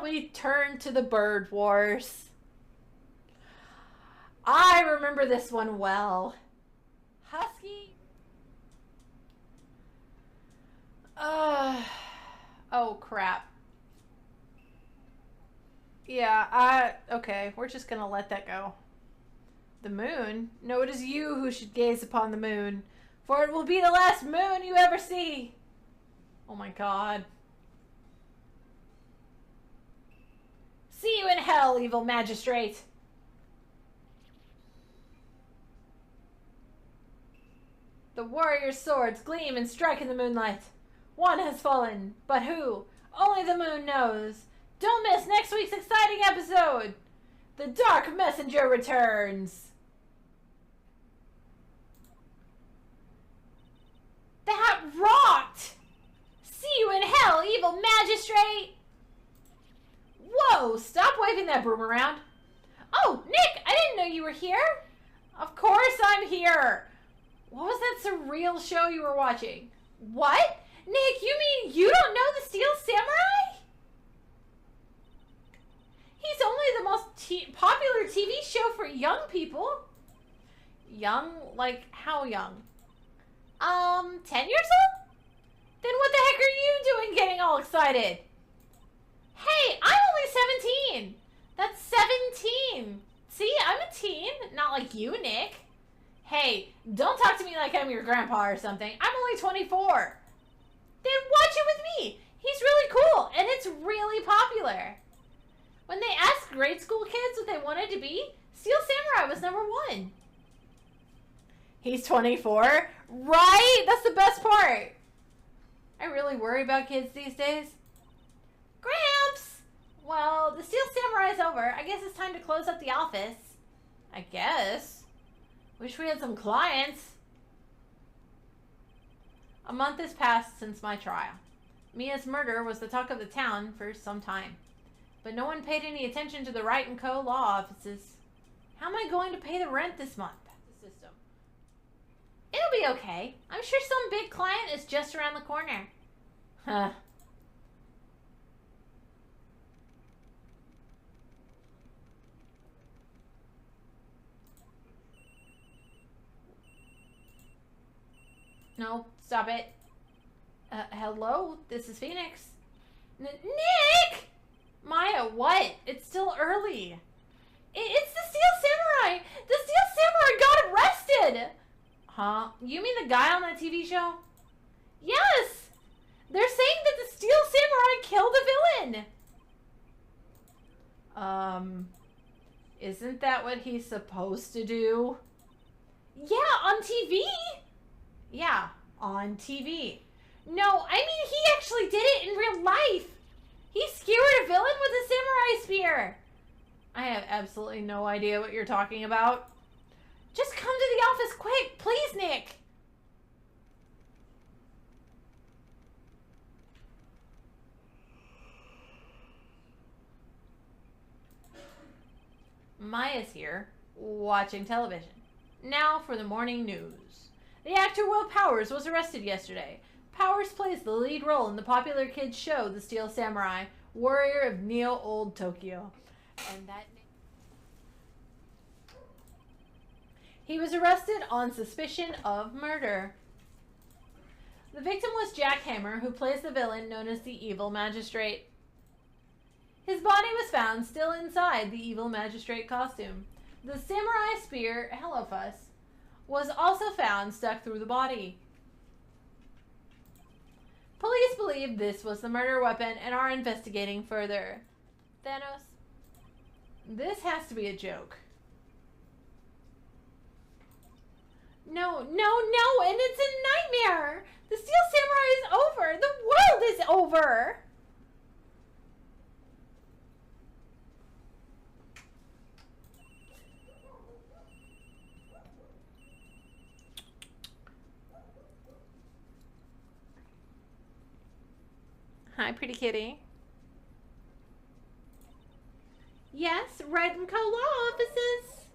we turn to the Bird Wars. I remember this one well. Husky. Oh crap. Yeah, okay, we're just gonna let that go. The moon? No, it is you who should gaze upon the moon, for it will be the last moon you ever see. Oh my god. See you in hell, evil magistrate. The warrior's swords gleam and strike in the moonlight. One has fallen, but who? Only the moon knows. Don't miss next week's exciting episode. The Dark Messenger returns. That rocked! See you in hell, evil magistrate! Whoa, stop waving that broom around. Oh, Nick, I didn't know you were here. Of course I'm here. What was that surreal show you were watching? What? Nick, you mean you don't know the Steel Samurai? He's only the most popular TV show for young people. Young? Like, how young? 10 years old? Then what the heck are you doing getting all excited? Hey, I'm only 17. That's 17. See, I'm a teen, not like you, Nick. Hey, don't talk to me like I'm your grandpa or something. I'm only 24. Then watch it with me. He's really cool, and it's really popular. When they asked grade school kids what they wanted to be, Steel Samurai was #1. He's 24? Right? That's the best part. I really worry about kids these days. Gramps! Well, the Steel Samurai's over. I guess it's time to close up the office. I guess. Wish we had some clients. A month has passed since my trial. Mia's murder was the talk of the town for some time. But no one paid any attention to the Wright & Co. law offices. How am I going to pay the rent this month? The system. It'll be okay. I'm sure some big client is just around the corner. Huh. No, stop it. Hello? This is Phoenix. Nick! Maya, what? It's still early. It's the Steel Samurai! The Steel Samurai got arrested! Huh? You mean the guy on that TV show? Yes! They're saying that the Steel Samurai killed a villain! Isn't that what he's supposed to do? Yeah, on TV! Yeah, on TV. No, I mean he actually did it in real life! He skewered a villain with a samurai spear! I have absolutely no idea what you're talking about. Just come to the office quick, please, Nick! Maya's here, watching television. Now for the morning news. The actor Will Powers was arrested yesterday. Powers plays the lead role in the popular kids show The Steel Samurai, Warrior of Neo-Old Tokyo. And that he was arrested on suspicion of murder. The victim was Jack Hammer, who plays the villain known as the Evil Magistrate. His body was found still inside the Evil Magistrate costume. The samurai spear, hello fuss, was also found stuck through the body. Police believe this was the murder weapon and are investigating further. Thanos, this has to be a joke. No, and it's a nightmare! The Steel Samurai is over! The world is over! Hi, pretty kitty. Yes, Wright & Co. law offices.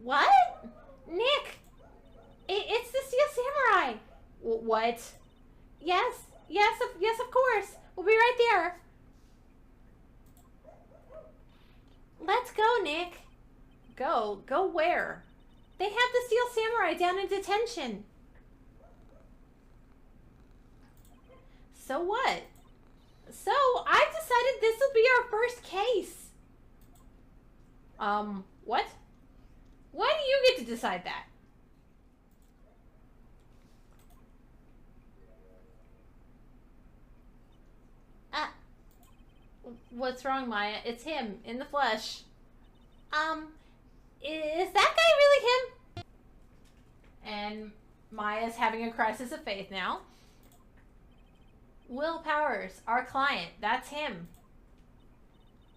What? Nick! It's the Steel Samurai! What? Yes, yes, of course. We'll be right there. Let's go, Nick. Go where? They have the Steel Samurai down in detention. So what? So, I decided this will be our first case. What? Why do you get to decide that? What's wrong, Maya? It's him, in the flesh. Is that guy really him? And Maya's having a crisis of faith now. Will Powers, our client, that's him.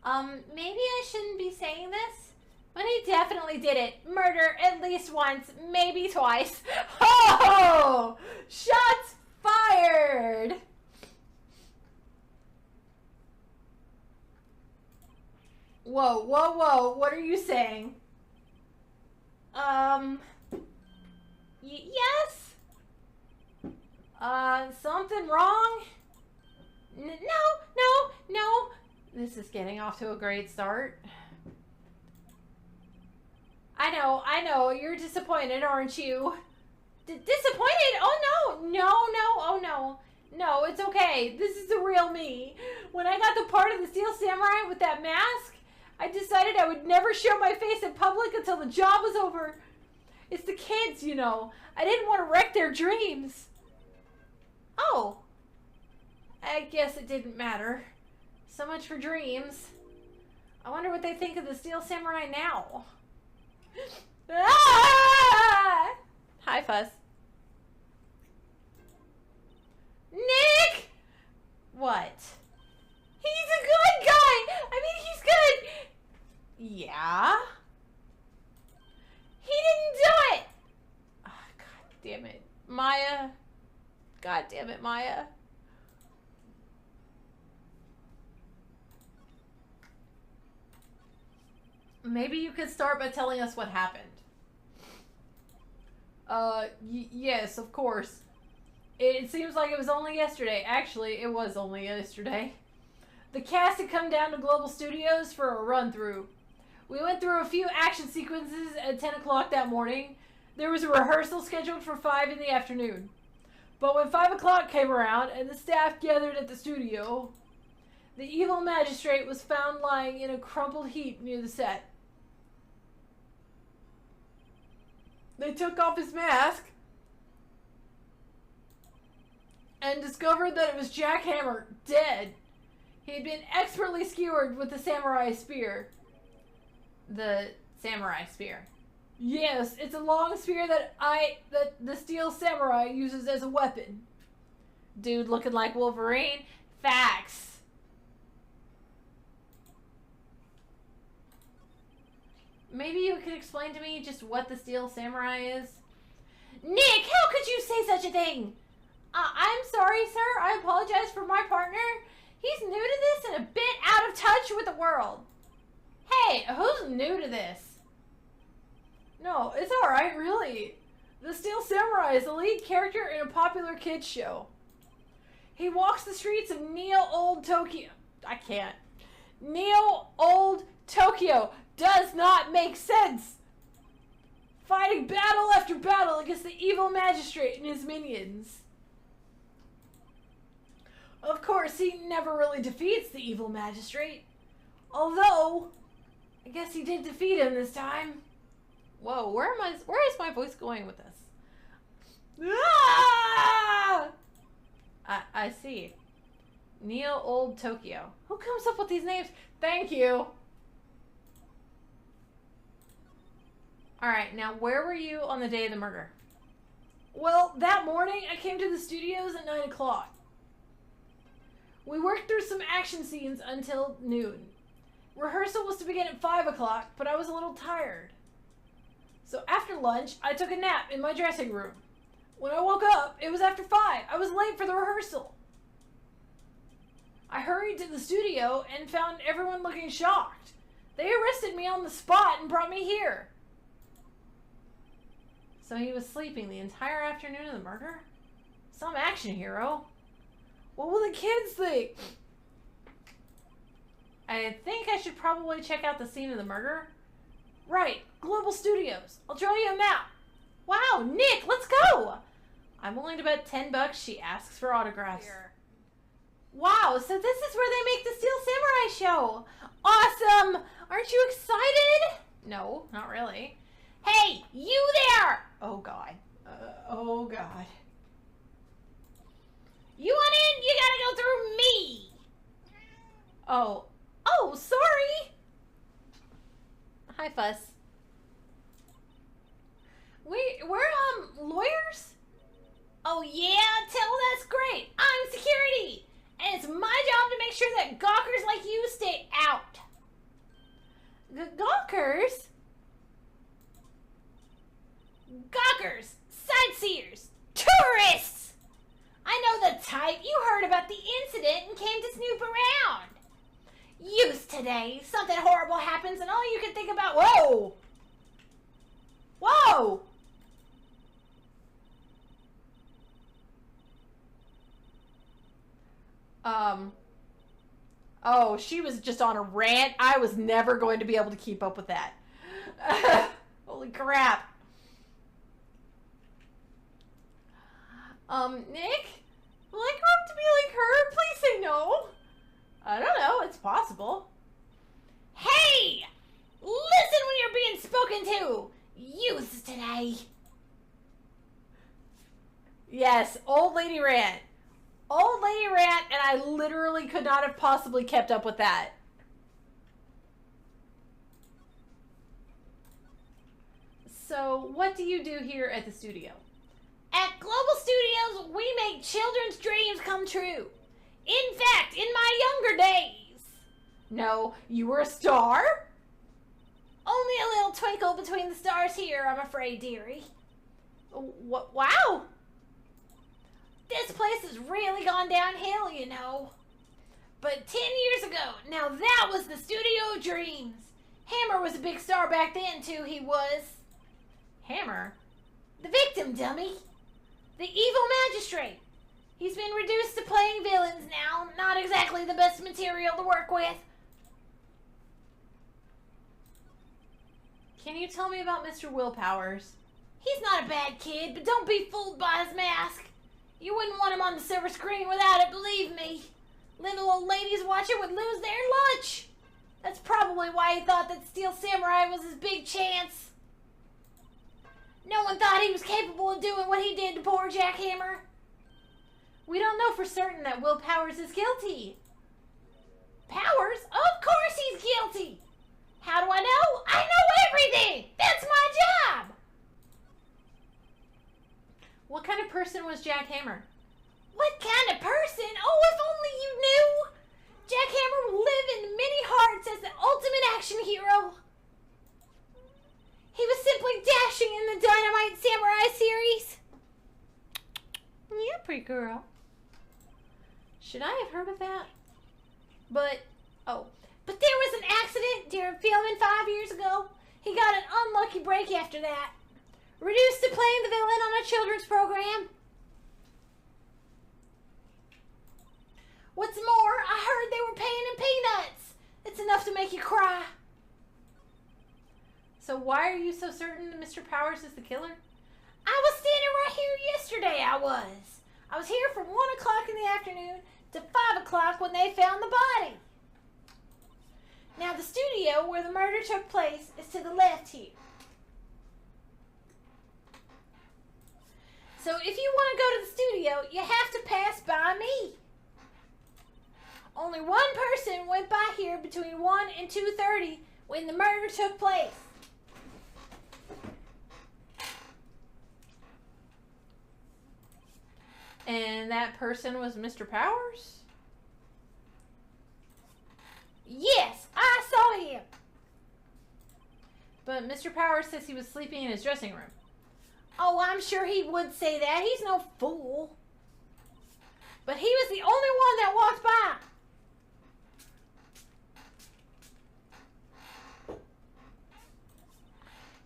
Maybe I shouldn't be saying this, but he definitely did it. Murder at least once, maybe twice. Oh! Shots fired! Whoa, whoa, whoa, what are you saying? Yes? Something wrong? No. This is getting off to a great start. I know, you're disappointed, aren't you? Disappointed? Oh no, oh no. No, it's okay. This is the real me. When I got the part of the Steel Samurai with that mask, I decided I would never show my face in public until the job was over. It's the kids, you know. I didn't want to wreck their dreams. Oh. I guess it didn't matter. So much for dreams. I wonder what they think of the Steel Samurai now. Ah! Hi, Fuss. Nick! What? He's a good guy! I mean, he's good! Yeah? He didn't do it! Oh, God damn it. Maya. God damn it, Maya. Maybe you could start by telling us what happened. Yes, of course. It seems like it was only yesterday. Actually, it was only yesterday. The cast had come down to Global Studios for a run-through. We went through a few action sequences at 10 o'clock that morning. There was a rehearsal scheduled for 5 in the afternoon. But when 5 o'clock came around and the staff gathered at the studio, the evil magistrate was found lying in a crumpled heap near the set. They took off his mask and discovered that it was Jack Hammer, dead. He had been expertly skewered with the samurai spear. The samurai spear. Yes, it's a long spear that the Steel Samurai uses as a weapon. Dude looking like Wolverine. Facts. Maybe you could explain to me just what the Steel Samurai is? Nick, how could you say such a thing? I'm sorry, sir. I apologize for my partner. He's new to this and a bit out of touch with the world. Hey, who's new to this? No, it's alright, really. The Steel Samurai is the lead character in a popular kids show. He walks the streets of Neo-Old Tokyo. I can't. Neo-Old Tokyo does not make sense. Fighting battle after battle against the evil magistrate and his minions. Of course, he never really defeats the evil magistrate. Although, I guess he did defeat him this time. Whoa, where is my voice going with this? Ah! I see. Neo-Old Tokyo. Who comes up with these names? Thank you. Alright, now where were you on the day of the murder? Well, that morning I came to the studios at 9 o'clock. We worked through some action scenes until noon. Rehearsal was to begin at 5 o'clock, but I was a little tired. So after lunch, I took a nap in my dressing room. When I woke up, it was after 5. I was late for the rehearsal. I hurried to the studio and found everyone looking shocked. They arrested me on the spot and brought me here. So he was sleeping the entire afternoon of the murder? Some action hero. What will the kids think? I think I should probably check out the scene of the murder. Right, Global Studios. I'll draw you a map. Wow, Nick, let's go! I'm willing to bet $10 she asks for autographs. Here. Wow, so this is where they make the Steel Samurai show. Awesome! Aren't you excited? No, not really. Hey, you there! Oh, God. Oh, God. You want in? You gotta go through me. Oh. Oh, sorry. Hi, Fuss. We're lawyers? Oh, yeah? That's great. I'm security. And it's my job to make sure that gawkers like you stay out. Gawkers? Gawkers, sightseers, tourists! I know the type. You heard about the incident and came to snoop around. Youth today. Something horrible happens and all you can think about... Whoa! Whoa! Oh, she was just on a rant. I was never going to be able to keep up with that. Holy crap. Nick? Will I grow up to be like her? Please say no. I don't know. It's possible. Hey! Listen when you're being spoken to! Youths today. Yes, old lady rant. Old lady rant, and I literally could not have possibly kept up with that. So, what do you do here at the studio? At Global Studios, we make children's dreams come true. In fact, in my younger days. No, you were a star? Only a little twinkle between the stars here, I'm afraid, dearie. Wow! This place has really gone downhill, you know. But 10 years ago, now that was the studio of dreams. Hammer was a big star back then, too, he was. Hammer? The victim, dummy. The evil magistrate. He's been reduced to playing villains now. Not exactly the best material to work with. Can you tell me about Mr. Willpowers? He's not a bad kid, but don't be fooled by his mask. You wouldn't want him on the silver screen without it, believe me. Little old ladies watching would lose their lunch. That's probably why he thought that Steel Samurai was his big chance. No one thought he was capable of doing what he did to poor Jack Hammer. We don't know for certain that Will Powers is guilty. Powers? Of course he's guilty. How do I know? I know everything. That's my job. What kind of person was Jack Hammer? What kind of person? Oh, if only you knew. Jack Hammer will live in many hearts as the ultimate action hero. He was simply dashing in the Dynamite Samurai series. Yeah, pretty girl. Should I have heard of that? But there was an accident during filming 5 years ago. He got an unlucky break after that. Reduced to playing the villain on a children's program. What's more, I heard they were paying him peanuts. It's enough to make you cry. So why are you so certain that Mr. Powers is the killer? I was standing right here yesterday, I was here from 1 o'clock in the afternoon to 5 o'clock when they found the body. Now the studio where the murder took place is to the left here. So if you want to go to the studio, you have to pass by me. Only one person went by here between 1 and 2:30 when the murder took place. And that person was Mr. Powers? Yes, I saw him. But Mr. Powers says he was sleeping in his dressing room. Oh, I'm sure he would say that. He's no fool. But he was the only one that walked by.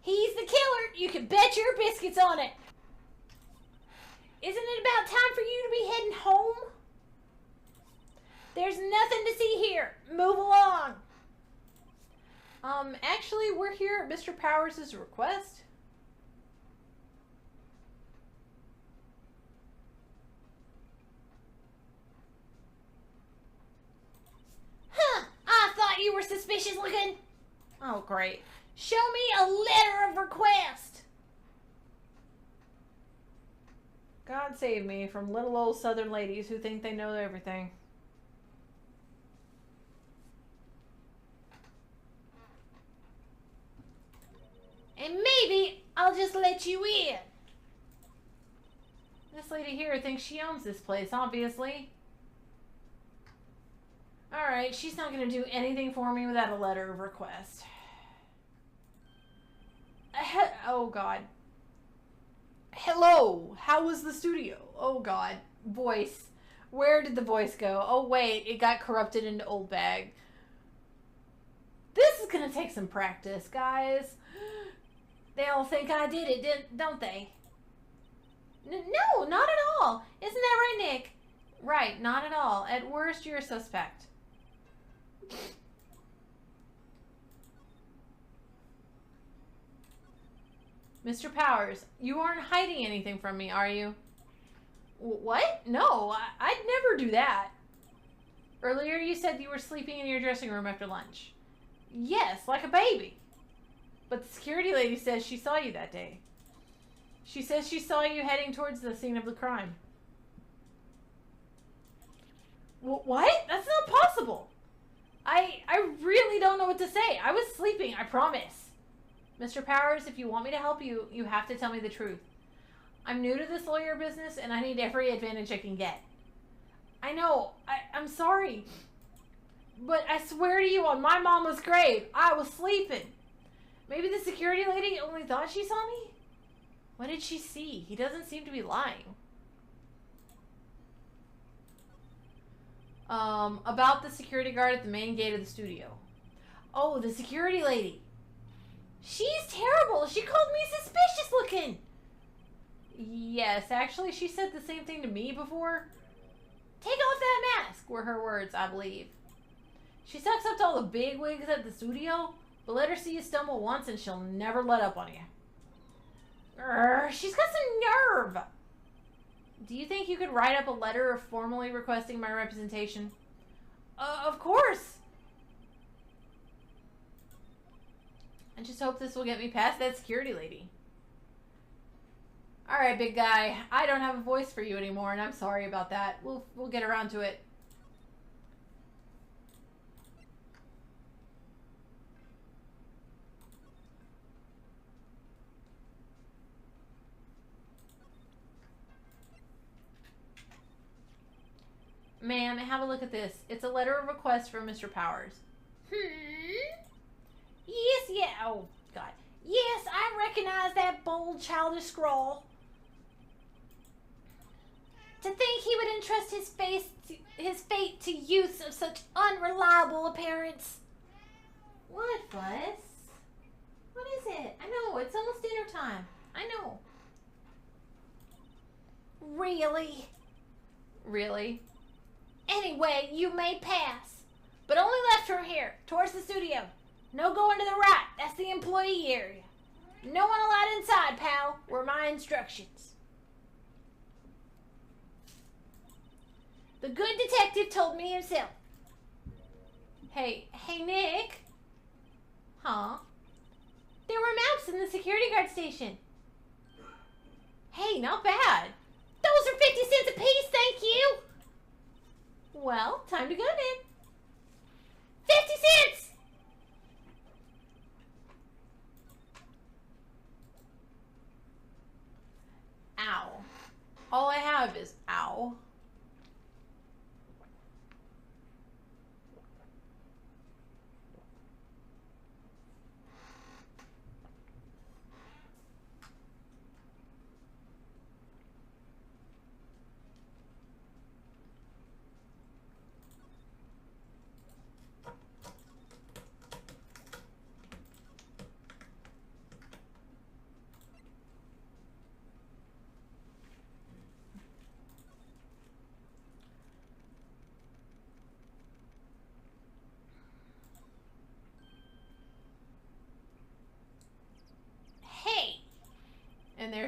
He's the killer. You can bet your biscuits on it. Isn't it about time for you There's nothing to see here. Move along. Actually, we're here at Mr. Powers' request. Huh, I thought you were suspicious looking. Oh, great. Show me a letter of request. God save me from little old southern ladies who think they know everything. And maybe I'll just let you in. This lady here thinks she owns this place, obviously. Alright, she's not going to do anything for me without a letter of request. Oh, God. Hello, how was the studio? Oh, God. Voice. Where did the voice go? Oh, wait, it got corrupted into old bag. This is going to take some practice, guys. They all think I did it, don't they? No, not at all. Isn't that right, Nick? Right, not at all. At worst, you're a suspect. Mr. Powers, you aren't hiding anything from me, are you? What? No, I'd never do that. Earlier you said you were sleeping in your dressing room after lunch. Yes, like a baby. But the security lady says she saw you that day. She says she saw you heading towards the scene of the crime. What? That's not possible. I really don't know what to say. I was sleeping, I promise. Mr. Powers, if you want me to help you, you have to tell me the truth. I'm new to this lawyer business, and I need every advantage I can get. I know. I'm sorry. But I swear to you, on my mama's grave, I was sleeping. Maybe the security lady only thought she saw me? What did she see? He doesn't seem to be lying. About the security guard at the main gate of the studio. Oh, the security lady. She's terrible. She called me suspicious looking. Yes, actually, she said the same thing to me before. Take off that mask, were her words, I believe. She sucks up to all the big wigs at the studio, but let her see you stumble once and she'll never let up on you. She's got some nerve. Do you think you could write up a letter formally requesting my representation? Of course. I just hope this will get me past that security lady. Alright, big guy. I don't have a voice for you anymore, and I'm sorry about that. We'll get around to it. Ma'am, have a look at this. It's a letter of request from Mr. Powers. Yes, yeah. Oh, God. Yes, I recognize that bold, childish scrawl. To think he would entrust his fate to youths of such unreliable appearance. What, Fuss? What is it? I know, it's almost dinner time. I know. Really? Really? Anyway, you may pass. But only left from here, towards the studio. No going to the right. That's the employee area. No one allowed inside, pal, were my instructions. The good detective told me himself. Hey, Nick. Huh? There were maps in the security guard station. Hey, not bad. Those are 50 cents apiece, thank you. Well, time to go then. 50 cents! Ow. All I have is ow.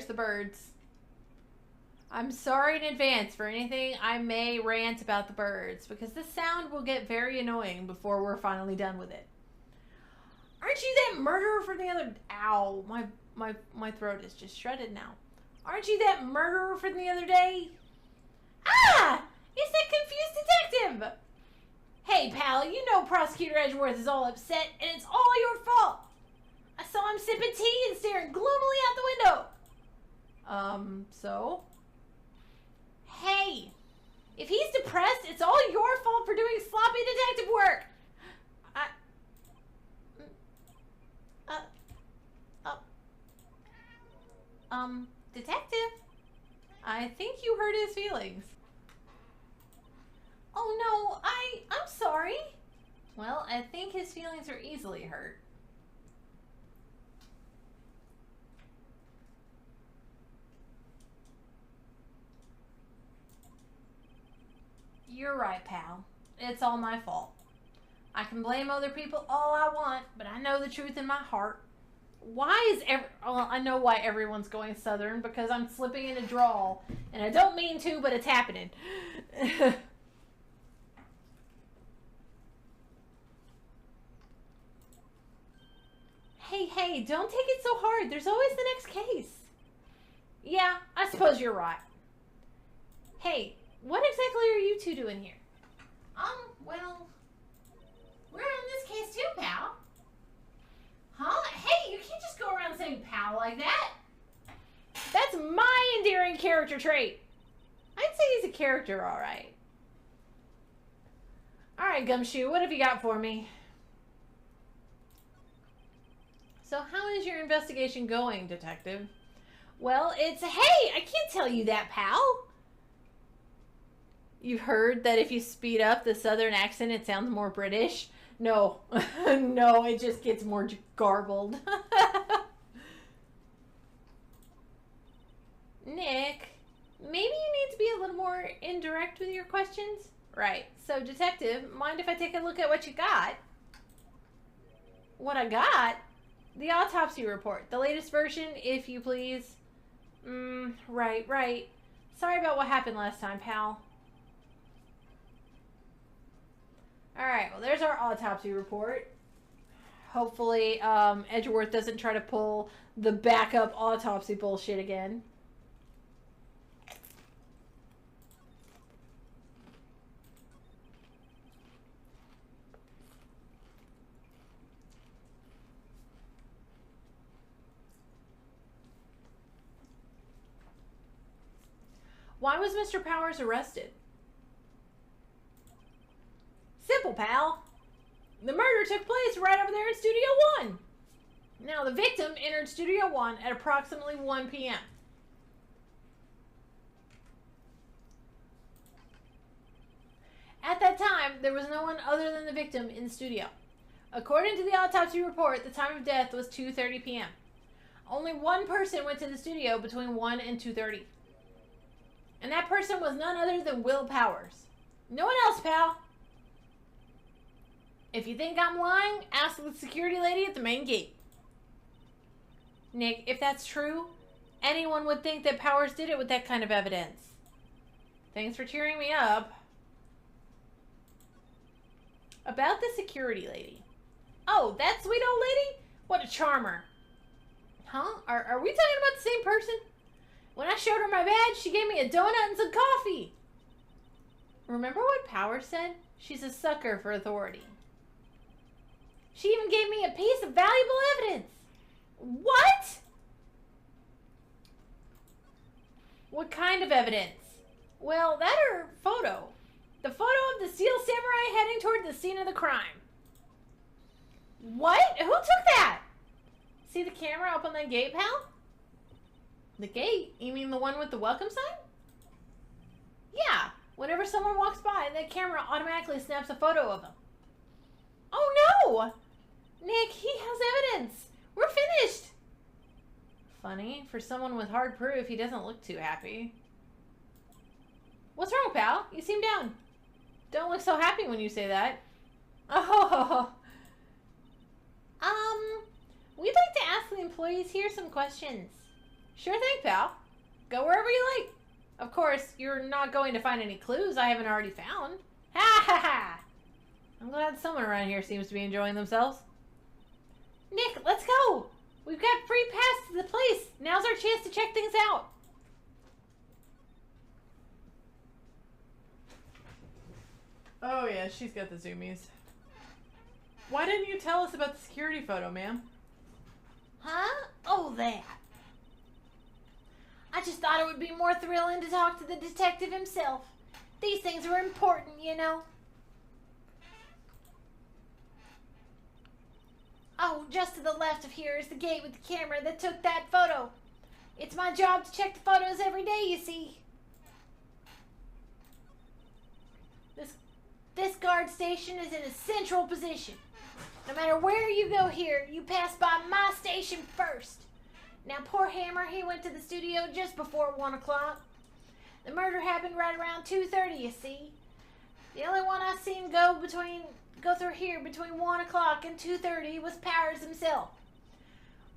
the birds. I'm sorry in advance for anything I may rant about the birds, because this sound will get very annoying before we're finally done with it. Aren't you that murderer from the other... Ow, my throat is just shredded now. Aren't you that murderer from the other day? Ah! It's that confused detective! Hey, pal, you know Prosecutor Edgeworth is all upset, and it's all your fault! I saw him sipping tea and staring gloomily out the window. So? Hey! If he's depressed, it's all your fault for doing sloppy detective work! Detective? I think you hurt his feelings. Oh no, I'm sorry. Well, I think his feelings are easily hurt. You're right, pal. It's all my fault. I can blame other people all I want, but I know the truth in my heart. Why is well, I know why everyone's going southern, because I'm slipping in a drawl, and I don't mean to, but it's happening. Hey, don't take it so hard. There's always the next case. Yeah, I suppose you're right. Hey, what exactly are you two doing here? Well, we're on this case too, pal. Huh? Hey, you can't just go around saying pal like that. That's my endearing character trait. I'd say he's a character, all right. All right, Gumshoe, what have you got for me? So how is your investigation going, detective? Well, hey, I can't tell you that, pal. You've heard that if you speed up the southern accent, it sounds more British? No, no, it just gets more garbled. Nick, maybe you need to be a little more indirect with your questions? Right, so detective, mind if I take a look at what you got? What I got? The autopsy report, the latest version, if you please. Right. Sorry about what happened last time, pal. Alright, well there's our autopsy report. Hopefully, Edgeworth doesn't try to pull the backup autopsy bullshit again. Why was Mr. Powers arrested? Simple, pal. The murder took place right over there in Studio 1. Now, the victim entered Studio 1 at approximately 1 p.m. At that time, there was no one other than the victim in the studio. According to the autopsy report, the time of death was 2:30 p.m. Only one person went to the studio between 1 and 2:30. And that person was none other than Will Powers. No one else, pal. If you think I'm lying, ask the security lady at the main gate. Nick, if that's true, anyone would think that Powers did it with that kind of evidence. Thanks for cheering me up. About the security lady. Oh, that sweet old lady? What a charmer. Huh? Are we talking about the same person? When I showed her my badge, she gave me a donut and some coffee. Remember what Powers said? She's a sucker for authority. She even gave me a piece of valuable evidence. What? What kind of evidence? Well, that or photo. The photo of the Steel Samurai heading toward the scene of the crime. What? Who took that? See the camera up on that gate, pal? The gate? You mean the one with the welcome sign? Yeah. Whenever someone walks by, that camera automatically snaps a photo of them. Oh no! Nick, he has evidence. We're finished. Funny. For someone with hard proof, he doesn't look too happy. What's wrong, pal? You seem down. Don't look so happy when you say that. Oh. We'd like to ask the employees here some questions. Sure thing, pal. Go wherever you like. Of course, you're not going to find any clues I haven't already found. Ha ha ha! I'm glad someone around here seems to be enjoying themselves. Nick, let's go! We've got free pass to the place. Now's our chance to check things out. Oh yeah, she's got the zoomies. Why didn't you tell us about the security photo, ma'am? Huh? Oh, that. I just thought it would be more thrilling to talk to the detective himself. These things are important, you know. Oh, just to the left of here is the gate with the camera that took that photo. It's my job to check the photos every day, you see. This guard station is in a central position. No matter where you go here, you pass by my station first. Now, poor Hammer, he went to the studio just before 1 o'clock. The murder happened right around 2:30, you see. The only one I seen go through here between 1 o'clock and 2:30 was Powers himself.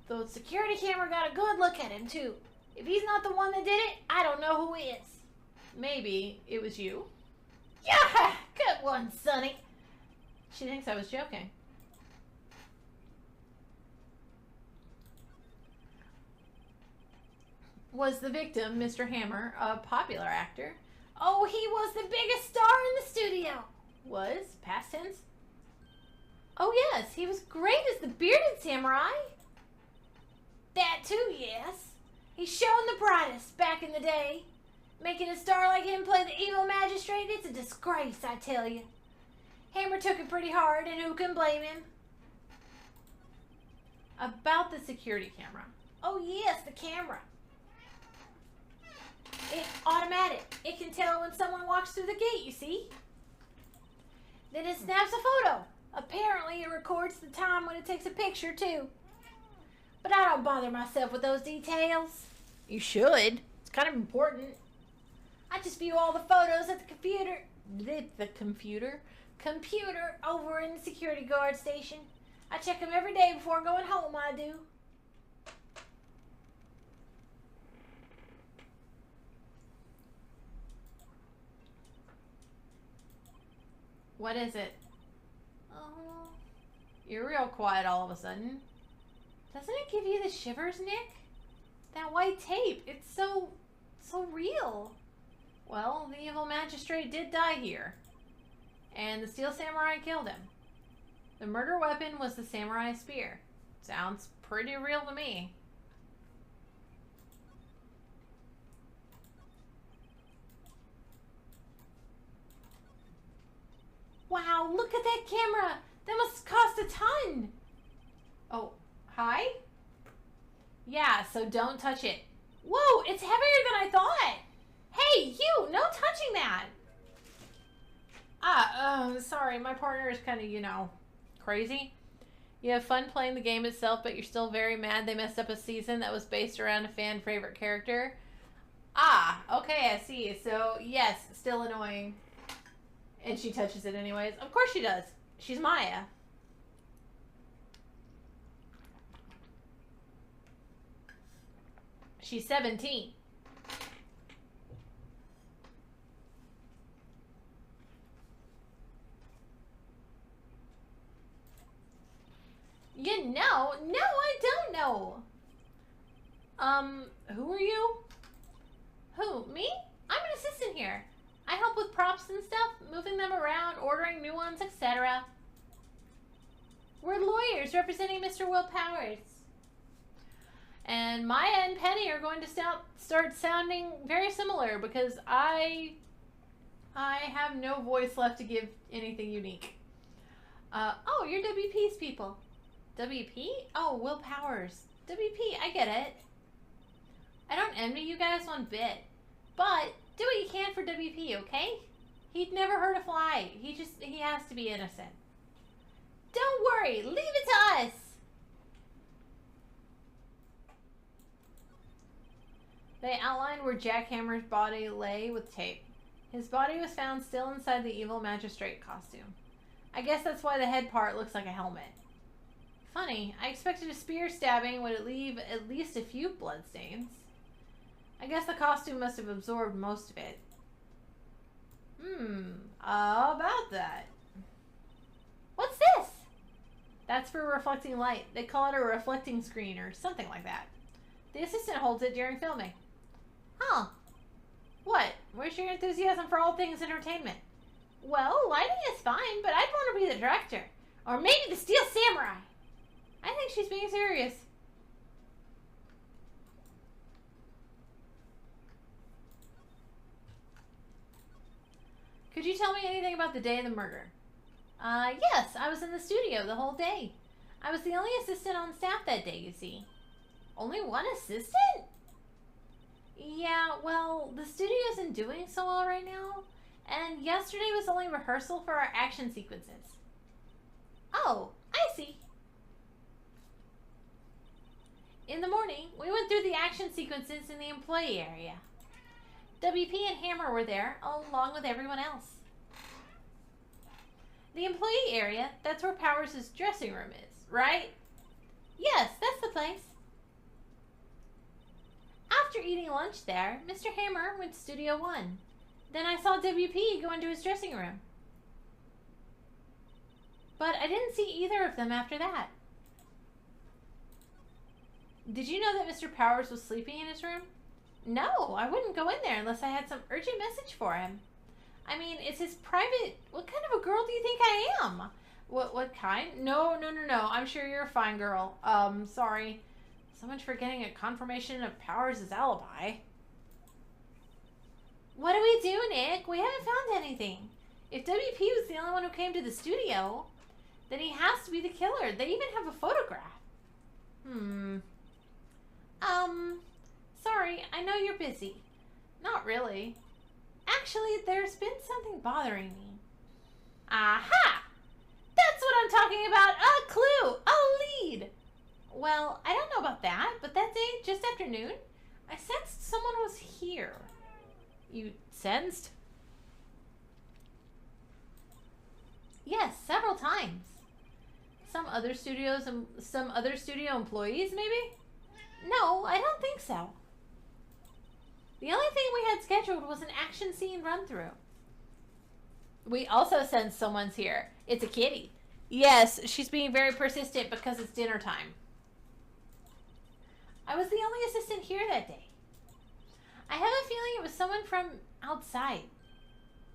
The security camera got a good look at him, too. If he's not the one that did it, I don't know who is. Maybe it was you? Yeah! Good one, Sonny. She thinks I was joking. Was the victim, Mr. Hammer, a popular actor? Oh, he was the biggest star in the studio. Was? Past tense? Oh, yes. He was great as the bearded samurai. That too, yes. He's shown the brightest back in the day. Making a star like him play the evil magistrate, it's a disgrace, I tell you. Hammer took it pretty hard, and who can blame him? About the security camera. Oh, yes, the camera. It's automatic. It can tell when someone walks through the gate, you see? Then it snaps a photo. Apparently, it records the time when it takes a picture, too. But I don't bother myself with those details. You should. It's kind of important. I just view all the photos at the computer. The computer over in the security guard station. I check them every day before going home, I do. What is it? Oh, you're real quiet all of a sudden. Doesn't it give you the shivers, Nick? That white tape, it's so real. Well, the evil magistrate did die here. And the steel samurai killed him. The murder weapon was the samurai spear. Sounds pretty real to me. Wow, look at that camera! That must cost a ton! Oh, hi? Yeah, so don't touch it. Whoa, it's heavier than I thought! Hey, you! No touching that! Sorry, my partner is kind of, you know, crazy. You have fun playing the game itself, but you're still very mad they messed up a season that was based around a fan favorite character. Ah, okay, I see. So, yes, still annoying. And she touches it anyways. Of course she does. She's Maya. She's 17. You know? No, I don't know. Who are you? Who? Me? I'm an assistant here. I help with props and stuff, moving them around, ordering new ones, etc. We're lawyers representing Mr. Will Powers. And Maya and Penny are going to start sounding very similar because I have no voice left to give anything unique. Oh, you're WP's people. WP? Oh, Will Powers. WP, I get it. I don't envy you guys one bit. But do what you can for WP, okay? He'd never hurt a fly. He has to be innocent. Don't worry, leave it to us. They outlined where Jack Hammer's body lay with tape. His body was found still inside the evil magistrate costume. I guess that's why the head part looks like a helmet. Funny, I expected a spear stabbing would leave at least a few bloodstains. I guess the costume must have absorbed most of it. How about that? What's this? That's for reflecting light. They call it a reflecting screen or something like that. The assistant holds it during filming. Huh. What? Where's your enthusiasm for all things entertainment? Well, lighting is fine, but I'd want to be the director. Or maybe the Steel Samurai. I think she's being serious. Could you tell me anything about the day of the murder? Yes, I was in the studio the whole day. I was the only assistant on staff that day, you see. Only one assistant? Yeah, well, the studio isn't doing so well right now, and yesterday was only rehearsal for our action sequences. Oh, I see. In the morning, we went through the action sequences in the employee area. WP and Hammer were there, along with everyone else. The employee area, that's where Powers' dressing room is, right? Yes, that's the place. After eating lunch there, Mr. Hammer went to Studio 1. Then I saw WP go into his dressing room. But I didn't see either of them after that. Did you know that Mr. Powers was sleeping in his room? No, I wouldn't go in there unless I had some urgent message for him. I mean, it's his private... What kind of a girl do you think I am? What kind? No. I'm sure you're a fine girl. Sorry. So much for getting a confirmation of Powers' alibi. What do we do, Nick? We haven't found anything. If WP was the only one who came to the studio, then he has to be the killer. They even have a photograph. Sorry, I know you're busy. Not really. Actually, there's been something bothering me. Aha! That's what I'm talking about! A clue! A lead! Well, I don't know about that, but that day, just after noon, I sensed someone was here. You sensed? Yes, several times. Some other studio employees, maybe? No, I don't think so. The only thing we had scheduled was an action scene run-through. We also sense someone's here. It's a kitty. Yes, she's being very persistent because it's dinner time. I was the only assistant here that day. I have a feeling it was someone from outside.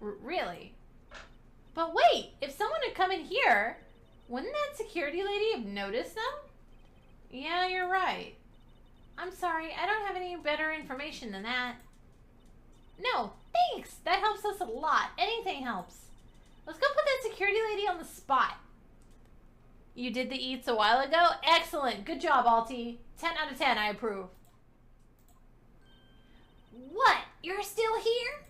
Really? But wait, if someone had come in here, wouldn't that security lady have noticed them? Yeah, you're right. I'm sorry, I don't have any better information than that. No, thanks. That helps us a lot. Anything helps. Let's go put that security lady on the spot. You did the eats a while ago? Excellent. Good job, Alti. 10 out of 10, I approve. What? You're still here?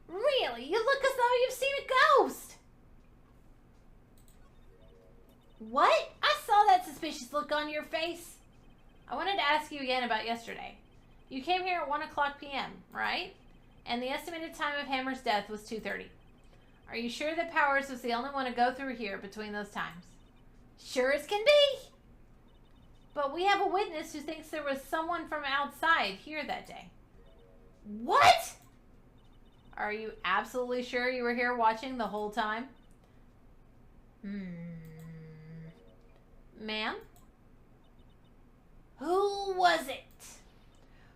Really? You look as though you've seen a ghost. What? I saw that suspicious look on your face. I wanted to ask you again about yesterday. You came here at 1 o'clock p.m., right? And the estimated time of Hammer's death was 2:30. Are you sure that Powers was the only one to go through here between those times? Sure as can be. But we have a witness who thinks there was someone from outside here that day. What? Are you absolutely sure you were here watching the whole time? Ma'am? Who was it?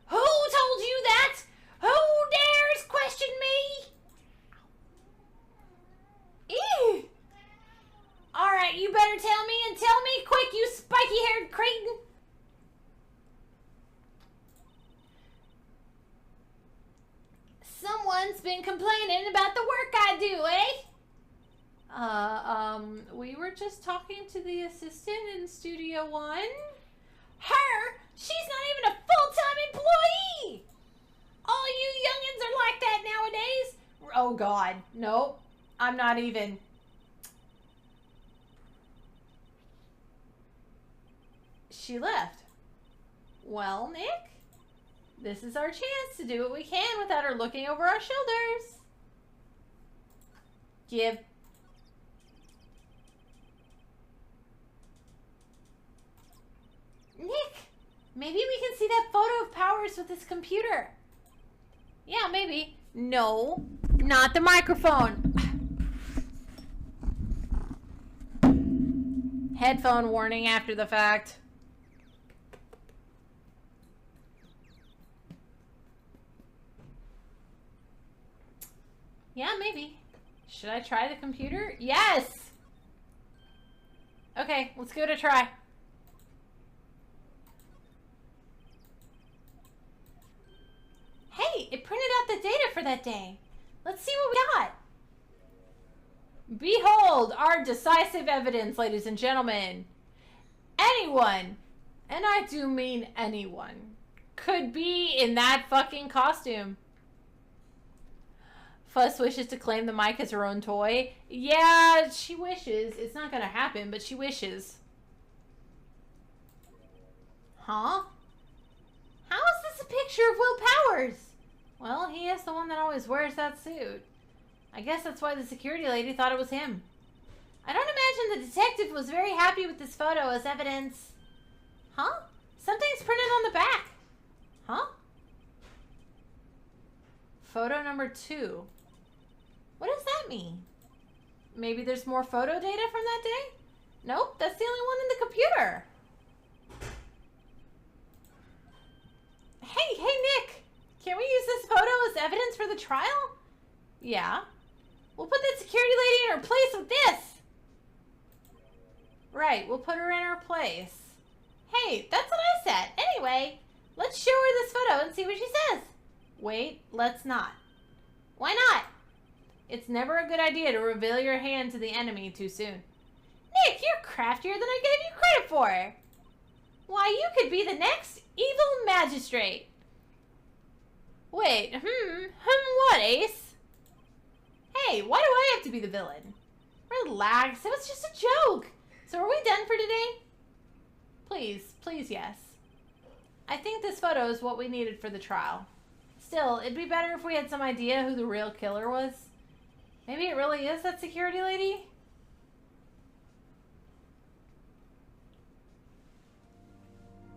Who told you that? Who dares question me? Ew! Alright, you better tell me and tell me quick, you spiky-haired cretin. Someone's been complaining about the work I do, eh? We were just talking to the assistant in Studio 1. Her? She's not even a full-time employee! All you youngins are like that nowadays. Oh, God. Nope. I'm not even. She left. Well, Nick, this is our chance to do what we can without her looking over our shoulders. Give. Nick, maybe we can see that photo of Powers with his computer. Yeah, maybe. No, not the microphone. Headphone warning after the fact. Yeah, maybe. Should I try the computer? Yes! Okay, let's give it a try. Hey, it printed out the data for that day. Let's see what we got. Behold our decisive evidence, ladies and gentlemen. Anyone, and I do mean anyone, could be in that fucking costume. Fuss wishes to claim the mic as her own toy. Yeah, she wishes. It's not gonna happen, but she wishes. Huh? How is this a picture of Will Powers? Well, he is the one that always wears that suit. I guess that's why the security lady thought it was him. I don't imagine the detective was very happy with this photo as evidence. Huh? Something's printed on the back. Huh? Photo number 2. What does that mean? Maybe there's more photo data from that day? Nope, that's the only one in the computer. Hey, Nick! Can we use this photo as evidence for the trial? Yeah. We'll put that security lady in her place with this. Right, we'll put her in her place. Hey, that's what I said. Anyway, let's show her this photo and see what she says. Wait, let's not. Why not? It's never a good idea to reveal your hand to the enemy too soon. Nick, you're craftier than I gave you credit for. Why, you could be the next evil magistrate. Wait, what, Ace? Hey, why do I have to be the villain? Relax, it was just a joke. So are we done for today? Please, yes. I think this photo is what we needed for the trial. Still, it'd be better if we had some idea who the real killer was. Maybe it really is that security lady?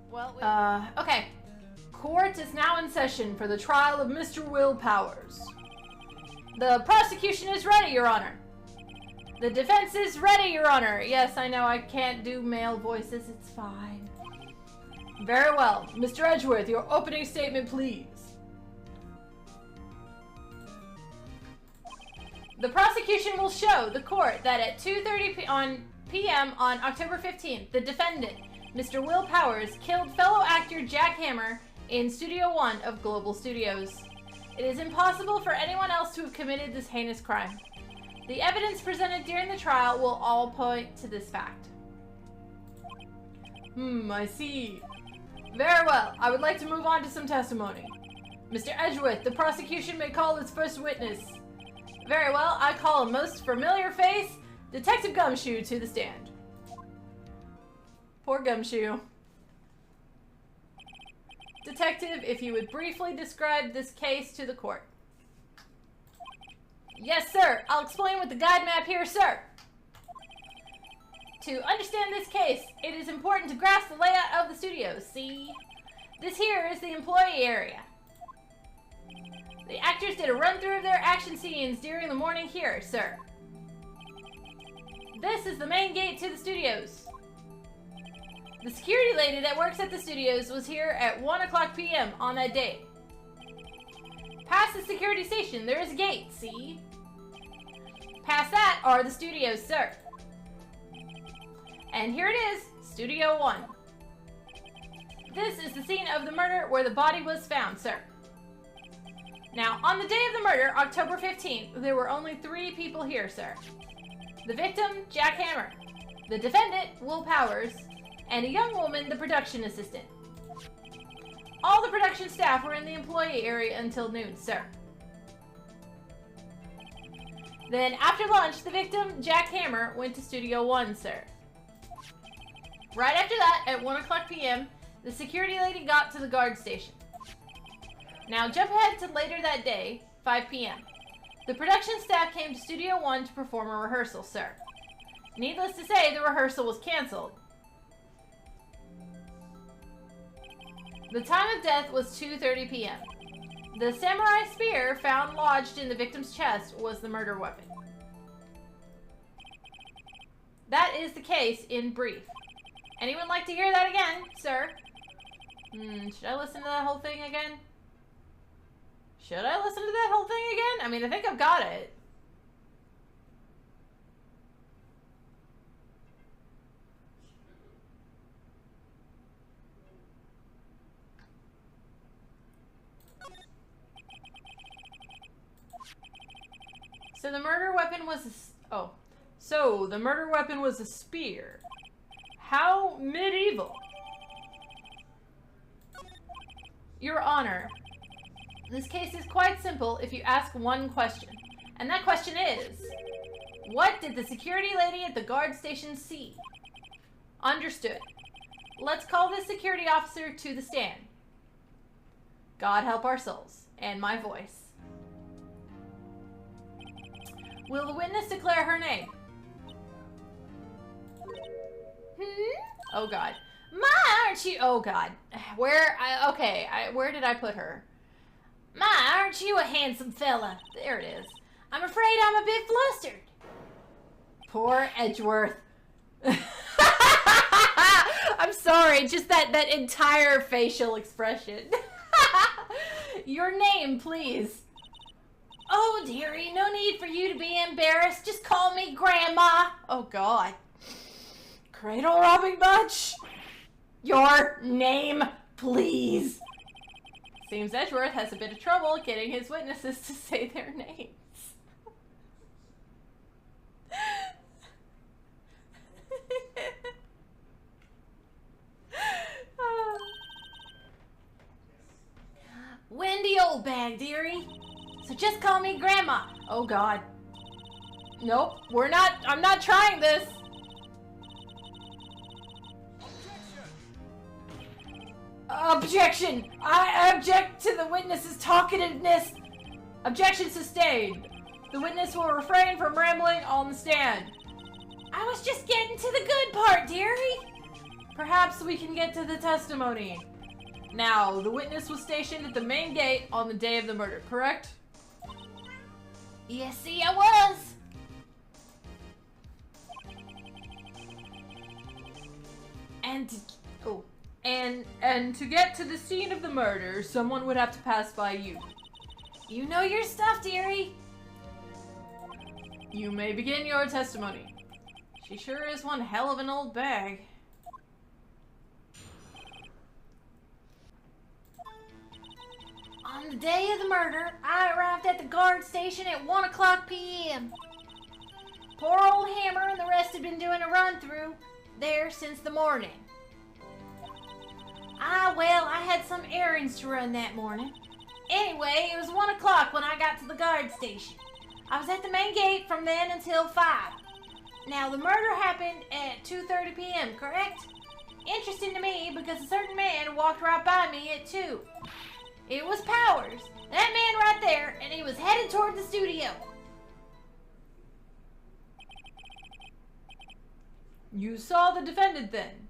Well, okay. Court is now in session for the trial of Mr. Will Powers. The prosecution is ready, Your Honor. The defense is ready, Your Honor. Yes, I know I can't do male voices. It's fine. Very well. Mr. Edgeworth, your opening statement, please. The prosecution will show the court that at 2:30 p.m. on October 15th, the defendant, Mr. Will Powers, killed fellow actor Jack Hammer in Studio 1 of Global Studios. It is impossible for anyone else to have committed this heinous crime. The evidence presented during the trial will all point to this fact. I see. Very well. I would like to move on to some testimony. Mr. Edgeworth, the prosecution may call its first witness. Very well. I call a most familiar face, Detective Gumshoe, to the stand. Poor Gumshoe. Detective, if you would briefly describe this case to the court. Yes, sir. I'll explain with the guide map here, sir. To understand this case, it is important to grasp the layout of the studios. See? This here is the employee area. The actors did a run-through of their action scenes during the morning here, sir. This is the main gate to the studios. The security lady that works at the studios was here at 1:00 p.m. on that day. Past the security station, there is a gate, see? Past that are the studios, sir. And here it is, Studio 1. This is the scene of the murder where the body was found, sir. Now, on the day of the murder, October 15th, there were only 3 people here, sir. The victim, Jack Hammer. The defendant, Will Powers. And a young woman, the production assistant. All the production staff were in the employee area until noon, sir. Then, after lunch, the victim, Jack Hammer, went to Studio 1, sir. Right after that, at 1:00 p.m., the security lady got to the guard station. Now, jump ahead to later that day, 5 p.m. The production staff came to Studio 1 to perform a rehearsal, sir. Needless to say, the rehearsal was canceled. The time of death was 2:30 p.m. The samurai spear found lodged in the victim's chest was the murder weapon. That is the case in brief. Anyone like to hear that again, sir? Should I listen to that whole thing again? Should I listen to that whole thing again? I mean, I think I've got it. So the murder weapon was So the murder weapon was a spear. How medieval. Your Honor, this case is quite simple if you ask one question. And that question is, what did the security lady at the guard station see? Understood. Let's call this security officer to the stand. God help our souls. And my voice. Will the witness declare her name? Oh God. My, aren't you? Oh God. Where did I put her? My, aren't you a handsome fella? There it is. I'm afraid I'm a bit flustered. Poor Edgeworth. I'm sorry, just that entire facial expression. Your name, please. Oh, dearie, no need for you to be embarrassed. Just call me Grandma. Oh, God. Cradle robbing much? Your name, please. Seems Edgeworth has a bit of trouble getting his witnesses to say their names. Wendy Oldbag, dearie. So just call me Grandma. Oh, God. Nope, I'm not trying this. Objection! I object to the witness's talkativeness. Objection sustained. The witness will refrain from rambling on the stand. I was just getting to the good part, dearie. Perhaps we can get to the testimony. Now, the witness was stationed at the main gate on the day of the murder, correct? Yes, see, I was. And to get to the scene of the murder, someone would have to pass by you. You know your stuff, dearie. You may begin your testimony. She sure is one hell of an old bag. On the day of the murder, I arrived at the guard station at 1:00 p.m. Poor old Hammer and the rest had been doing a run-through there since the morning. I had some errands to run that morning. Anyway, it was 1:00 when I got to the guard station. I was at the main gate from then until 5. Now, the murder happened at 2:30 p.m., correct? Interesting to me because a certain man walked right by me at 2. It was Powers, that man right there, and he was headed toward the studio. You saw the defendant then?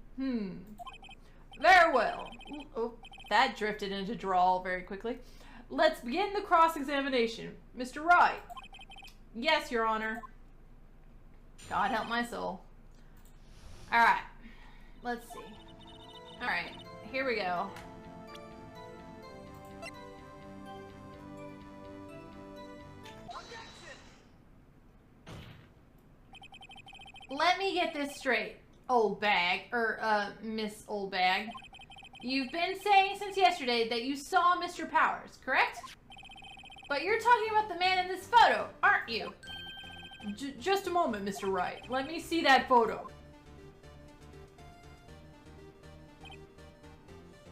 Very well. Oh, that drifted into drawl very quickly. Let's begin the cross-examination. Mr. Wright. Yes, Your Honor. God help my soul. Alright. Let's see. Alright, here we go. Let me get this straight, old bag, Miss Old Bag. You've been saying since yesterday that you saw Mr. Powers, correct? But you're talking about the man in this photo, aren't you? Just a moment, Mr. Wright. Let me see that photo.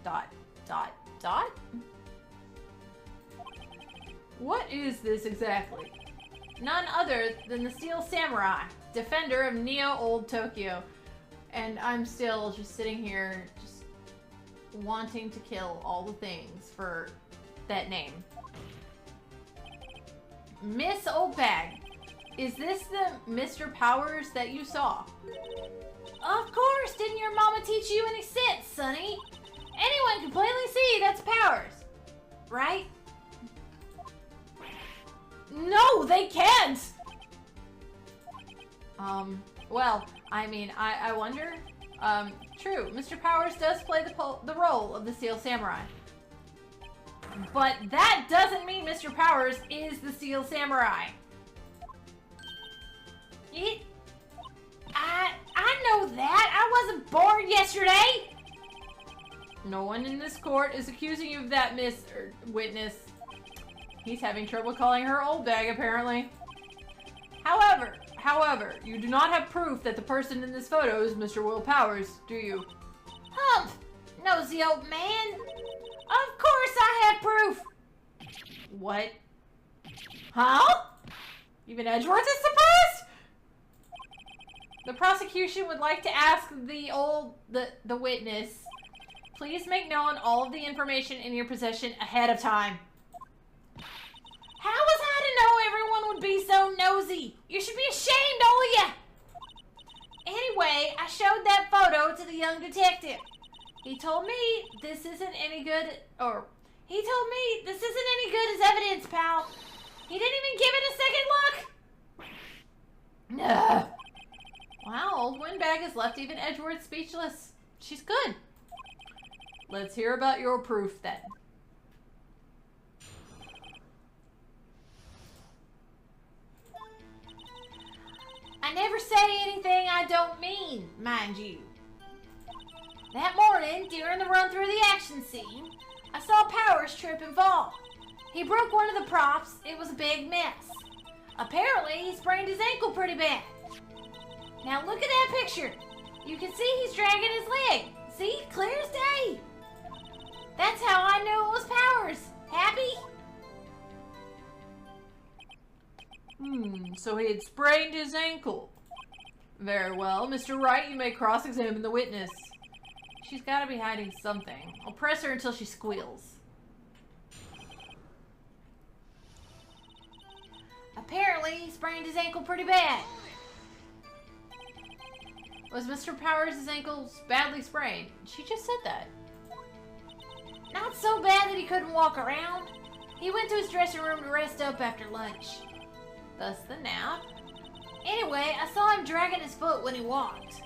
Dot, dot, dot? What is this exactly? None other than the Steel Samurai, defender of Neo Old Tokyo. And I'm still just sitting here, just wanting to kill all the things for that name. Miss Old Bag, is this the Mr. Powers that you saw? Of course! Didn't your mama teach you any sense, sonny? Anyone can plainly see that's Powers, right? No, they can't! Well, I mean, I wonder. True, Mr. Powers does play the role of the Steel Samurai. But that doesn't mean Mr. Powers is the Steel Samurai. I know that. I wasn't born yesterday. No one in this court is accusing you of that, witness. He's having trouble calling her old bag, apparently. However, you do not have proof that the person in this photo is Mr. Will Powers, do you? Humph! Nosy old man! Of course I have proof! What? Huh? Even Edgeworth is surprised? The prosecution would like to ask the witness, please make known all of the information in your possession ahead of time. How was I to know everyone would be so nosy? You should be ashamed, all of you! Anyway, I showed that photo to the young detective. He told me this isn't any good, as evidence, pal. He didn't even give it a second look. Nah. Wow, old Windbag has left even Edgeworth speechless. She's good. Let's hear about your proof, then. I never say anything I don't mean, mind you. That morning, during the run through the action scene, I saw Powers trip and fall. He broke one of the props. It was a big mess. Apparently, he sprained his ankle pretty bad. Now look at that picture. You can see he's dragging his leg. See? Clear as day. That's how I knew it was Powers. Happy? So he had sprained his ankle. Very well. Mr. Wright, you may cross-examine the witness. She's got to be hiding something. I'll press her until she squeals. Apparently, he sprained his ankle pretty bad. Was Mr. Powers' ankle badly sprained? She just said that. Not so bad that he couldn't walk around. He went to his dressing room to rest up after lunch. Thus the nap. Anyway, I saw him dragging his foot when he walked.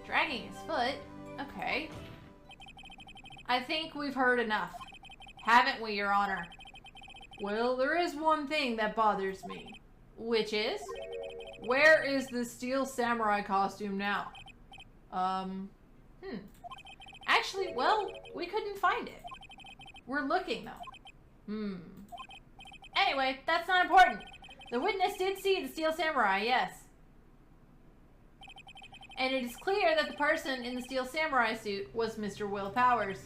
Dragging his foot? Okay. I think we've heard enough. Haven't we, Your Honor? Well, there is one thing that bothers me. Which is? Where is the Steel Samurai costume now? Actually, well, we couldn't find it. We're looking, though. Anyway, that's not important. The witness did see the Steel Samurai, yes. And it is clear that the person in the Steel Samurai suit was Mr. Will Powers.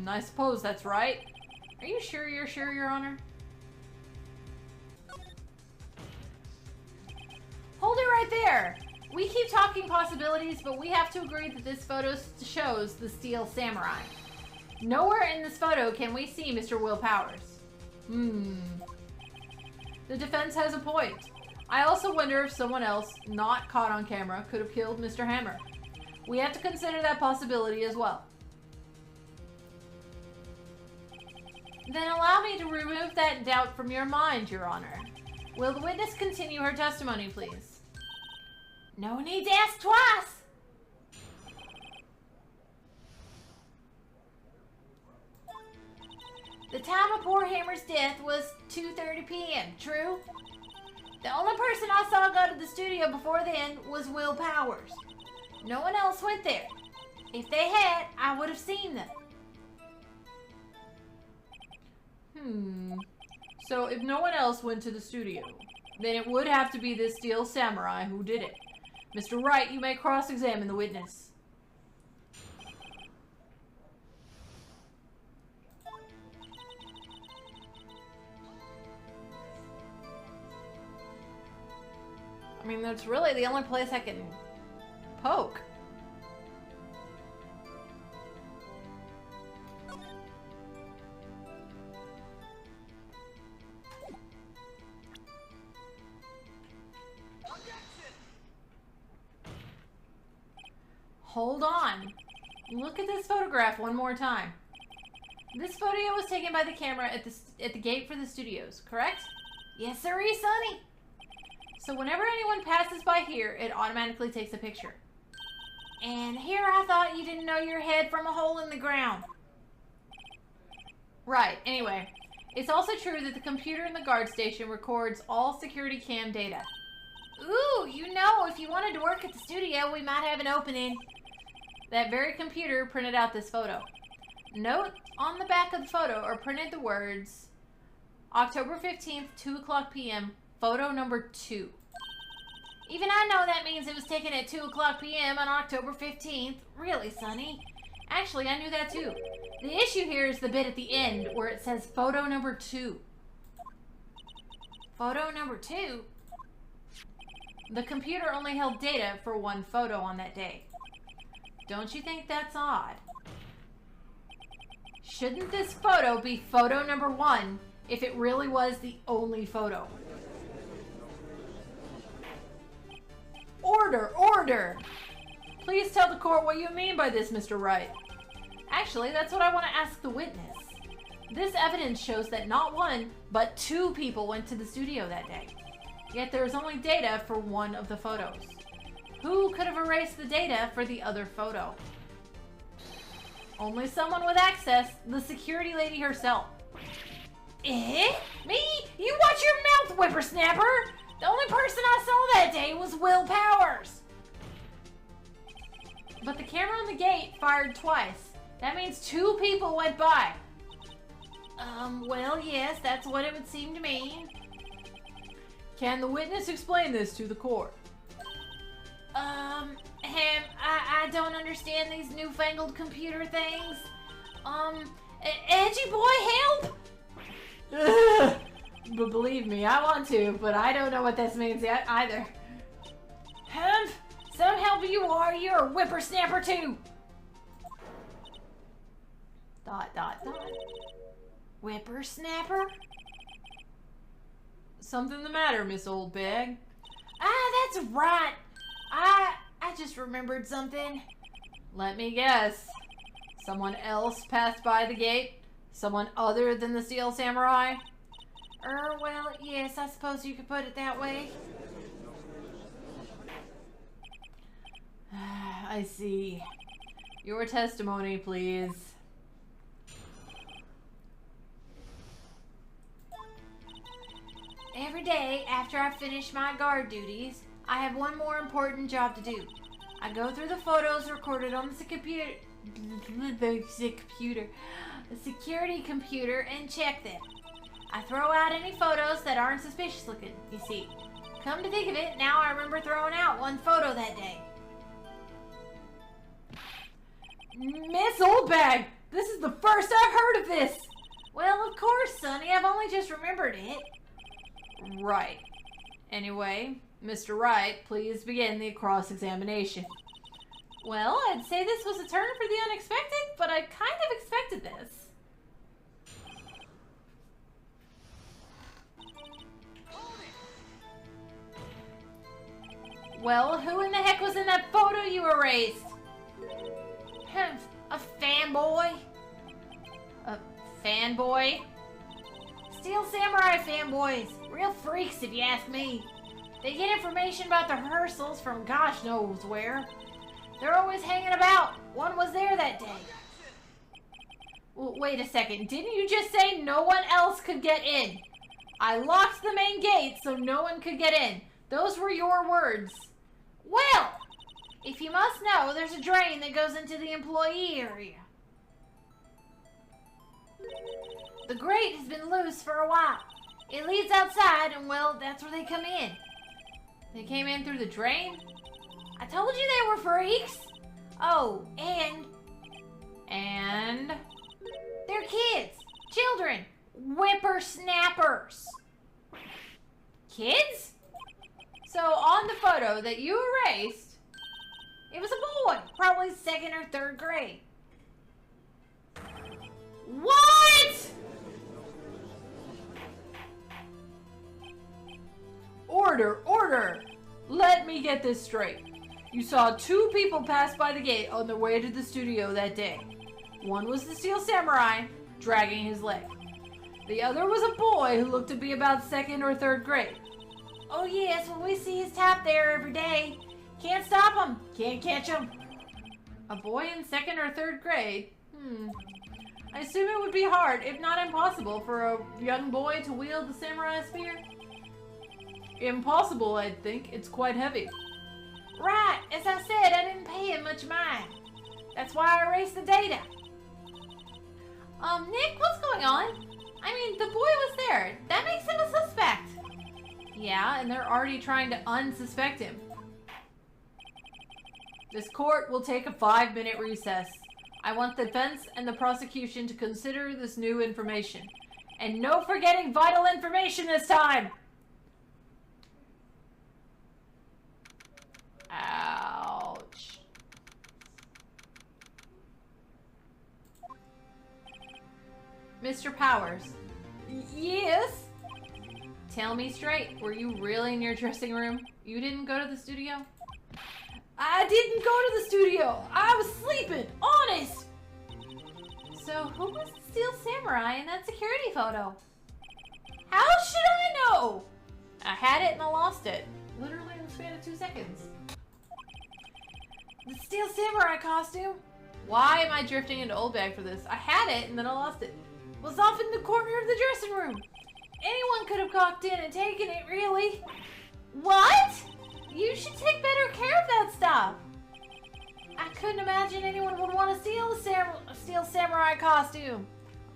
I suppose that's right. Are you sure you're sure, Your Honor? Hold it right there! We keep talking possibilities, but we have to agree that this photo shows the Steel Samurai. Nowhere in this photo can we see Mr. Will Powers. The defense has a point. I also wonder if someone else, not caught on camera, could have killed Mr. Hammer. We have to consider that possibility as well. Then allow me to remove that doubt from your mind, Your Honor. Will the witness continue her testimony, please? No need to ask twice! The time of poor Hammer's death was 2:30 p.m., true? The only person I saw go to the studio before then was Will Powers. No one else went there. If they had, I would have seen them. So if no one else went to the studio, then it would have to be this Steel Samurai who did it. Mr. Wright, you may cross-examine the witness. I mean, that's really the only place I can poke. Hold on. Look at this photograph one more time. This photo was taken by the camera at the gate for the studios, correct? Yes, sirree, Sonny. So whenever anyone passes by here, it automatically takes a picture. And here I thought you didn't know your head from a hole in the ground. Right, anyway. It's also true that the computer in the guard station records all security cam data. Ooh, you know, if you wanted to work at the studio, we might have an opening. That very computer printed out this photo. Note on the back of the photo are printed the words, October 15th, 2 o'clock p.m., photo number 2. Even I know that means it was taken at 2 o'clock p.m. on October 15th. Really, Sonny? Actually, I knew that too. The issue here is the bit at the end where it says photo number 2. Photo number 2? The computer only held data for one photo on that day. Don't you think that's odd? Shouldn't this photo be photo number 1 if it really was the only photo? Order! Order! Please tell the court what you mean by this, Mr. Wright. Actually, that's what I want to ask the witness. This evidence shows that not one, but 2 people went to the studio that day. Yet there is only data for one of the photos. Who could have erased the data for the other photo? Only someone with access, the security lady herself. Eh? Me? You watch your mouth, whippersnapper! The only person I saw that day was Will Powers. But the camera on the gate fired twice. That means 2 people went by. Well, yes, that's what it would seem to mean. Can the witness explain this to the court? I don't understand these newfangled computer things. Edgy boy, help! But believe me, I want to, but I don't know what this means yet either. Some help you are, you're a whippersnapper too! ... Whippersnapper? Something the matter, Miss Oldbag? Ah, that's right! I just remembered something. Let me guess. Someone else passed by the gate? Someone other than the Steel Samurai? Well, yes, I suppose you could put it that way. I see. Your testimony, please. Every day after I finish my guard duties, I have one more important job to do. I go through the photos recorded on the security computer and check them. I throw out any photos that aren't suspicious looking, you see. Come to think of it, now I remember throwing out one photo that day. Miss Oldbag, this is the first I've heard of this! Well, of course, Sonny, I've only just remembered it. Right. Anyway, Mr. Wright, please begin the cross-examination. Well, I'd say this was a turn for the unexpected, but I kind of expected this. Well, who in the heck was in that photo you erased? A fanboy? A fanboy? Steel Samurai fanboys. Real freaks, if you ask me. They get information about the rehearsals from gosh knows where. They're always hanging about. One was there that day. Well, wait a second. Didn't you just say no one else could get in? I locked the main gate so no one could get in. Those were your words. Well, if you must know, there's a drain that goes into the employee area. The grate has been loose for a while. It leads outside, and well, that's where they come in. They came in through the drain? I told you they were freaks. Oh, and they're kids, children, whippersnappers. Kids? So on the photo that you erased, it was a boy, probably 2nd or 3rd grade. What? Order, order! Let me get this straight. You saw 2 people pass by the gate on their way to the studio that day. One was the Steel Samurai, dragging his leg. The other was a boy who looked to be about 2nd or 3rd grade. Oh yes, well we see his tap there every day. Can't stop him. Can't catch him. A boy in 2nd or 3rd grade? I assume it would be hard, if not impossible, for a young boy to wield the samurai spear? Impossible, I'd think. It's quite heavy. Right. As I said, I didn't pay him much mind. That's why I erased the data. Nick, what's going on? I mean, the boy was there. That makes him a suspect. Yeah, and they're already trying to unsuspect him. This court will take a 5-minute recess. I want the defense and the prosecution to consider this new information. And no forgetting vital information this time! Ouch. Mr. Powers. Yes? Tell me straight, were you really in your dressing room? You didn't go to the studio? I didn't go to the studio. I was sleeping, honest. So who was the Steel Samurai in that security photo? How should I know? I had it and I lost it. Literally in the span of 2 seconds. The Steel Samurai costume? Why am I drifting into old bag for this? I had it and then I lost it. Was off in the corner of the dressing room. Anyone could have walked in and taken it, really. What? You should take better care of that stuff. I couldn't imagine anyone would want to steal a Steel Samurai costume.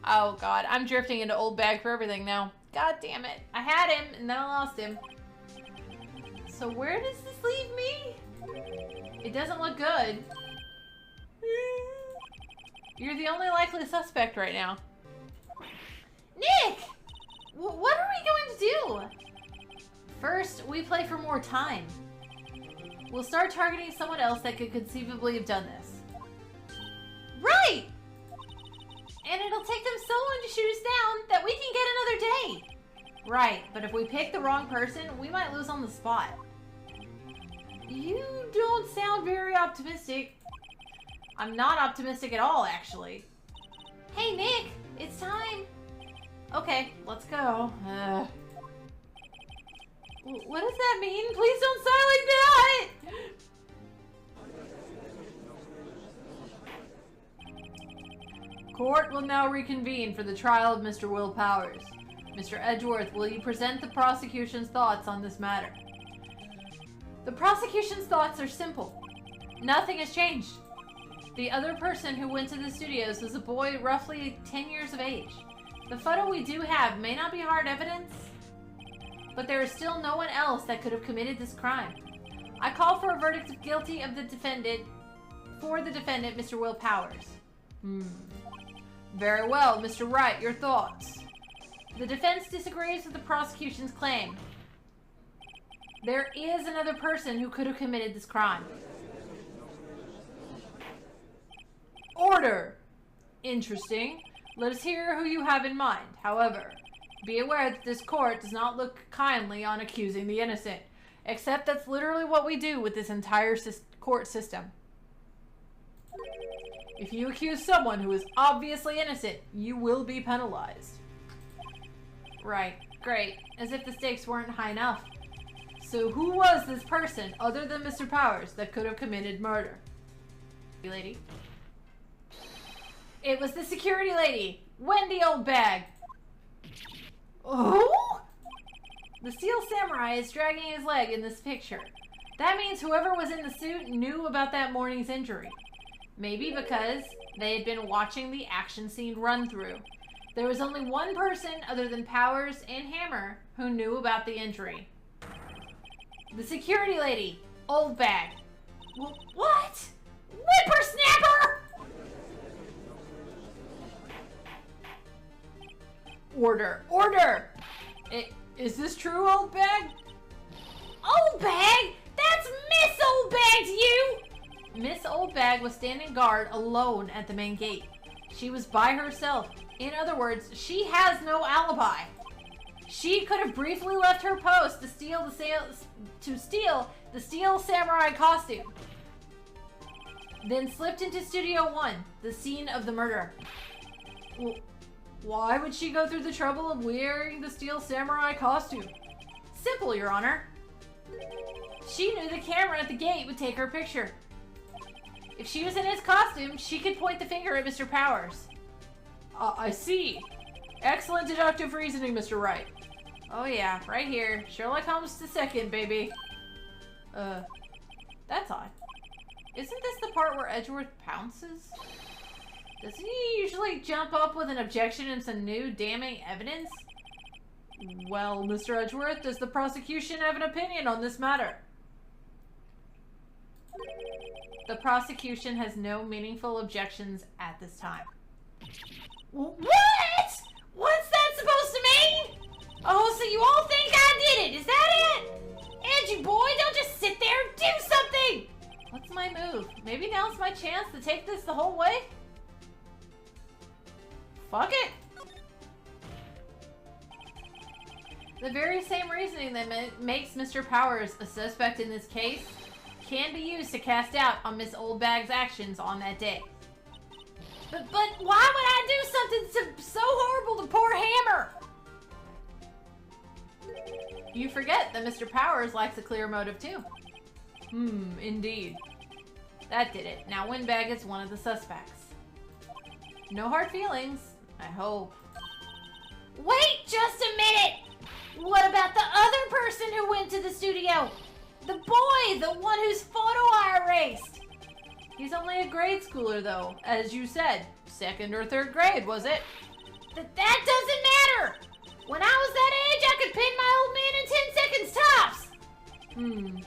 Oh god, I'm drifting into old bag for everything now. God damn it. I had him and then I lost him. So where does this leave me? It doesn't look good. You're the only likely suspect right now. Nick! What are we going to do? First, we play for more time. We'll start targeting someone else that could conceivably have done this. Right! And it'll take them so long to shoot us down that we can get another day. Right, but if we pick the wrong person, we might lose on the spot. You don't sound very optimistic. I'm not optimistic at all, actually. Hey, Nick, it's time. Okay, let's go. What does that mean? Please don't sigh like that! Court will now reconvene for the trial of Mr. Will Powers. Mr. Edgeworth, will you present the prosecution's thoughts on this matter? The prosecution's thoughts are simple. Nothing has changed. The other person who went to the studios was a boy roughly 10 years of age. The photo we do have may not be hard evidence, but there is still no one else that could have committed this crime. I call for a verdict of guilty of the defendant, Mr. Will Powers. Very well, Mr. Wright, your thoughts. The defense disagrees with the prosecution's claim. There is another person who could have committed this crime. Order! Interesting. Let us hear who you have in mind. However, be aware that this court does not look kindly on accusing the innocent. Except that's literally what we do with this entire court system. If you accuse someone who is obviously innocent, you will be penalized. Right, great. As if the stakes weren't high enough. So who was this person, other than Mr. Powers, that could have committed murder? Lady? It was the security lady, Wendy Oldbag. Oh? The Steel Samurai is dragging his leg in this picture. That means whoever was in the suit knew about that morning's injury. Maybe because they had been watching the action scene run through. There was only one person other than Powers and Hammer who knew about the injury. The security lady, Oldbag. What? Whippersnapper! Order! Order! Is this true, Oldbag? Oldbag? That's Miss Oldbag to you! Miss Oldbag was standing guard alone at the main gate. She was by herself. In other words, she has no alibi. She could have briefly left her post to steal the Steel Samurai costume. Then slipped into Studio 1, the scene of the murder. Why would she go through the trouble of wearing the steel samurai costume? Simple, Your Honor. She knew the camera at the gate would take her picture. If she was in his costume, she could point the finger at Mr. Powers. I see. Excellent deductive reasoning, Mr. Wright. Oh yeah, right here. Sherlock Holmes II, baby. That's odd. Isn't this the part where Edgeworth pounces? Doesn't he usually jump up with an objection and some new damning evidence? Well, Mr. Edgeworth, does the prosecution have an opinion on this matter? The prosecution has no meaningful objections at this time. What? What's that supposed to mean? Oh, so you all think I did it, is that it? Edgy boy, don't just sit there, do something! What's my move? Maybe now's my chance to take this the whole way? Fuck it! The very same reasoning that makes Mr. Powers a suspect in this case can be used to cast doubt on Miss Oldbag's actions on that day. But why would I do something so horrible to poor Hammer? You forget that Mr. Powers lacks a clear motive too. Indeed. That did it. Now Windbag is one of the suspects. No hard feelings, I hope. Wait just a minute! What about the other person who went to the studio? The boy, the one whose photo I erased. He's only a grade schooler though, as you said. 2nd or 3rd grade, was it? That doesn't matter! When I was that age, I could pin my old man in 10 seconds tops!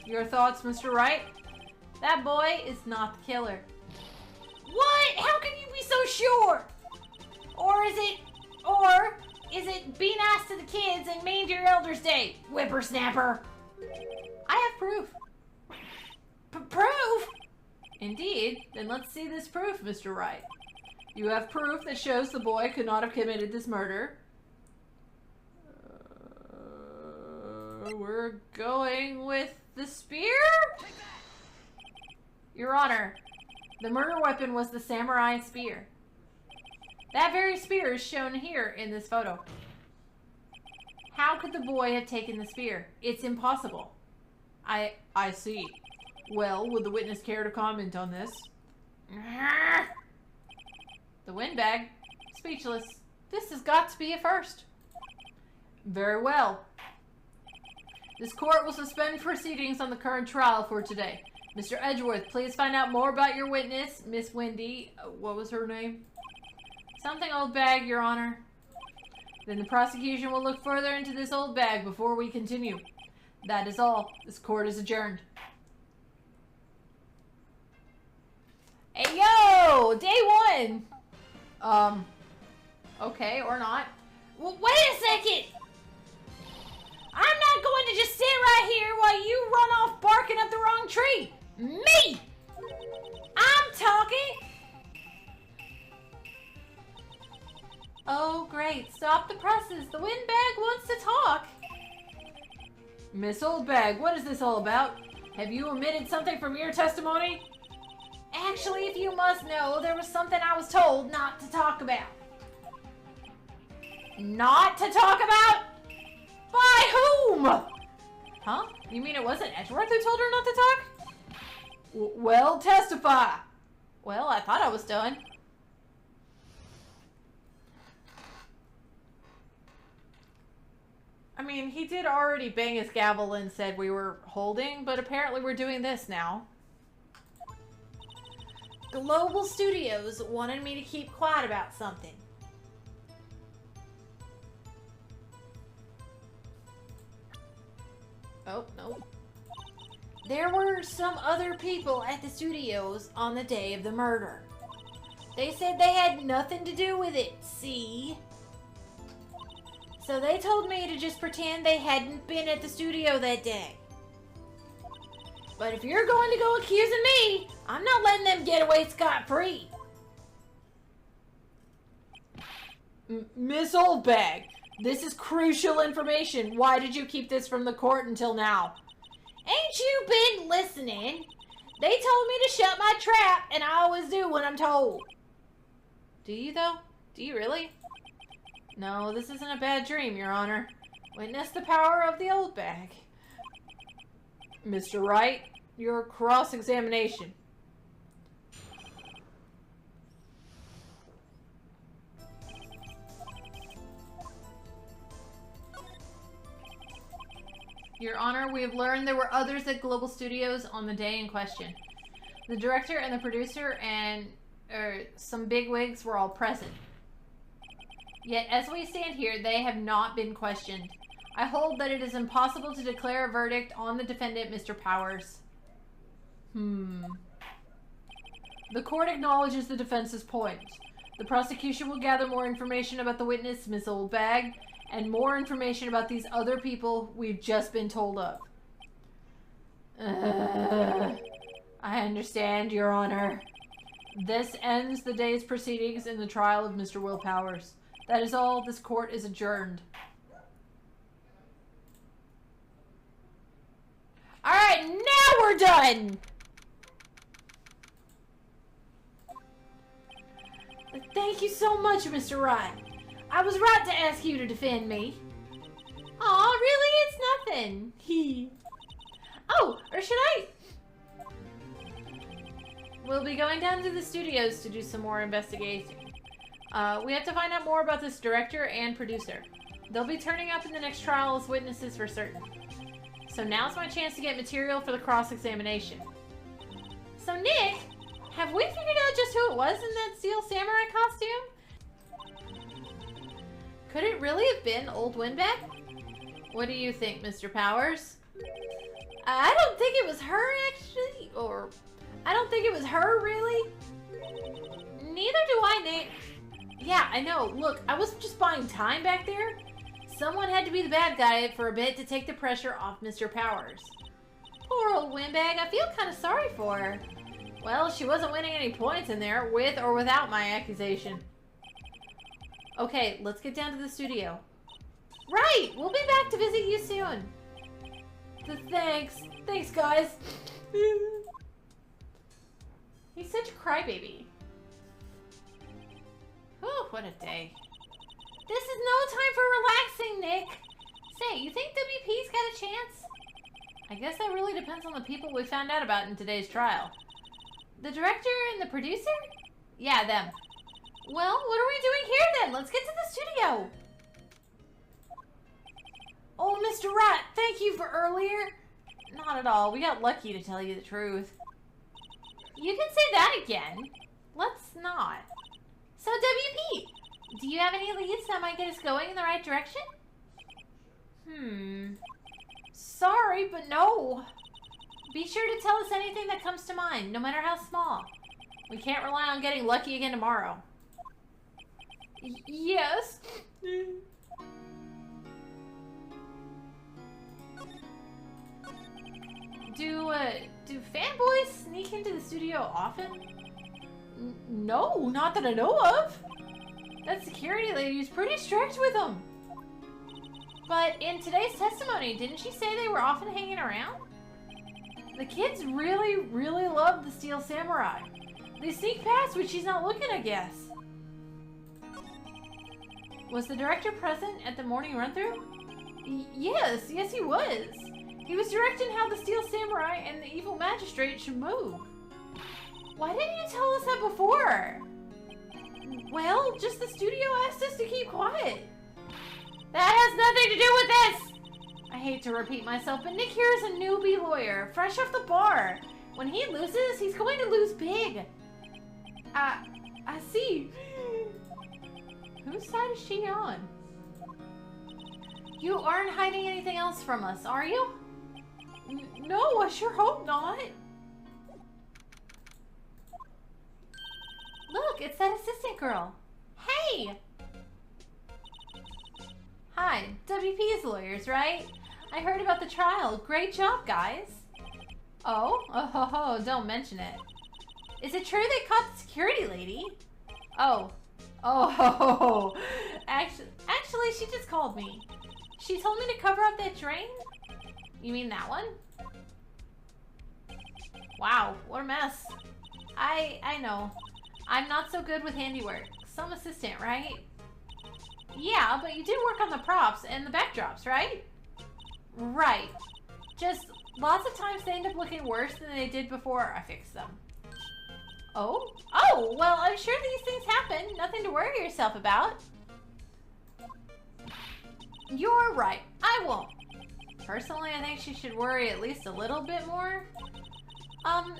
Your thoughts, Mr. Wright? That boy is not the killer. What? How can you be so sure? Or is it be nice to the kids and mean to your elders' day, whippersnapper? I have proof. Proof? Indeed. Then let's see this proof, Mr. Wright. You have proof that shows the boy could not have committed this murder. We're going with the spear? Your Honor, the murder weapon was the samurai spear. That very spear is shown here in this photo. How could the boy have taken the spear? It's impossible. I see. Well, would the witness care to comment on this? The Windbag, speechless. This has got to be a first. Very well. This court will suspend proceedings on the current trial for today. Mr. Edgeworth, please find out more about your witness, Miss Wendy. What was her name? Something old bag, Your Honor. Then the prosecution will look further into this old bag before we continue. That is all. This court is adjourned. Hey, yo! Day 1! Okay, or not. Well, wait a second! I'm not going to just sit right here while you run off barking up the wrong tree! Me! I'm talking! Oh, great. Stop the presses. The Windbag wants to talk. Miss Oldbag, what is this all about? Have you omitted something from your testimony? Actually, if you must know, there was something I was told not to talk about. Not to talk about? By whom? Huh? You mean it wasn't Edgeworth who told her not to talk? Well, testify. Well, I thought I was done. I mean, he did already bang his gavel and said we were holding, but apparently we're doing this now. Global Studios wanted me to keep quiet about something. Oh, no. There were some other people at the studios on the day of the murder. They said they had nothing to do with it, see? So they told me to just pretend they hadn't been at the studio that day. But if you're going to go accusing me, I'm not letting them get away scot-free. Miss Oldbag, this is crucial information. Why did you keep this from the court until now? Ain't you been listening? They told me to shut my trap, and I always do when I'm told. Do you, though? Do you really? No, this isn't a bad dream, Your Honor. Witness the power of the old bag. Mr. Wright, your cross-examination. Your Honor, we have learned there were others at Global Studios on the day in question. The director and the producer and some bigwigs were all present. Yet, as we stand here, they have not been questioned. I hold that it is impossible to declare a verdict on the defendant, Mr. Powers. The court acknowledges the defense's point. The prosecution will gather more information about the witness, Miss Oldbag, and more information about these other people we've just been told of. I understand, Your Honor. This ends the day's proceedings in the trial of Mr. Will Powers. That is all. This court is adjourned. Alright, now we're done! Thank you so much, Mr. Wright. I was right to ask you to defend me. Aw, really? It's nothing. Oh, or should I? We'll be going down to the studios to do some more investigating. We have to find out more about this director and producer. They'll be turning up in the next trial as witnesses for certain. So now's my chance to get material for the cross-examination. So Nick, have we figured out just who it was in that Steel Samurai costume? Could it really have been Old Windbag? What do you think, Mr. Powers? I don't think it was her, actually. Or, I don't think it was her, really. Neither do I, Nick. Yeah, I know. Look, I wasn't just buying time back there. Someone had to be the bad guy for a bit to take the pressure off Mr. Powers. Poor old Windbag. I feel kind of sorry for her. Well, she wasn't winning any points in there, with or without my accusation. Okay, let's get down to the studio. Right! We'll be back to visit you soon. Thanks. Thanks, guys. He's such a crybaby. Whew, what a day. This is no time for relaxing, Nick. Say, you think WP's got a chance? I guess that really depends on the people we found out about in today's trial. The director and the producer? Yeah, them. Well, what are we doing here then? Let's get to the studio. Oh, Mr. Rat, thank you for earlier. Not at all. We got lucky, to tell you the truth. You can say that again. Let's not. So, WP, do you have any leads that might get us going in the right direction? Sorry, but no. Be sure to tell us anything that comes to mind, no matter how small. We can't rely on getting lucky again tomorrow. Yes. Do fanboys sneak into the studio often? No, not that I know of. That security lady is pretty strict with them. But in today's testimony, didn't she say they were often hanging around? The kids really, really love the Steel Samurai. They sneak past when she's not looking, I guess. Was the director present at the morning run-through? Yes, he was. He was directing how the Steel Samurai and the evil magistrate should move. Why didn't you tell us that before? Well, just the studio asked us to keep quiet. That has nothing to do with this! I hate to repeat myself, but Nick here is a newbie lawyer, fresh off the bar. When he loses, he's going to lose big. I see. Whose side is she on? You aren't hiding anything else from us, are you? No, I sure hope not. Look, it's that assistant girl. Hey! Hi, WP's lawyers, right? I heard about the trial. Great job, guys. Oh, don't mention it. Is it true they caught the security lady? Actually, she just called me. She told me to cover up that drain? You mean that one? Wow, what a mess. I know. I'm not so good with handiwork. Some assistant, right? Yeah, but you did work on the props and the backdrops, right? Right. Just lots of times they end up looking worse than they did before I fixed them. Oh? Oh, well, I'm sure these things happen. Nothing to worry yourself about. You're right. I won't. Personally, I think she should worry at least a little bit more.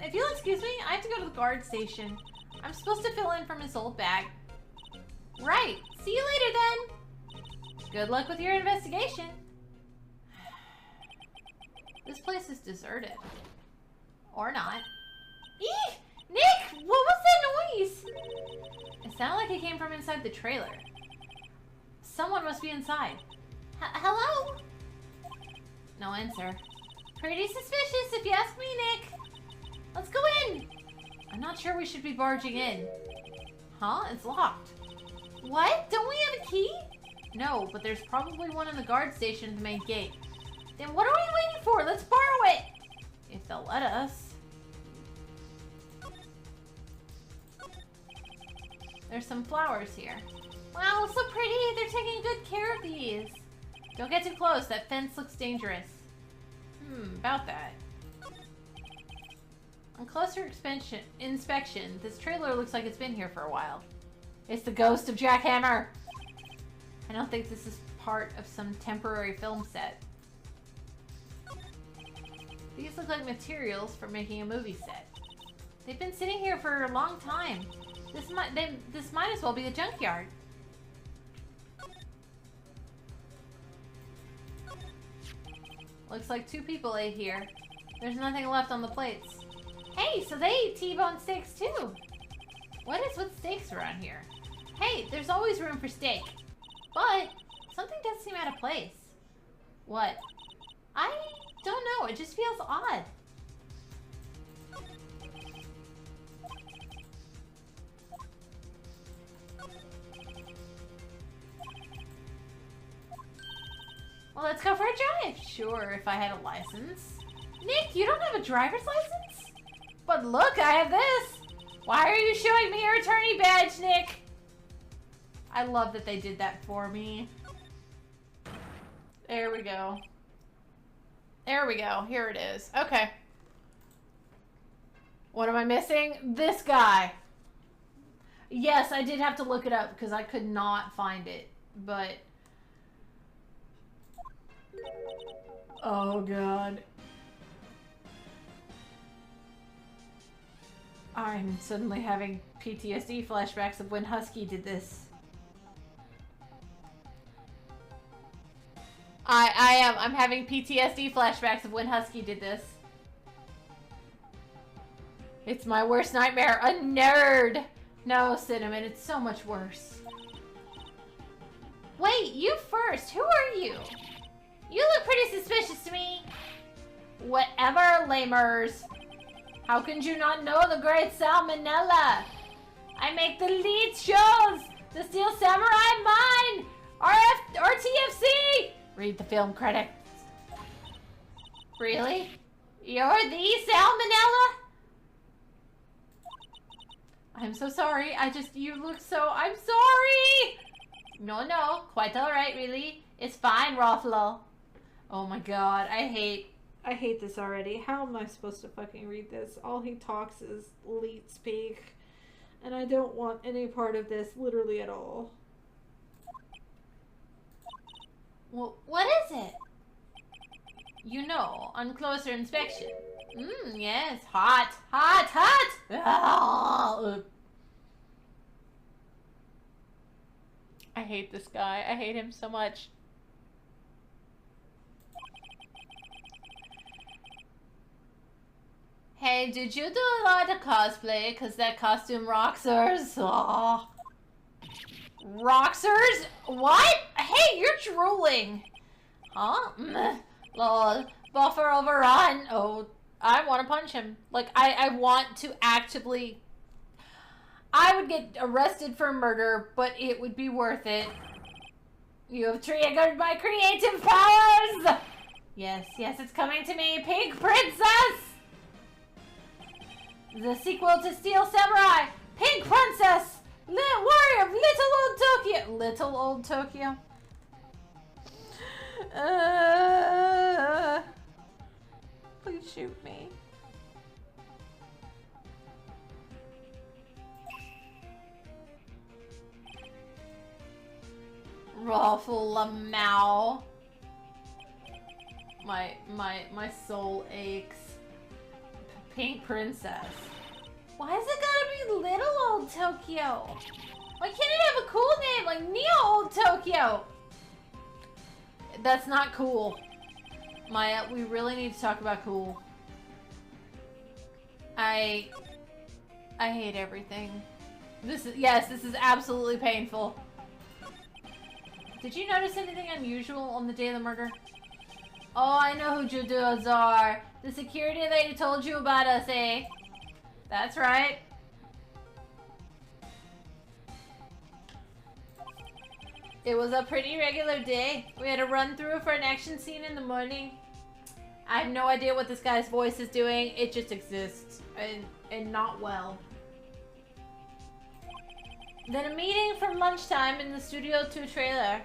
If you'll excuse me, I have to go to the guard station. I'm supposed to fill in for Miss Old Bag. Right. See you later, then. Good luck with your investigation. This place is deserted. Or not. Eek! Nick! What was that noise? It sounded like it came from inside the trailer. Someone must be inside. Hello? No answer. Pretty suspicious if you ask me, Nick. Let's go in. I'm not sure we should be barging in. Huh? It's locked. What? Don't we have a key? No, but there's probably one in the guard station at the main gate. Then what are we waiting for? Let's borrow it. If they'll let us. There's some flowers here. Wow, so pretty. They're taking good care of these. Don't get too close. That fence looks dangerous. About that. On closer inspection, this trailer looks like it's been here for a while. It's the ghost of Jackhammer. I don't think this is part of some temporary film set. These look like materials for making a movie set. They've been sitting here for a long time. This might as well be a junkyard. Looks like 2 people ate here. There's nothing left on the plates. Hey, so they eat T-bone steaks too. What is with steaks around here? Hey, there's always room for steak. But something does seem out of place. What? I don't know. It just feels odd. Well, let's go for a drive. Sure, if I had a license. Nick, you don't have a driver's license? But look, I have this. Why are you showing me your attorney badge, Nick? I love that they did that for me. There we go. There we go. Here it is. Okay. What am I missing? This guy. Yes, I did have to look it up because I could not find it. But... oh, God. I'm suddenly having PTSD flashbacks of when Husky did this. I am. I'm having PTSD flashbacks of when Husky did this. It's my worst nightmare. A nerd! No, Cinnamon, it's so much worse. Wait, you first. Who are you? You look pretty suspicious to me. Whatever, lamers. How could you not know the great Salmonella? I make the lead shows. The Steel Samurai Mine. RTFC. Read the film credits. Really? You're the Salmonella? I'm so sorry. You look so... I'm sorry! No, quite alright, really. It's fine, Ruffalo. Oh my god, I hate this already. How am I supposed to fucking read this? All he talks is leet speak. And I don't want any part of this literally at all. Well, what is it? You know, on closer inspection. Yes. Hot. I hate this guy. I hate him so much. Hey, did you do a lot of cosplay? Cause that costume rocksers. Aw. Roxers? What? Hey, you're drooling. Huh? Lol. Buffer overrun. Oh, I want to punch him. Like, I want to actively... I would get arrested for murder, but it would be worth it. You have triggered my creative powers! Yes, it's coming to me. Pink Princess! The sequel to Steel Samurai. Pink Princess! Worry of little old Tokyo. Little old Tokyo. Please shoot me. Raffle Lamau. My soul aches. Pink Princess. Why is it gotta be little old Tokyo? Why can't it have a cool name like Neo Old Tokyo? That's not cool. Maya, we really need to talk about cool. I hate everything. This is absolutely painful. Did you notice anything unusual on the day of the murder? Oh, I know who Judos are. The security lady told you about us, eh? That's right. It was a pretty regular day. We had a run through for an action scene in the morning. I have no idea what this guy's voice is doing. It just exists. And not well. Then a meeting from lunchtime in the Studio 2 trailer.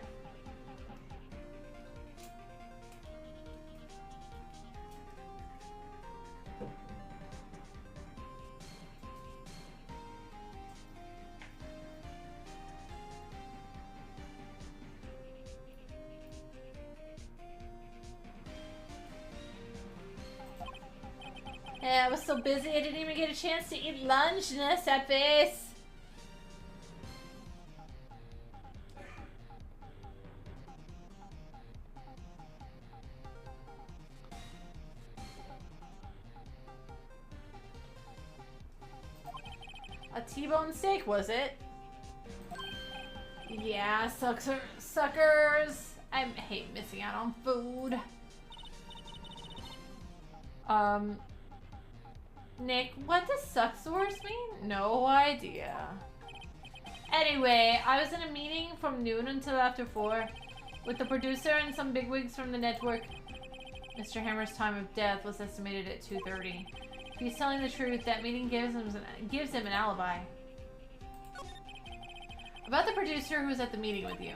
Yeah, I was so busy I didn't even get a chance to eat lunch. Sad face. A T-bone steak, was it? Yeah, suckers. I hate missing out on food. Nick, what does sucksaurus mean? No idea. Anyway, I was in a meeting from noon until after 4 with the producer and some bigwigs from the network. Mr. Hammer's time of death was estimated at 2:30. If he's telling the truth, that meeting gives him an alibi. About the producer who was at the meeting with you.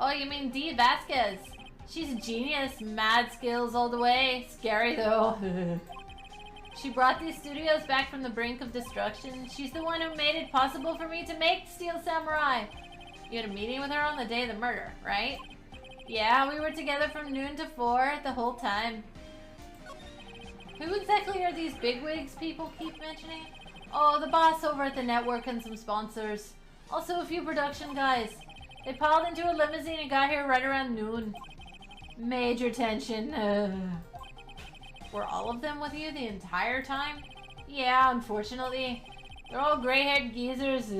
Oh, you mean Dee Vasquez? She's a genius, mad skills all the way. Scary though. She brought these studios back from the brink of destruction. She's the one who made it possible for me to make Steel Samurai. You had a meeting with her on the day of the murder, right? Yeah, we were together from noon to 4 the whole time. Who exactly are these bigwigs people keep mentioning? Oh, the boss over at the network and some sponsors. Also a few production guys. They piled into a limousine and got here right around noon. Major tension. Were all of them with you the entire time? Yeah, unfortunately. They're all gray-haired geezers.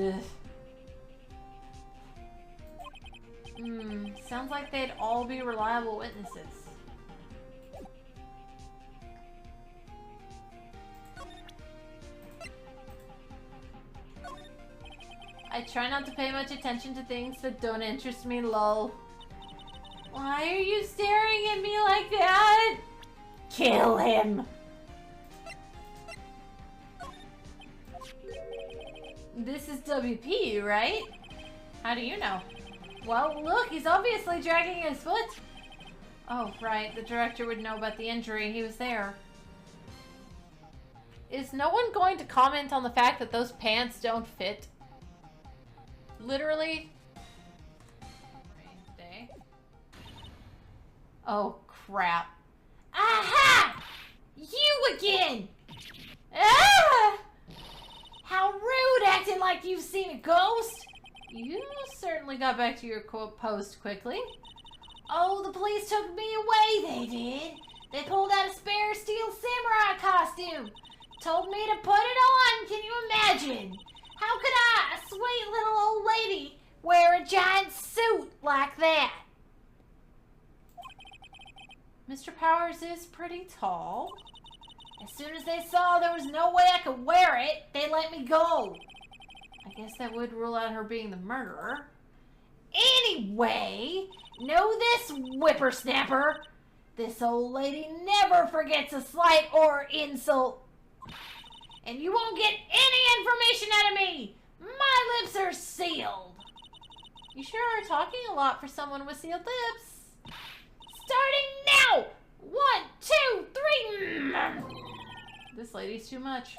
Sounds like they'd all be reliable witnesses. I try not to pay much attention to things that don't interest me, lol. Why are you staring at me like that? Kill him! This is WP, right? How do you know? Well, look, he's obviously dragging his foot. Oh, right, the director would know about the injury. He was there. Is no one going to comment on the fact that those pants don't fit? Literally. Oh, crap. Aha! You again! Ah! How rude, acting like you've seen a ghost! You certainly got back to your post quickly. Oh, the police took me away, they did. They pulled out a spare Steel Samurai costume. Told me to put it on, can you imagine? How could I, a sweet little old lady, wear a giant suit like that? Mr. Powers is pretty tall. As soon as they saw there was no way I could wear it, they let me go. I guess that would rule out her being the murderer. Anyway, know this, whippersnapper. This old lady never forgets a slight or insult. And you won't get any information out of me. My lips are talking a lot for someone with sealed lips. Starting now! 1, 2, 3. This lady's too much.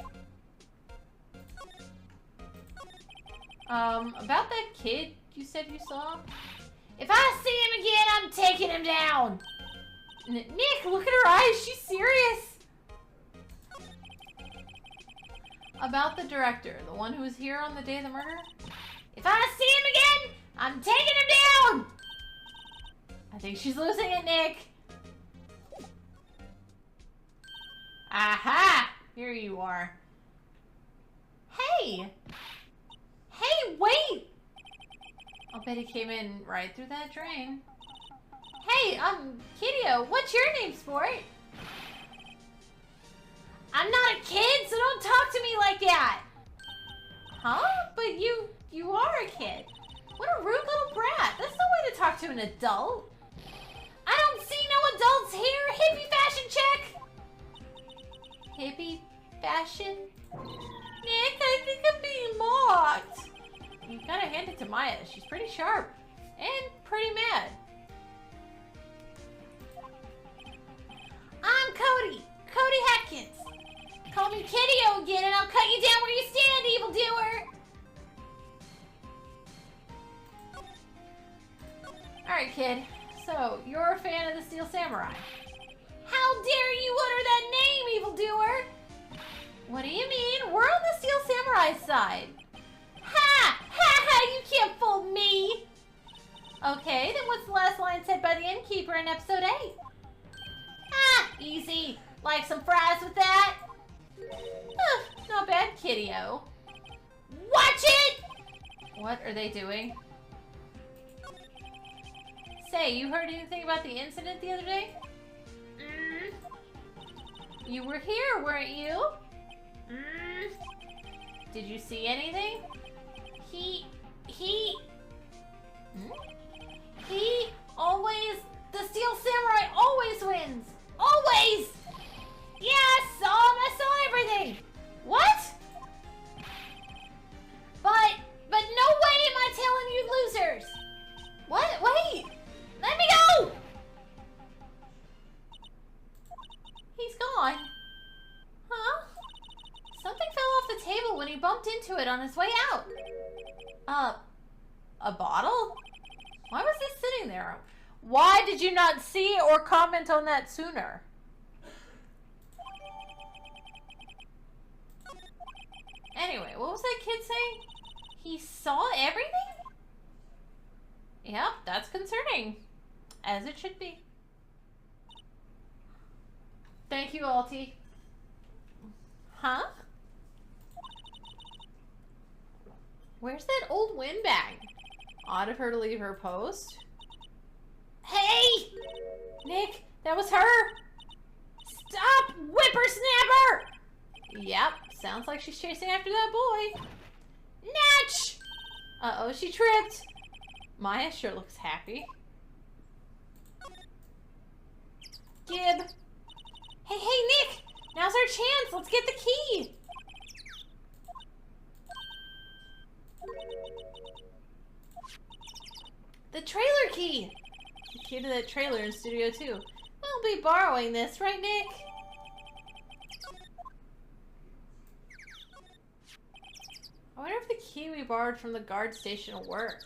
About that kid you said you saw? If I see him again, I'm taking him down! Nick, look at her eyes. She's serious. About the director, the one who was here on the day of the murder? If I see him again, I'm taking him down! I think she's losing it, Nick. Aha! Here you are. Hey! Hey, wait! I'll bet he came in right through that drain. Hey, Kiddo, what's your name, sport? I'm not a kid, so don't talk to me like that! Huh? But you are a kid. What a rude little brat. That's no way to talk to an adult. I don't see no adults here. Hippie fashion check. Hippie fashion? Nick, I think I'm being mocked. You gotta hand it to Maya. She's pretty sharp. And pretty mad. I'm Cody. Cody Hatkins. Call me Kiddo again and I'll cut you down where you stand, evildoer. Alright, kid. So, you're a fan of the Steel Samurai. How dare you utter that name, evildoer? What do you mean? We're on the Steel Samurai side. Ha! Ha ha! You can't fool me! Okay, then what's the last line said by the innkeeper in episode 8? Ah! Easy. Like some fries with that? Not bad, kiddo. Watch it! What are they doing? Say, you heard anything about the incident the other day? You were here, weren't you? Did you see anything? He always, the Steel Samurai always wins! Always! Yeah, I saw everything! What? But no way am I telling you losers! What? Wait! Let me go! He's gone. Huh? Something fell off the table when he bumped into it on his way out. A bottle? Why was this sitting there? Why did you not see or comment on that sooner? Anyway, what was that kid saying? He saw everything? Yep, that's concerning. As it should be. Thank you, Alti. Huh? Where's that old windbag? Odd of her to leave her post. Hey! Nick, that was her! Stop, whippersnapper! Yep, sounds like she's chasing after that boy. Natch! Uh-oh, she tripped. Maya sure looks happy. Gib. Hey, Nick! Now's our chance! Let's get the key! The trailer key! The key to that trailer in Studio 2. We'll be borrowing this, right, Nick? I wonder if the key we borrowed from the guard station will work.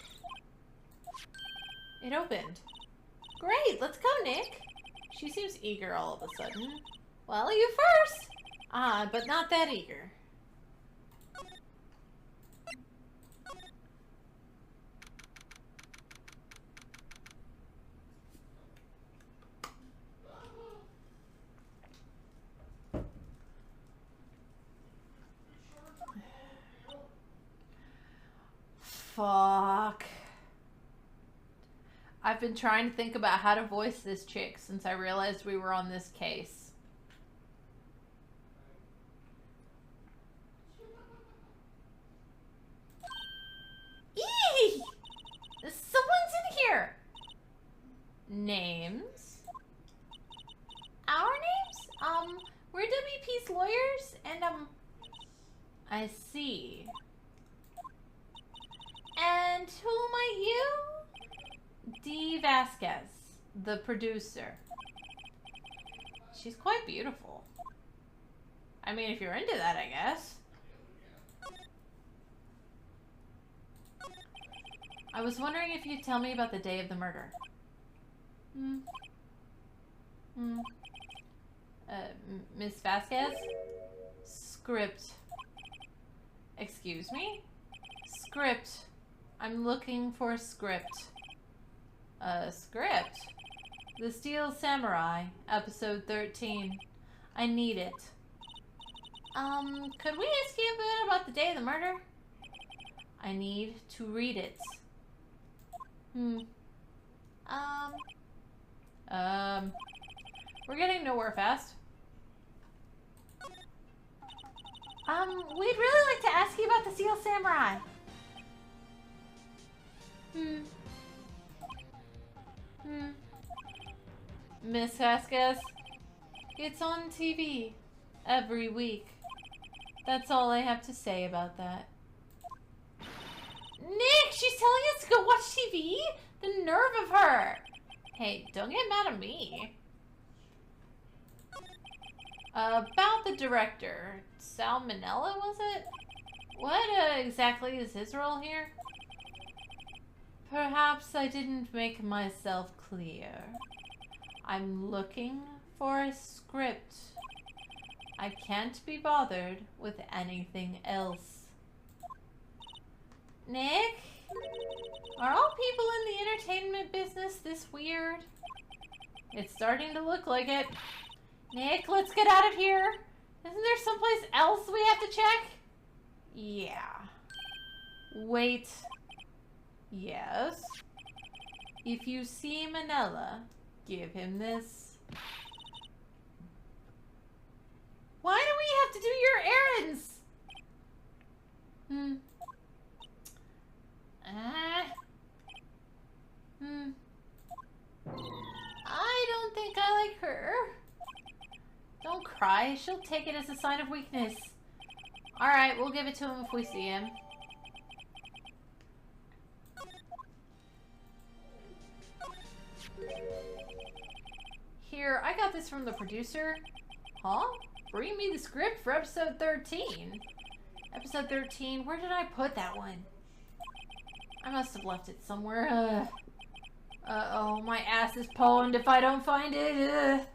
It opened. Great, let's go, Nick. She seems eager all of a sudden. Well, you first. Ah, but not that eager. Fuck. I've been trying to think about how to voice this chick since I realized we were on this case. Eee! Someone's in here! Names? Our names? We're WP's lawyers, and, I see. And who might you? D. Vasquez, the producer. She's quite beautiful. I mean, if you're into that, I guess. I was wondering if you'd tell me about the day of the murder. Miss Vasquez? Script. Excuse me? Script. I'm looking for a script. Script? The Steel Samurai, episode 13. I need it. Could we ask you a bit about the day of the murder? I need to read it. We're getting nowhere fast. We'd really like to ask you about the Steel Samurai. Miss Vasquez, it's on TV every week. That's all I have to say about that. Nick, she's telling us to go watch TV? The nerve of her! Hey, don't get mad at me. About the director. Salmonella, was it? What exactly is his role here? Perhaps I didn't make myself clear. I'm looking for a script. I can't be bothered with anything else. Nick? Are all people in the entertainment business this weird? It's starting to look like it. Nick, let's get out of here. Isn't there someplace else we have to check? Yeah. Wait. Yes. If you see Manila, give him this. Why do we have to do your errands? I don't think I like her. Don't cry. She'll take it as a sign of weakness. Alright, we'll give it to him if we see him. Here, I got this from the producer. Huh? Bring me the script for episode 13. Episode 13? Where did I put that one? I must have left it somewhere. Uh-oh, my ass is pwned if I don't find it.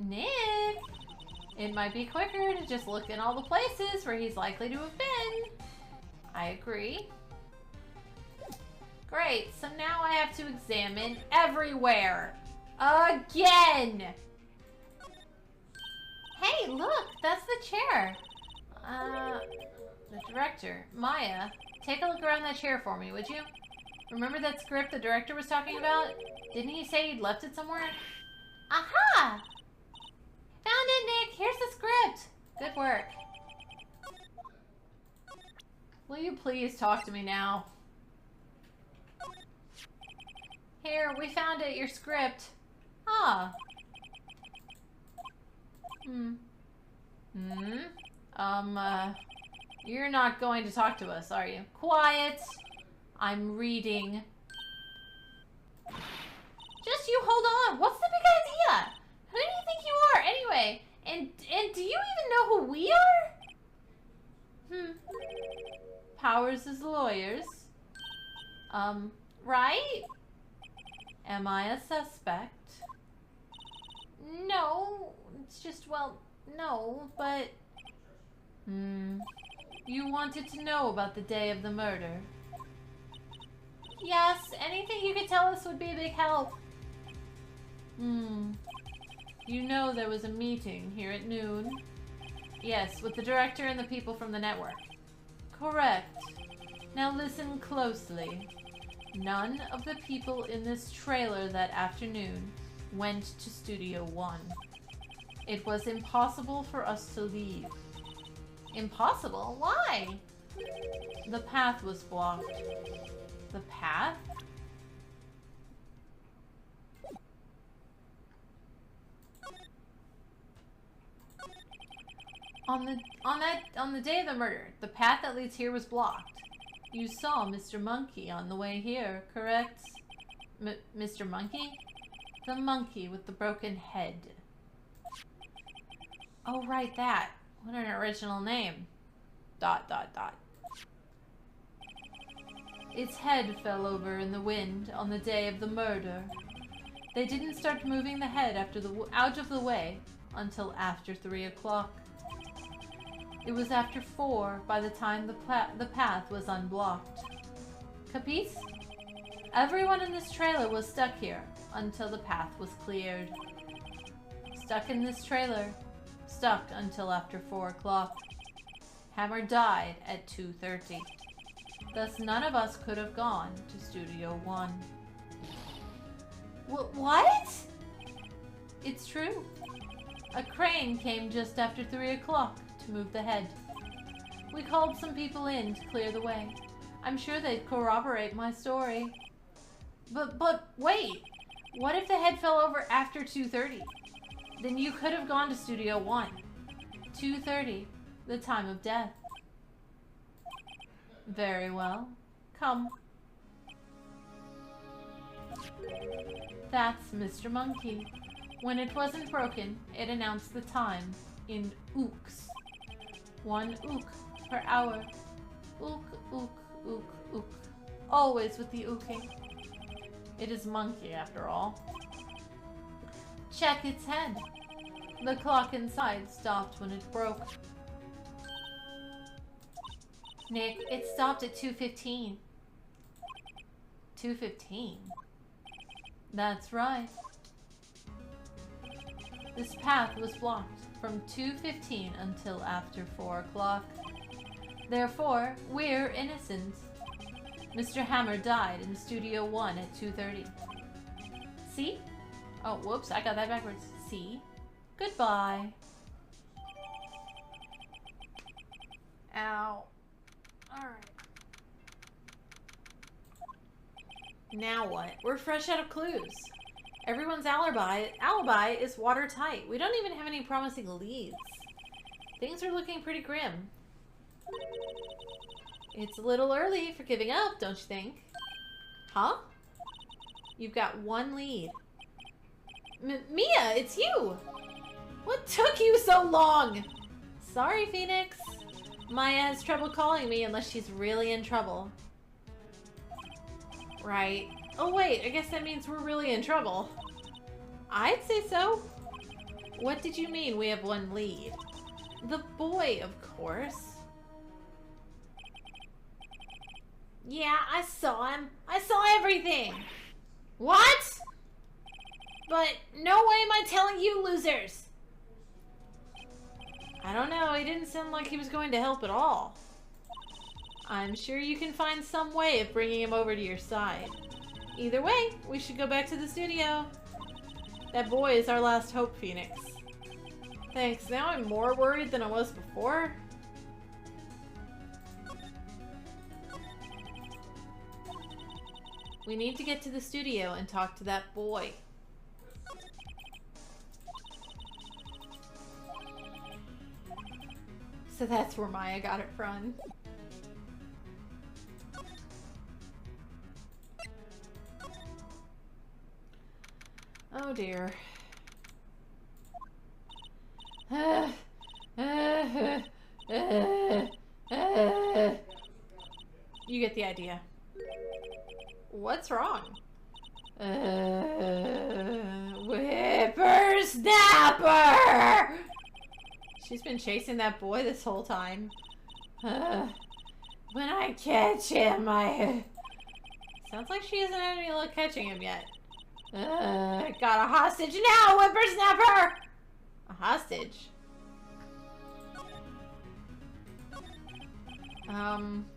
Nick! It might be quicker to just look in all the places where he's likely to have been. I agree. Great, so now I have to examine everywhere. Again! Hey, look, that's the chair. The director, Maya, take a look around that chair for me, would you? Remember that script the director was talking about? Didn't he say he'd left it somewhere? Aha! Found it, Nick! Here's the script! Good work. Will you please talk to me now? Here, we found it, your script. Ah. You're not going to talk to us, are you? Quiet! I'm reading. Just you hold on! What's the big idea? Who do you think you are, anyway? And do you even know who we are? Powers as lawyers. Right? Am I a suspect? No, it's just, well, no, but... You wanted to know about the day of the murder. Yes, anything you could tell us would be a big help. You know there was a meeting here at noon? Yes, with the director and the people from the network. Correct. Now listen closely. None of the people in this trailer that afternoon went to Studio 1. It was impossible for us to leave. Impossible? Why? The path was blocked. The path? On the day of the murder, the path that leads here was blocked. You saw Mr. Monkey on the way here, correct? Mr. Monkey? The monkey with the broken head. Oh, right, that. What an original name. ... Its head fell over in the wind on the day of the murder. They didn't start moving the head out of the way until after 3 o'clock. It was after 4 by the time the path was unblocked. Capice? Everyone in this trailer was stuck here until the path was cleared. Stuck in this trailer. Stuck until after 4 o'clock. Hammer died at 2:30. Thus none of us could have gone to Studio 1. What? It's true. A crane came just after 3 o'clock to move the head. We called some people in to clear the way. I'm sure they'd corroborate my story. But wait, what if the head fell over after 2:30? Then you could have gone to Studio 1. 2:30, the time of death. Very well. Come. That's Mr. Monkey. When it wasn't broken, it announced the time in ooks. 1 ook per hour. Ook, ook, ook, ook. Always with the ooking. It is monkey after all. Check its head. The clock inside stopped when it broke. Nick, it stopped at 2:15. 2:15? That's right. This path was blocked from 2:15 until after 4 o'clock. Therefore, we're innocent. Mr. Hammer died in Studio 1 at 2:30. See? Oh, whoops, I got that backwards. See? Goodbye. Ow. Alright. Now what? We're fresh out of clues. Everyone's alibi is watertight. We don't even have any promising leads. Things are looking pretty grim. It's a little early for giving up, don't you think? Huh? You've got 1 lead. Mia, it's you! What took you so long? Sorry, Phoenix. Maya has trouble calling me unless she's really in trouble. Right. Oh wait, I guess that means we're really in trouble. I'd say so. What did you mean we have 1 lead? The boy, of course. Yeah, I saw him. I saw everything. What? But no way am I telling you losers. I don't know, he didn't sound like he was going to help at all. I'm sure you can find some way of bringing him over to your side. Either way, we should go back to the studio. That boy is our last hope, Phoenix. Thanks, now I'm more worried than I was before. We need to get to the studio and talk to that boy. So that's where Maya got it from. Oh dear. You get the idea. What's wrong? Whippersnapper! She's been chasing that boy this whole time. When I catch him, Sounds like she hasn't had any luck catching him yet. Got a hostage now, whippersnapper! A hostage?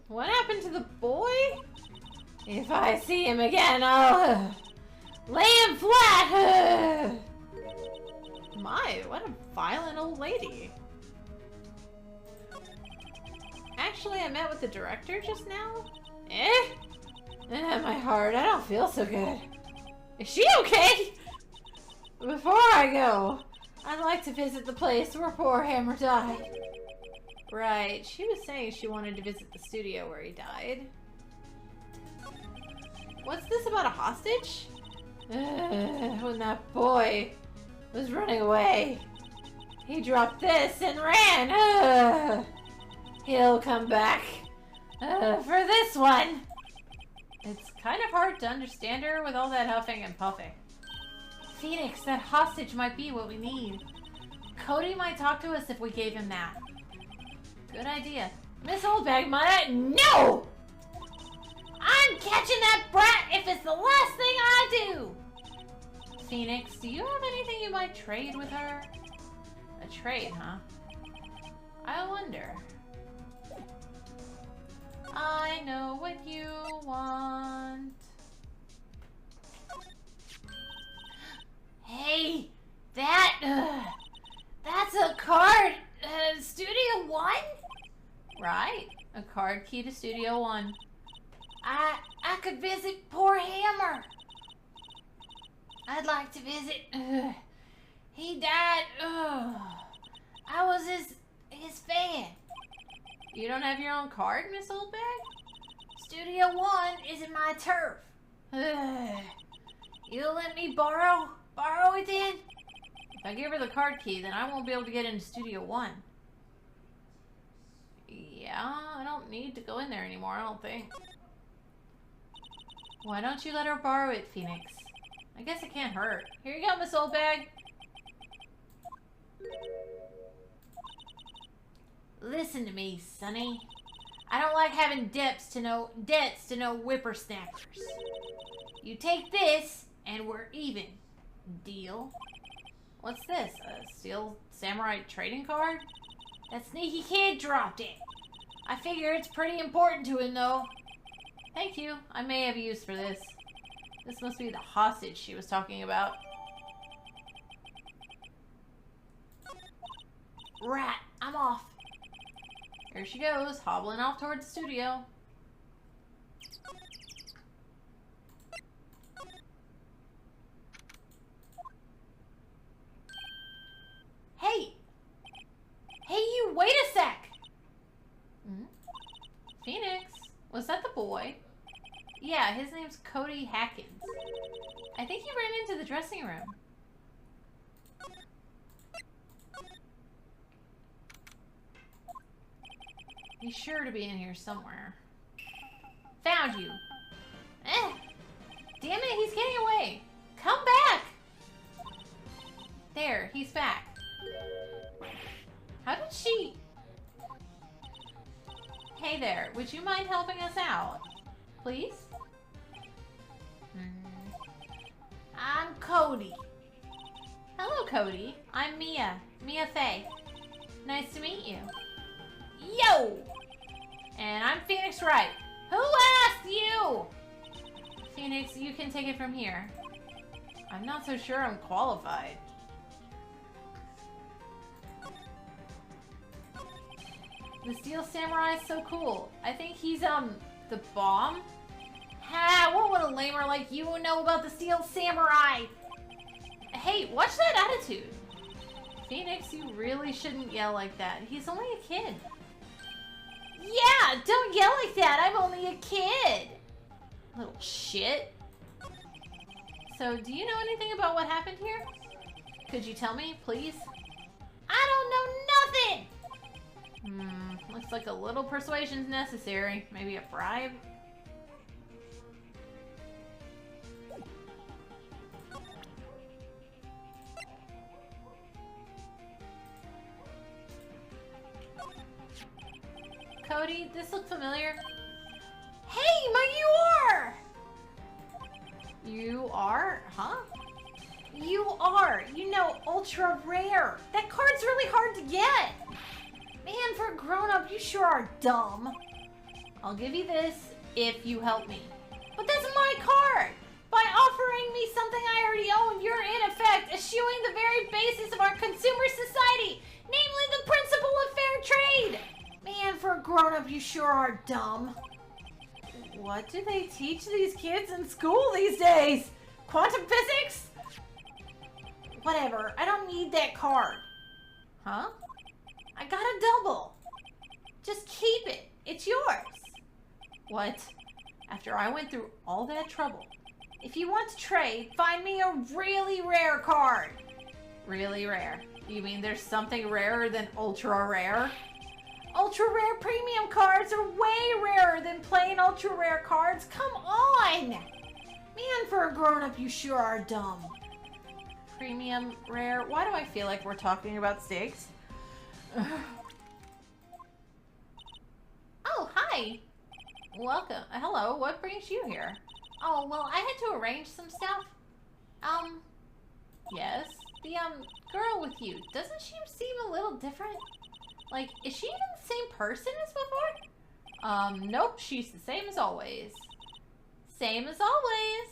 What happened to the boy? If I see him again, I'll lay him flat! My, what a violent old lady. Actually, I met with the director just now. My heart, I don't feel so good. Is she okay? Before I go, I'd like to visit the place where poor Hammer died. Right, she was saying she wanted to visit the studio where he died. What's this about a hostage? When that boy was running away, he dropped this and ran. He'll come back for this one. It's kind of hard to understand her with all that huffing and puffing. Phoenix, that hostage might be what we need. Cody might talk to us if we gave him that. Good idea. Miss Oldbag might... No! I'm catching that brat if it's the last thing I do! Phoenix, do you have anything you might trade with her? A trade, huh? I wonder. I know what you want. Hey, that's a card. Studio One? Right, a card key to Studio One. I could visit poor Hammer. I'd like to visit. He died. I was his fan. You don't have your own card, Miss Oldbag? Studio One isn't my turf. You'll let me borrow it then? If I give her the card key, then I won't be able to get into Studio One. Yeah, I don't need to go in there anymore, I don't think. Why don't you let her borrow it, Phoenix? I guess it can't hurt. Here you go, Miss Oldbag. Listen to me, Sonny. I don't like having debts to no whippersnappers. You take this, and we're even. Deal? What's this? A steel samurai trading card? That sneaky kid dropped it. I figure it's pretty important to him, though. Thank you. I may have use for this. This must be the hostage she was talking about. Rat, I'm off. Here she goes, hobbling off towards the studio. Hey! Hey, you, wait a sec! Phoenix, was that the boy? Yeah, his name's Cody Hackins. I think he ran into the dressing room. He's sure to be in here somewhere. Found you. Damn it, he's getting away. Come back! There, he's back. How did she... Hey there, would you mind helping us out? Please? I'm Cody. Hello, Cody. I'm Mia. Mia Faye. Nice to meet you. Yo! And I'm Phoenix Wright. Who asked you? Phoenix, you can take it from here. I'm not so sure I'm qualified. The Steel Samurai is so cool. I think he's, the bomb? Ha! What would a lamer like you know about the Steel Samurai? Hey, watch that attitude. Phoenix, you really shouldn't yell like that. He's only a kid. Yeah, don't yell like that. I'm only a kid. Little shit. So, do you know anything about what happened here? Could you tell me, please? I don't know nothing. Looks like a little persuasion's necessary. Maybe a bribe? Cody, this looks familiar. Hey, you are! You are? Huh? You are. You know, ultra rare. That card's really hard to get. Man, for a grown-up, you sure are dumb. I'll give you this if you help me. But that's my card! By offering me something I already own, you're in effect eschewing the very basis of our consumer society, namely the principle of fair trade! Man, for a grown-up, you sure are dumb. What do they teach these kids in school these days? Quantum physics? Whatever, I don't need that card. Huh? I got a double. Just keep it. It's yours. What? After I went through all that trouble. If you want to trade, find me a really rare card. Really rare. You mean there's something rarer than ultra rare? Ultra rare premium cards are way rarer than plain ultra rare cards. Come on! Man, for a grown-up, you sure are dumb. Premium rare? Why do I feel like we're talking about steaks? Oh, hi! Welcome. Hello, what brings you here? Oh, well, I had to arrange some stuff. Yes? The, girl with you, doesn't she seem a little different? Like, is she even the same person as before? Nope, she's the same as always. Same as always.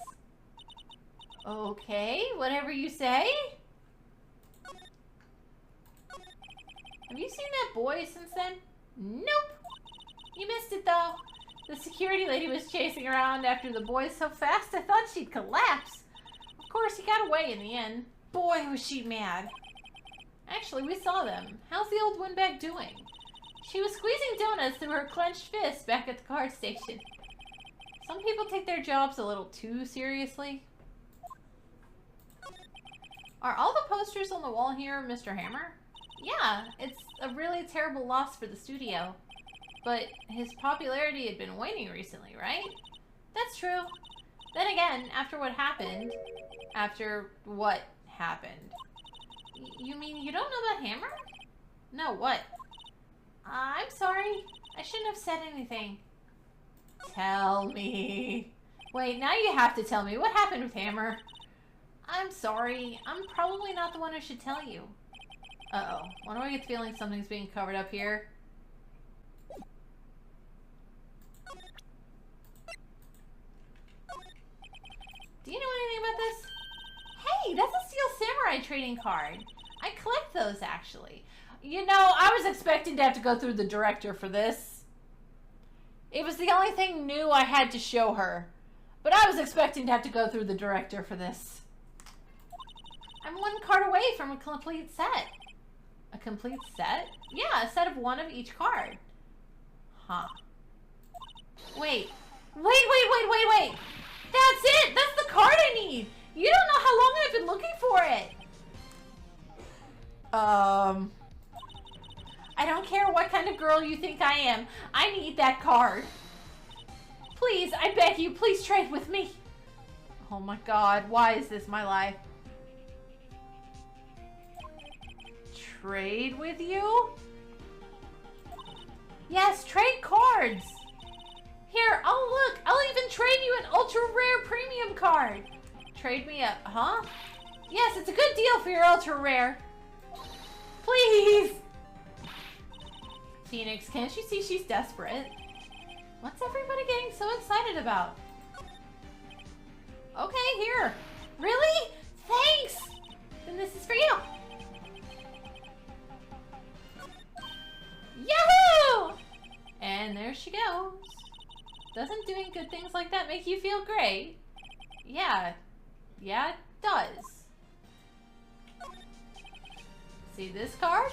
Okay, whatever you say. Have you seen that boy since then? Nope. You missed it, though. The security lady was chasing around after the boy so fast I thought she'd collapse. Of course, he got away in the end. Boy, was she mad. Actually, we saw them. How's the old windbag doing? She was squeezing donuts through her clenched fist back at the car station. Some people take their jobs a little too seriously. Are all the posters on the wall here Mr. Hammer? Yeah, it's a really terrible loss for the studio. But his popularity had been waning recently, right? That's true. Then again, after what happened... After what happened? You mean you don't know about Hammer? No, what? I'm sorry. I shouldn't have said anything. Tell me. Wait, now you have to tell me. What happened with Hammer? I'm sorry. I'm probably not the one who should tell you. Uh-oh. Why do I get the feeling something's being covered up here? Do you know anything about this? Hey, that's a Steel Samurai trading card. I collect those, actually. You know, I was expecting to have to go through the director for this. It was the only thing new I had to show her. But I was expecting to have to go through the director for this. I'm one card away from a complete set. A complete set? Yeah, a set of one of each card. Huh. Wait. Wait. That's it! That's the card I need! You don't know how long I've been looking for it! I don't care what kind of girl you think I am. I need that card. Please, I beg you, please trade with me. Oh my god, why is this my life? Trade with you? Yes, trade cards! Here, oh look, I'll even trade you an ultra rare premium card. Trade me a, huh? Yes, it's a good deal for your ultra rare. Please! Phoenix, can't you see she's desperate? What's everybody getting so excited about? Okay, here. Really? Thanks! Then this is for you. Yahoo! And there she goes. Doesn't doing good things like that make you feel great? Yeah. Yeah, it does. See this card?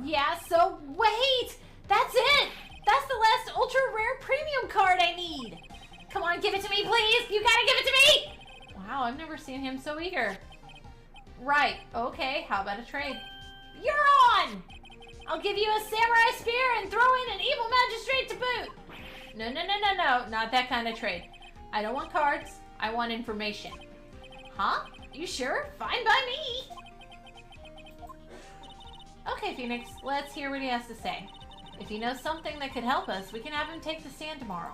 Yeah, so wait! That's it! That's the last ultra rare premium card I need! Come on, give it to me, please! You gotta give it to me! Wow, I've never seen him so eager. Right, okay, how about a trade? You're on! I'll give you a samurai spear and throw in an evil magistrate to boot! No, not that kind of trade. I don't want cards, I want information. Huh? You sure? Fine by me! Okay, Phoenix, let's hear what he has to say. If he knows something that could help us, we can have him take the stand tomorrow.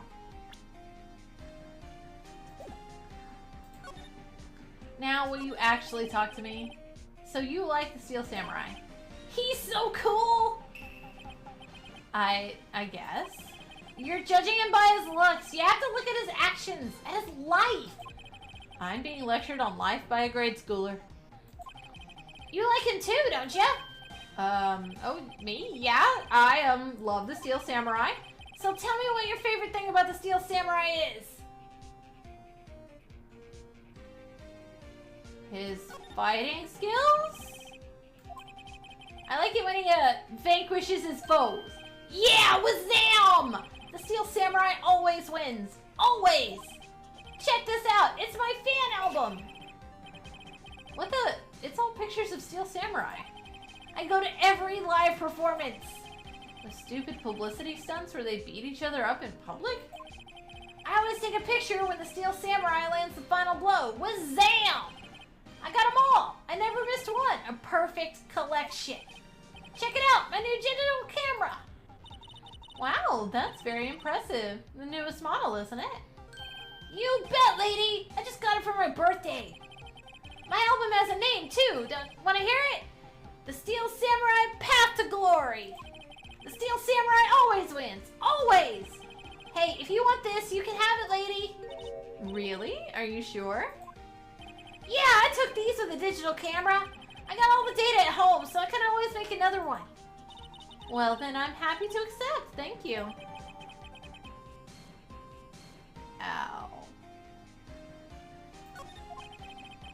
Now, will you actually talk to me? So you like the Steel Samurai? He's so cool! I guess. You're judging him by his looks. You have to look at his actions, at his life. I'm being lectured on life by a grade schooler. You like him too, don't you? Oh, me? Yeah, I, love the Steel Samurai. So tell me what your favorite thing about the Steel Samurai is. His fighting skills? I like it when he, vanquishes his foes. Yeah, Wazam! The Steel Samurai always wins. always! Check this out, it's my fan album! What the? It's all pictures of Steel Samurai. I go to every live performance. The stupid publicity stunts where they beat each other up in public? I always take a picture when the Steel Samurai lands the final blow. Wazam! I got them all. I never missed one. A perfect collection. Check it out, my new digital camera. Wow, that's very impressive. The newest model, isn't it? You bet, lady. I just got it for my birthday. My album has a name, too. Want to hear it? The Steel Samurai Path to Glory. The Steel Samurai always wins. Always. Hey, if you want this, you can have it, lady. Really? Are you sure? Yeah, I took these with a digital camera. I got all the data at home, so I can always make another one. Well, then I'm happy to accept. Thank you. Ow.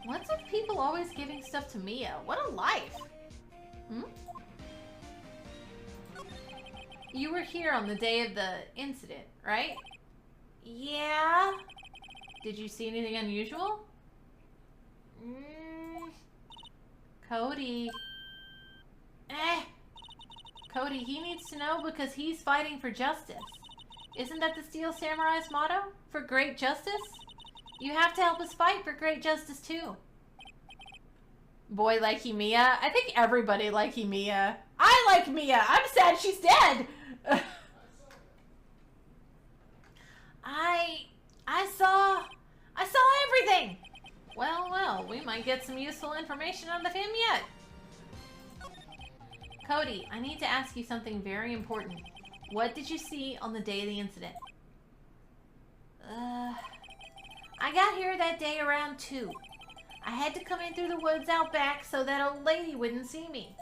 What's with people always giving stuff to Mia? What a life. Hmm? You were here on the day of the incident, right? Yeah. Did you see anything unusual? Cody. Cody, he needs to know because he's fighting for justice. Isn't that the Steel Samurai's motto? For great justice? You have to help us fight for great justice too. Boy, like Mia. I think everybody like Mia. I like Mia. I'm sad she's dead. I saw everything. Well, we might get some useful information out of him yet. Cody, I need to ask you something very important. What did you see on the day of the incident? I got here that day around 2. I had to come in through the woods out back so that old lady wouldn't see me.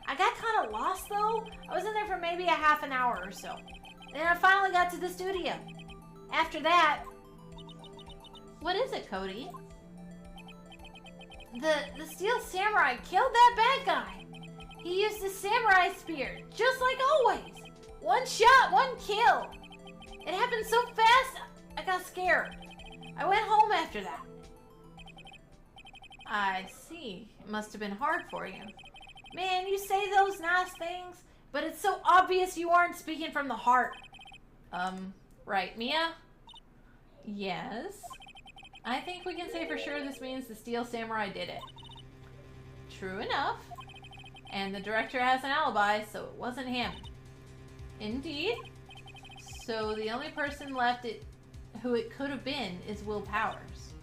I got kind of lost though. I was in there for maybe a half an hour or so. Then I finally got to the studio. After that... What is it, Cody? The Steel Samurai killed that bad guy. He used his samurai spear, just like always. One shot, one kill. It happened so fast, I got scared. I went home after that. I see. It must have been hard for you. Man, you say those nice things, but it's so obvious you aren't speaking from the heart. Right, Mia? Yes? I think we can say for sure this means the Steel Samurai did it. True enough. And the director has an alibi, so it wasn't him. Indeed. So the only person left who it could have been is Will Powers.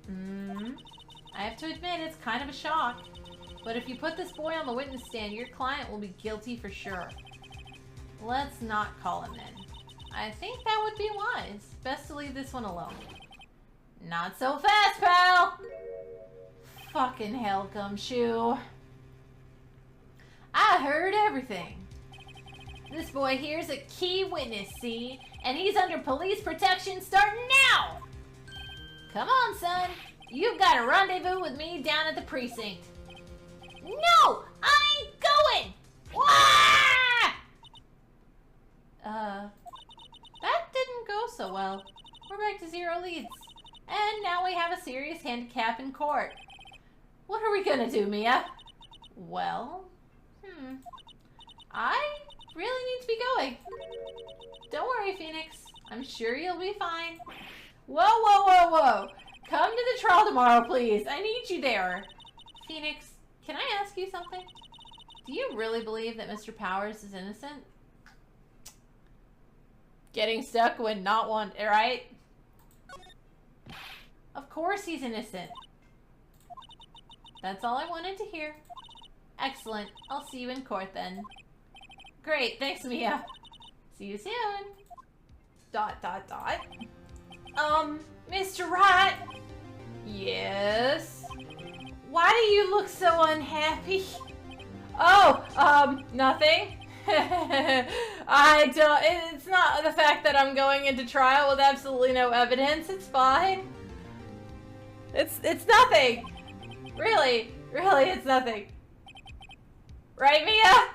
I have to admit, it's kind of a shock. But if you put this boy on the witness stand, your client will be guilty for sure. Let's not call him in. I think that would be wise. Best to leave this one alone. Not so fast, pal! Fucking hell, Gumshoe. I heard everything. This boy here's a key witness, see? And he's under police protection starting now! Come on, son. You've got a rendezvous with me down at the precinct. No! I ain't going! Wah! That didn't go so well. We're back to 0 leads. And now we have a serious handicap in court. What are we gonna do, Mia? Well, I really need to be going. Don't worry, Phoenix. I'm sure you'll be fine. Whoa. Come to the trial tomorrow, please. I need you there. Phoenix, can I ask you something? Do you really believe that Mr. Powers is innocent? Getting stuck when not one, right? Of course he's innocent. That's all I wanted to hear. Excellent. I'll see you in court then. Great. Thanks, Mia. See you soon. ... Mr. Wright? Yes? Why do you look so unhappy? Oh, nothing. I don't... It's not the fact that I'm going into trial with absolutely no evidence. It's fine. It's nothing. Really, it's nothing. Right, Mia?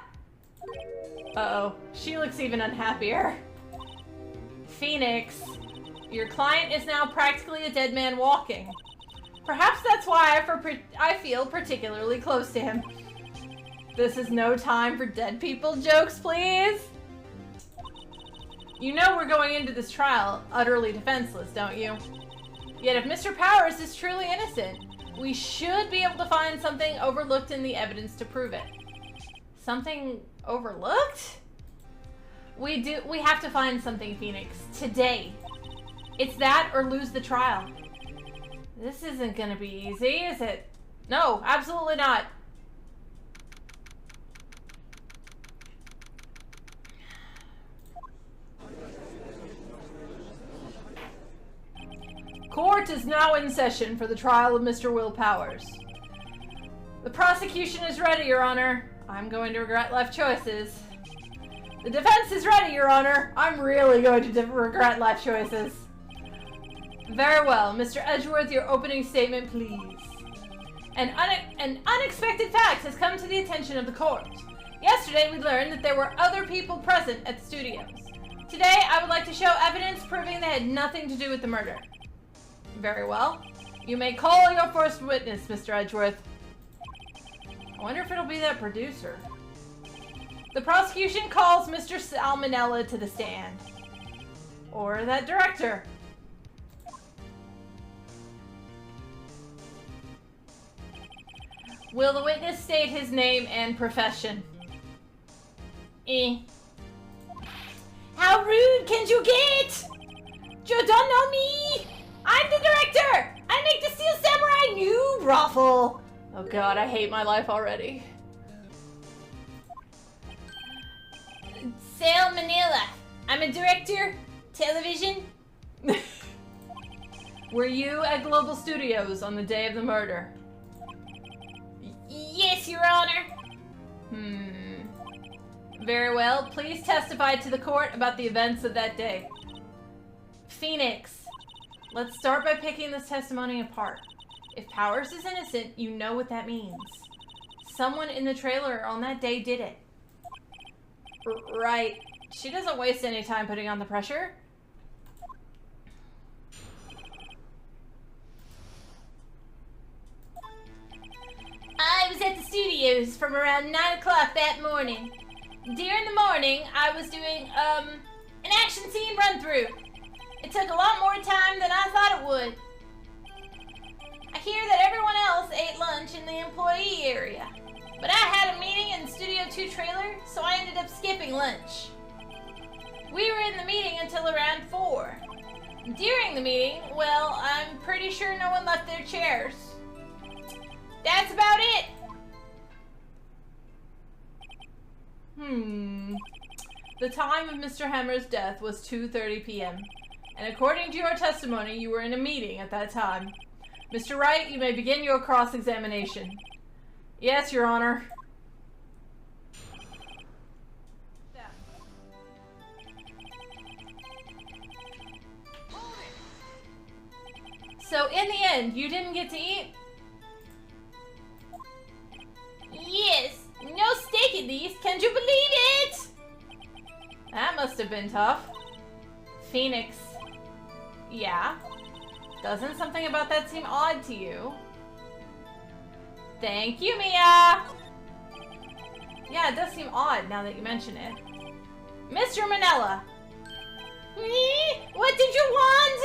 Uh-oh. She looks even unhappier. Phoenix, Your client is now practically a dead man walking. Perhaps that's why I feel particularly close to him. This is no time for dead people jokes, please. You know we're going into this trial utterly defenseless, don't you? Yet if Mr. Powers is truly innocent, we should be able to find something overlooked in the evidence to prove it. Something overlooked? We have to find something, Phoenix. Today. It's that or lose the trial. This isn't gonna be easy, is it? No, absolutely not. Court is now in session for the trial of Mr. Will Powers. The prosecution is ready, Your Honor. I'm going to regret life choices. The defense is ready, Your Honor. I'm really going to regret life choices. Very well. Mr. Edgeworth, your opening statement, please. An unexpected fact has come to the attention of the court. Yesterday, we learned that there were other people present at the studios. Today, I would like to show evidence proving they had nothing to do with the murder. Very well. You may call your first witness, Mr. Edgeworth. I wonder if it'll be that producer. The prosecution calls Mr. Salmonella to the stand. Or that director. Will the witness state his name and profession? How rude can you get? You don't know me! I'm the director! I make the Steel Samurai new brothel! Oh god, I hate my life already. Salmonella. I'm a director. Television. Were you at Global Studios on the day of the murder? Yes, Your Honor. Very well. Please testify to the court about the events of that day. Phoenix. Let's start by picking this testimony apart. If Powers is innocent, you know what that means. Someone in the trailer on that day did it. Right. She doesn't waste any time putting on the pressure. I was at the studios from around 9 o'clock that morning. During the morning, I was doing, an action scene run-through. It took a lot more time than I thought it would. I hear that everyone else ate lunch in the employee area. But I had a meeting in the Studio 2 trailer, so I ended up skipping lunch. We were in the meeting until around 4. During the meeting, well, I'm pretty sure no one left their chairs. That's about it. The time of Mr. Hammer's death was 2:30 p.m. And according to your testimony, you were in a meeting at that time. Mr. Wright, you may begin your cross-examination. Yes, Your Honor. So, in the end, you didn't get to eat? Yes, no steak at least. Can you believe it? That must have been tough. Phoenix. Yeah? Doesn't something about that seem odd to you? Thank you, Mia! Yeah, it does seem odd now that you mention it. Mr. Manella! What did you want?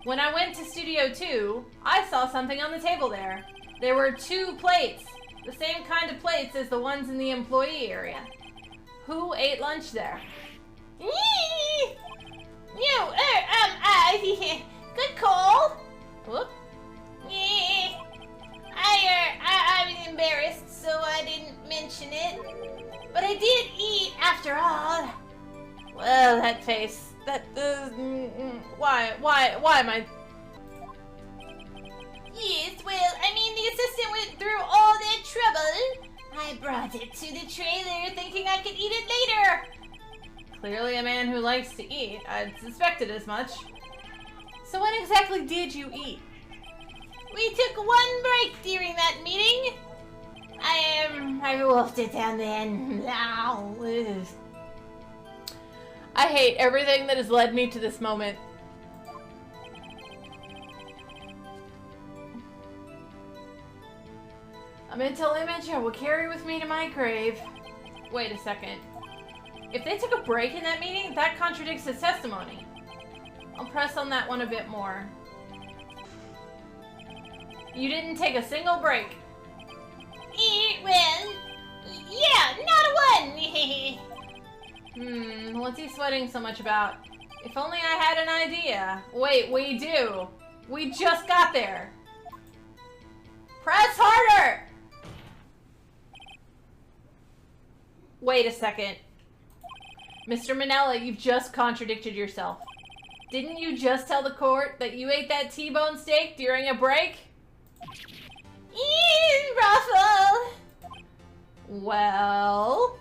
When I went to Studio 2, I saw something on the table there. There were 2 plates. The same kind of plates as the ones in the employee area. Who ate lunch there? Good call. Whoop. I was embarrassed, so I didn't mention it. But I did eat after all. Well, that face. That, why am I... Yes, well, I mean, the assistant went through all that trouble. I brought it to the trailer thinking I could eat it later. Clearly a man who likes to eat. I'd suspected as much. So what exactly did you eat? We took 1 break during that meeting. I wolfed it down then. I hate everything that has led me to this moment. A mental image I will carry with me to my grave. Wait a second. If they took a break in that meeting, that contradicts his testimony. I'll press on that one a bit more. You didn't take a single break. Well, yeah, not a one. What's he sweating so much about? If only I had an idea. Wait, we do. We just got there. Press harder! Wait a second. Mr. Manella, you've just contradicted yourself. Didn't you just tell the court that you ate that T-bone steak during a break? Ruffle! Well...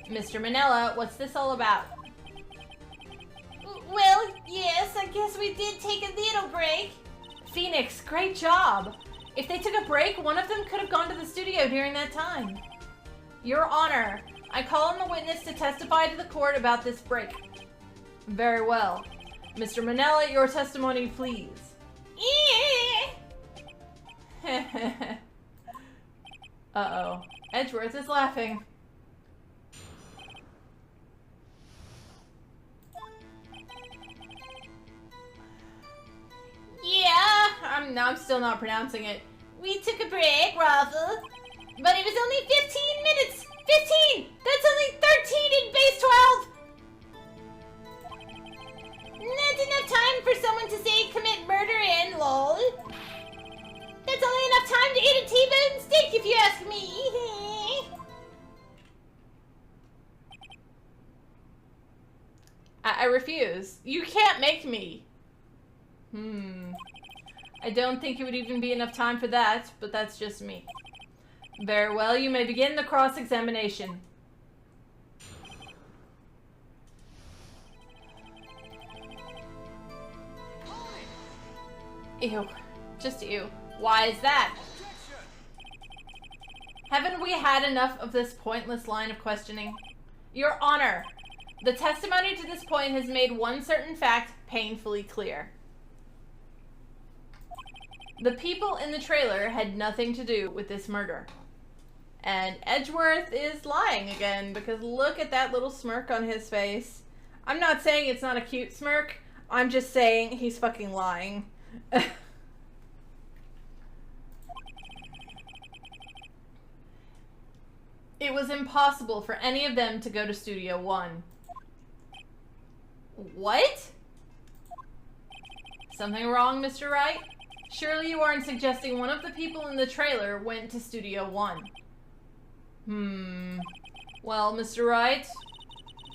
Mr. Manella, what's this all about? Well, yes, I guess we did take a little break. Phoenix, great job! If they took a break, one of them could have gone to the studio during that time. Your Honor, I call on the witness to testify to the court about this break. Very well. Mr. Manella, your testimony, please. Uh-oh. Edgeworth is laughing. Yeah, I'm still not pronouncing it. we took a break, Ruffle. But it was only 15 minutes! 15! That's only 13 in base 12! Not enough time for someone to say commit murder in, lol. That's only enough time to eat a T-bone steak if you ask me. I refuse. You can't make me. I don't think it would even be enough time for that, but that's just me. Very well, you may begin the cross-examination. Ew. Just ew. Why is that? Haven't we had enough of this pointless line of questioning? Your Honor, the testimony to this point has made one certain fact painfully clear. The people in the trailer had nothing to do with this murder. And Edgeworth is lying again, because look at that little smirk on his face. I'm not saying it's not a cute smirk, I'm just saying he's fucking lying. It was impossible for any of them to go to Studio One. What? Something wrong, Mr. Wright? Surely you aren't suggesting one of the people in the trailer went to Studio One. Well, Mr. Wright?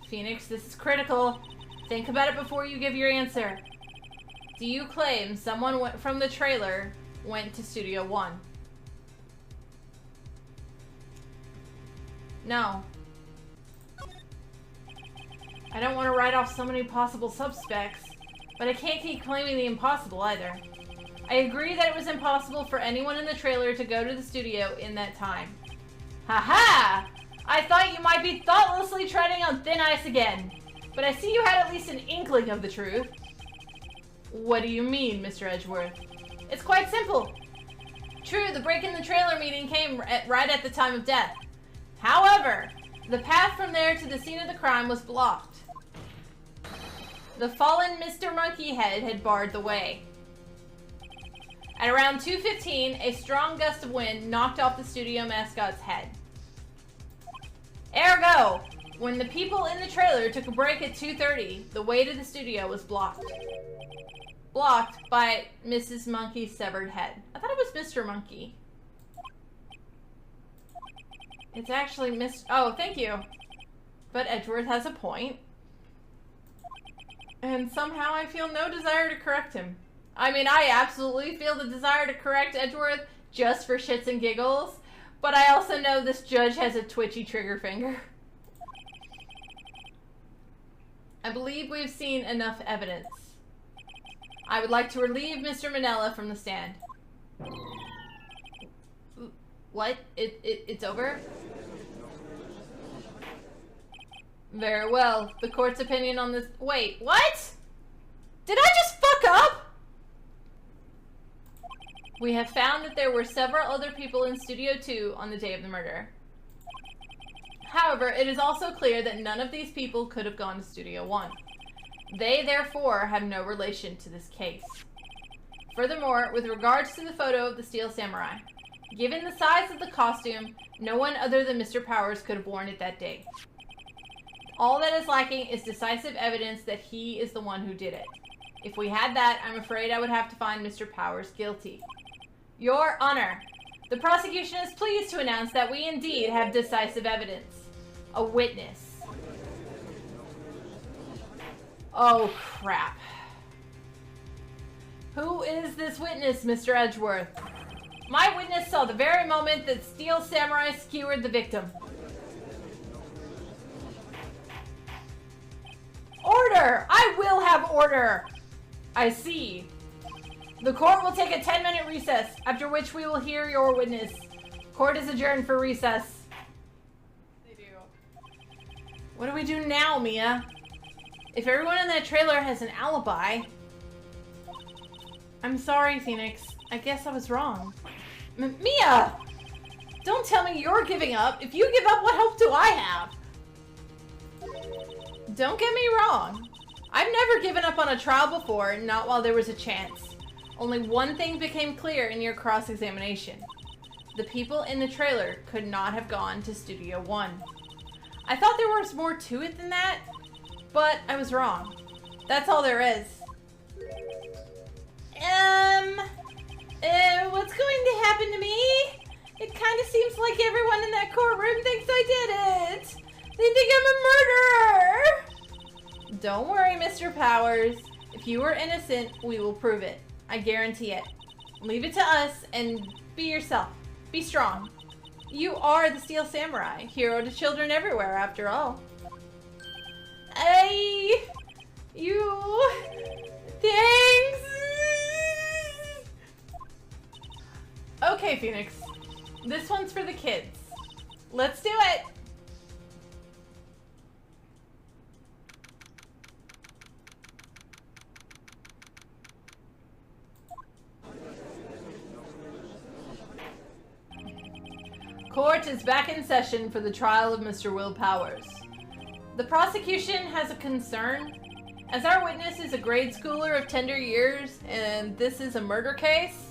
Phoenix, this is critical. Think about it before you give your answer. Do you claim someone from the trailer went to Studio One? No. I don't want to write off so many possible suspects, but I can't keep claiming the impossible either. I agree that it was impossible for anyone in the trailer to go to the studio in that time. Haha! I thought you might be thoughtlessly treading on thin ice again, but I see you had at least an inkling of the truth. What do you mean, Mr. Edgeworth? It's quite simple. True, the break in the trailer meeting came right at the time of death. However, the path from there to the scene of the crime was blocked. The fallen Mr. Monkeyhead had barred the way. At around 2:15, a strong gust of wind knocked off the studio mascot's head. Ergo, when the people in the trailer took a break at 2:30, the way to the studio was blocked. Blocked by Mrs. Monkey's severed head. I thought it was Mr. Monkey. It's actually Oh, thank you. But Edgeworth has a point. And somehow I feel no desire to correct him. I mean, I absolutely feel the desire to correct Edgeworth just for shits and giggles, but I also know this judge has a twitchy trigger finger. I believe we've seen enough evidence. I would like to relieve Mr. Manella from the stand. What? It's over? Very well. The court's opinion on this... Wait, what? Did I just fuck up? We have found that there were several other people in Studio 2 on the day of the murder. However, it is also clear that none of these people could have gone to Studio 1. They, therefore, have no relation to this case. Furthermore, with regards to the photo of the Steel Samurai, given the size of the costume, no one other than Mr. Powers could have worn it that day. All that is lacking is decisive evidence that he is the one who did it. If we had that, I'm afraid I would have to find Mr. Powers guilty. Your Honor, the prosecution is pleased to announce that we indeed have decisive evidence. A witness. Oh, crap. Who is this witness, Mr. Edgeworth? My witness saw the very moment that Steel Samurai skewered the victim. Order! I will have order! I see. The court will take a 10-minute recess, after which we will hear your witness. Court is adjourned for recess. They do. What do we do now, Mia? If everyone in that trailer has an alibi... I'm sorry, Phoenix. I guess I was wrong. Mia! Don't tell me you're giving up. If you give up, what hope do I have? Don't get me wrong. I've never given up on a trial before, not while there was a chance. Only one thing became clear in your cross-examination. The people in the trailer could not have gone to Studio 1. I thought there was more to it than that, but I was wrong. That's all there is. What's going to happen to me? It kind of seems like everyone in that courtroom thinks I did it. They think I'm a murderer. Don't worry, Mr. Powers. If you are innocent, we will prove it. I guarantee it. Leave it to us and be yourself. Be strong. You are the Steel Samurai, hero to children everywhere, after all. Thanks. Okay, Phoenix. This one's for the kids. Let's do it. Court is back in session for the trial of Mr. Will Powers. The prosecution has a concern. As our witness is a grade schooler of tender years, and this is a murder case,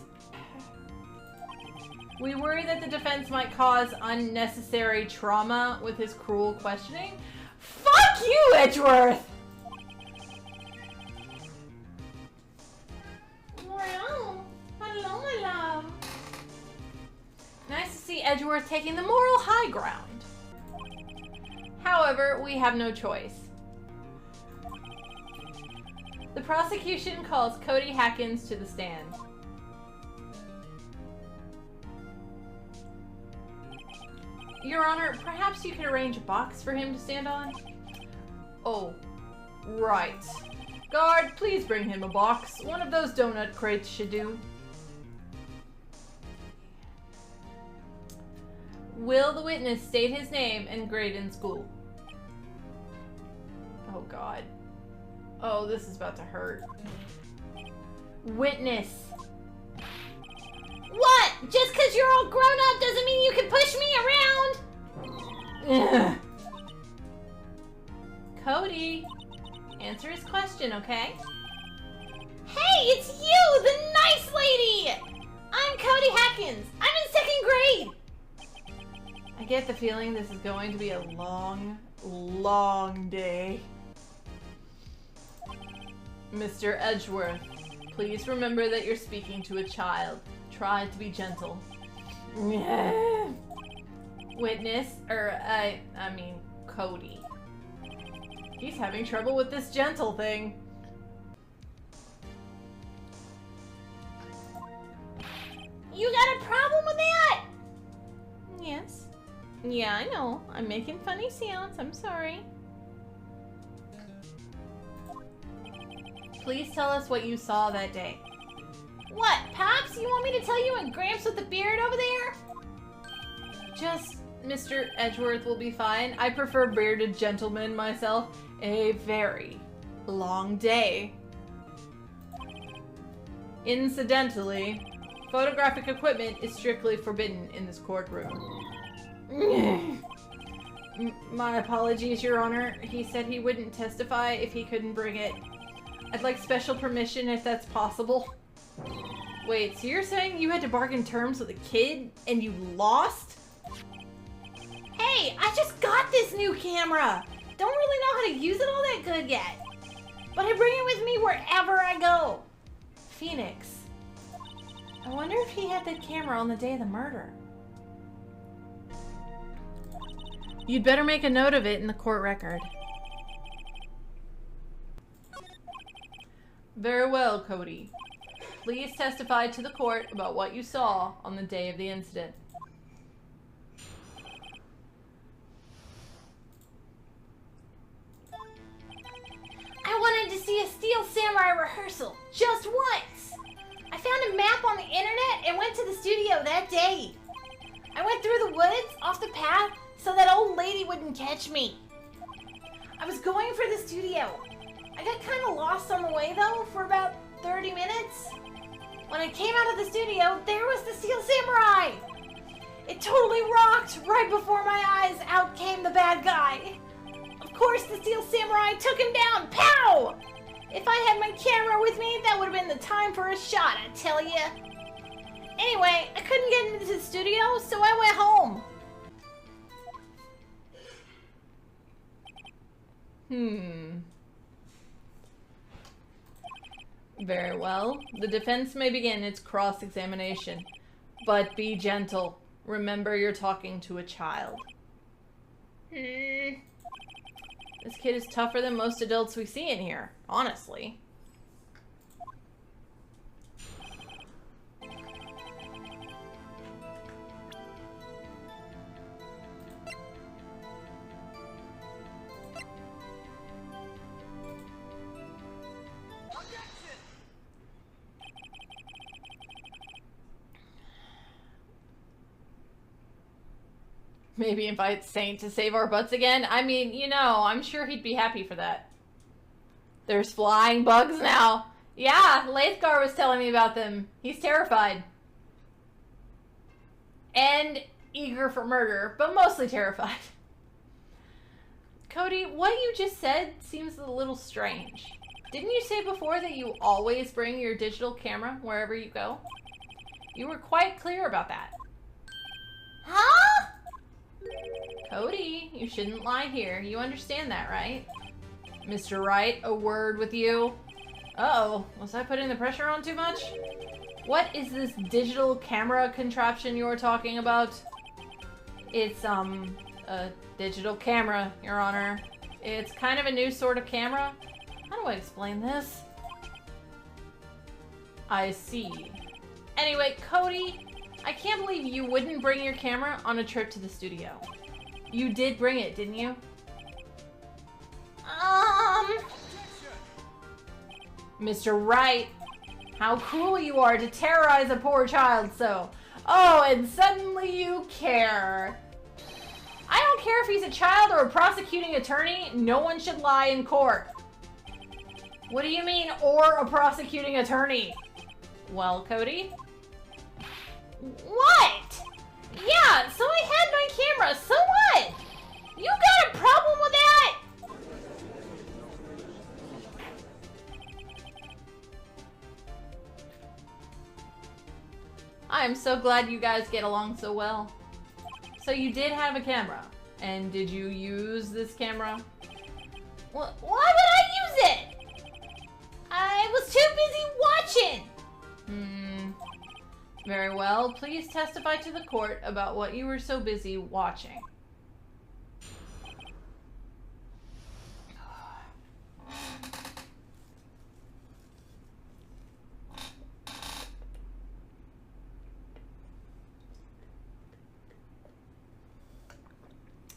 we worry that the defense might cause unnecessary trauma with his cruel questioning. Fuck you, Edgeworth! Well, hello, my love. Nice to see Edgeworth taking the moral high ground. However, we have no choice. The prosecution calls Cody Hackins to the stand. Your Honor, perhaps you could arrange a box for him to stand on? Oh, right. Guard, please bring him a box. One of those donut crates should do. Will the witness state his name and grade in school? Oh, God. Oh, this is about to hurt. Witness. What? Just because you're all grown up doesn't mean you can push me around? Cody, answer his question, okay? Hey, it's you, the nice lady! I'm Cody Hackins. I'm in 2nd grade. I get the feeling this is going to be a long, long day. Mr. Edgeworth, please remember that you're speaking to a child. Try to be gentle. Witness, I mean, Cody. He's having trouble with this gentle thing. You got a problem with that? Yes. Yeah, I know. I'm making funny sounds. I'm sorry. Please tell us what you saw that day. What, Pops? You want me to tell you and Gramps with the beard over there? Just Mr. Edgeworth will be fine. I prefer bearded gentlemen myself. A very long day. Incidentally, photographic equipment is strictly forbidden in this courtroom. My apologies, Your Honor. He said he wouldn't testify if he couldn't bring it. I'd like special permission if that's possible. Wait, so you're saying you had to bargain terms with a kid and you lost? Hey, I just got this new camera. Don't really know how to use it all that good yet. But I bring it with me wherever I go. Phoenix. I wonder if he had the camera on the day of the murder. You'd better make a note of it in the court record. Very well, Cody. Please testify to the court about what you saw on the day of the incident. I wanted to see a Steel Samurai rehearsal just once. I found a map on the internet and went to the studio that day. I went through the woods off the path so that old lady wouldn't catch me. I was going for the studio. I got kind of lost on the way though for about 30 minutes. When I came out of the studio, there was the Steel Samurai. It totally rocked. Right before my eyes, out came the bad guy. Of course, the Steel Samurai took him down. Pow! If I had my camera with me, that would have been the time for a shot, I tell ya. Anyway, I couldn't get into the studio, so I went home. Very well. The defense may begin its cross-examination. But be gentle. Remember you're talking to a child. This kid is tougher than most adults we see in here, honestly. Maybe invite Saint to save our butts again? I mean, you know, I'm sure he'd be happy for that. There's flying bugs now. Yeah, Lathgar was telling me about them. He's terrified. And eager for murder, but mostly terrified. Cody, what you just said seems a little strange. Didn't you say before that you always bring your digital camera wherever you go? You were quite clear about that. Huh? Cody, you shouldn't lie here. You understand that, right? Mr. Wright, a word with you. Uh-oh, was I putting the pressure on too much? What is this digital camera contraption you're talking about? It's, a digital camera, Your Honor. It's kind of a new sort of camera. How do I explain this? I see. Anyway, Cody, I can't believe you wouldn't bring your camera on a trip to the studio. You did bring it, didn't you? Mr. Wright, how cruel you are to terrorize a poor child so. Oh, and suddenly you care. I don't care if he's a child or a prosecuting attorney. No one should lie in court. What do you mean, or a prosecuting attorney? Well, Cody? What? Yeah, so I had my camera, so what? You got a problem with that? I am so glad you guys get along so well. So you did have a camera, and did you use this camera? Why would I use it? I was too busy watching. Very well. Please testify to the court about what you were so busy watching.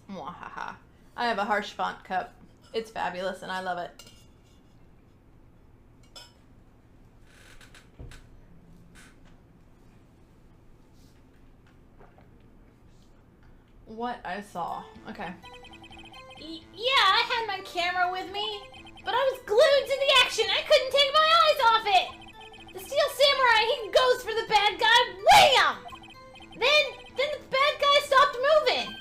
Mwahaha. I have a harsh font cup. It's fabulous and I love it. what I saw. Okay. Yeah, I had my camera with me, but I was glued to the action. I couldn't take my eyes off it. The Steel Samurai, he goes for the bad guy. Wham! Then the bad guy stopped moving.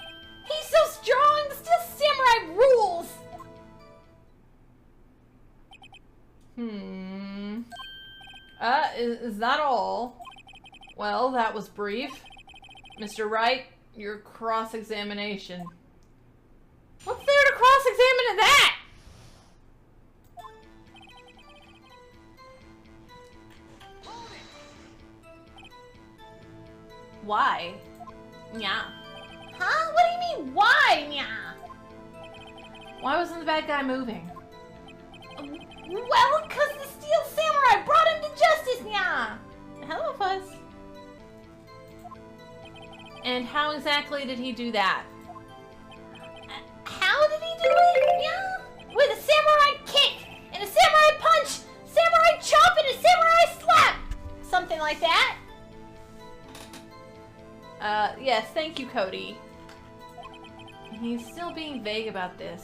He's so strong. The Steel Samurai rules. Is that all? Well, that was brief. Mr. Wright, your cross-examination. What's there to cross-examine in that? Why? Yeah. Huh? What do you mean, why? Yeah. Why wasn't the bad guy moving? Well, because the Steel Samurai brought him to justice, yeah. Hello, Fuzz. And how exactly did he do that? How did he do it? Yeah. With a samurai kick, and a samurai punch, samurai chop, and a samurai slap. Something like that. Yes, thank you, Cody. He's still being vague about this.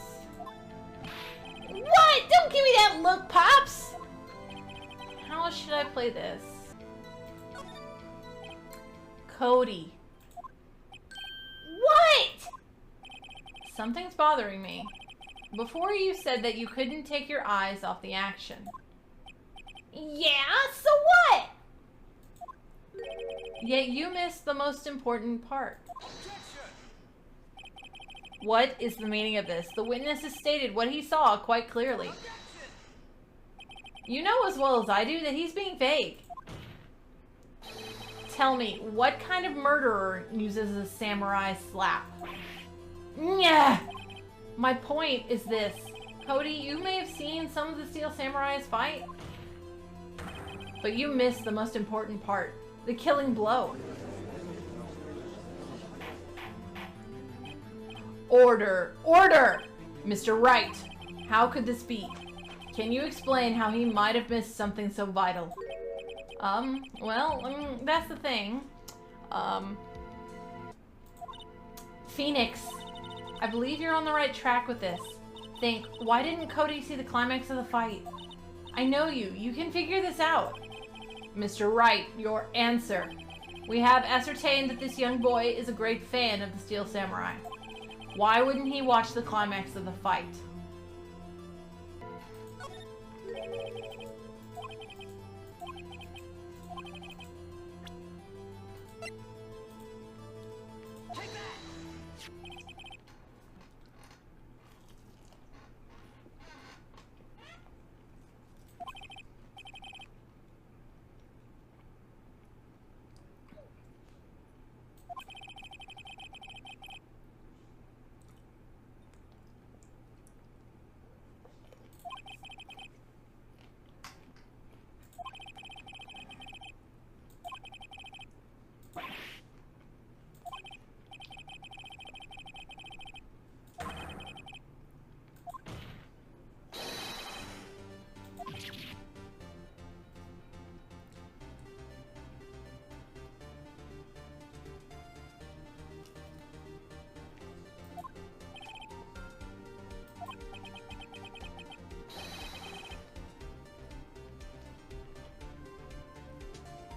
What? Don't give me that look, Pops! How should I play this? Cody. What? Something's bothering me. Before you said that you couldn't take your eyes off the action. Yeah, so what? Yet you missed the most important part. What is the meaning of this? The witness has stated what he saw quite clearly. You know as well as I do that he's being vague. Tell me, what kind of murderer uses a samurai slap? Yeah. My point is this. Cody, you may have seen some of the Steel Samurais fight, but you missed the most important part. The killing blow. Order! Order! Mr. Wright, how could this be? Can you explain how he might have missed something so vital? That's the thing. Phoenix, I believe you're on the right track with this. Think, why didn't Cody see the climax of the fight? I know you. You can figure this out. Mr. Wright, your answer. We have ascertained that this young boy is a great fan of the Steel Samurai. Why wouldn't he watch the climax of the fight?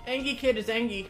Angie Kid is Angie.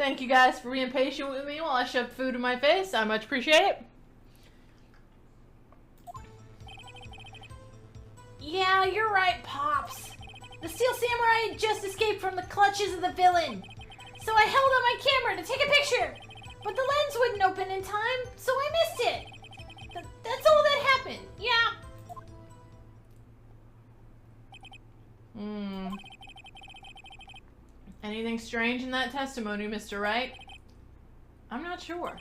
Thank you guys for being patient with me while I shoved food in my face. I much appreciate it. Yeah, you're right, Pops. The Steel Samurai had just escaped from the clutches of the villain. So I held up my camera to take a picture. But the lens wouldn't open in time, so I missed it. That's all that happened. Yeah. Anything strange in that testimony, Mr. Wright? I'm not sure.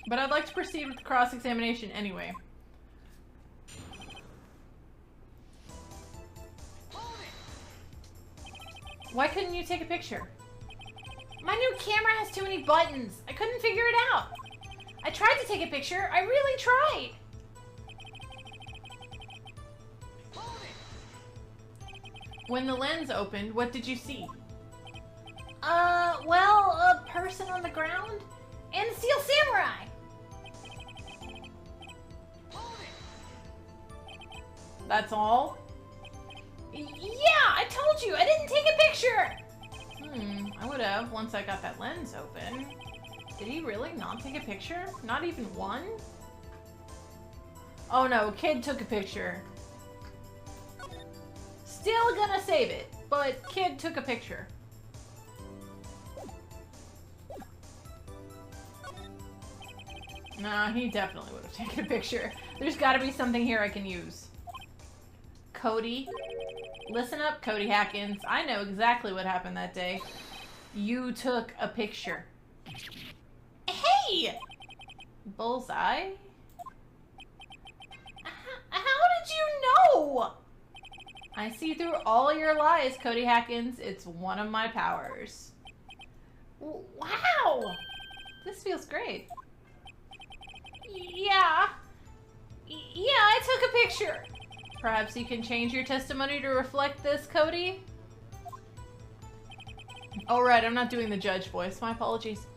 But I'd like to proceed with the cross-examination anyway. Why couldn't you take a picture? My new camera has too many buttons. I couldn't figure it out. I tried to take a picture. I really tried. When the lens opened, what did you see? Well, a person on the ground and a Steel Samurai. That's all? Yeah, I told you. I didn't take a picture. I would have once I got that lens open. Did he really not take a picture? Not even one? Oh no, kid took a picture. Still gonna save it, but kid took a picture. Nah, he definitely would have taken a picture. There's gotta be something here I can use. Cody. Listen up, Cody Hackins. I know exactly what happened that day. You took a picture. Hey! Bullseye? How did you know? I see through all your lies, Cody Hackins. It's one of my powers. Wow! This feels great. Yeah. Yeah, I took a picture. Perhaps you can change your testimony to reflect this, Cody? Oh, right, I'm not doing the judge voice. My apologies.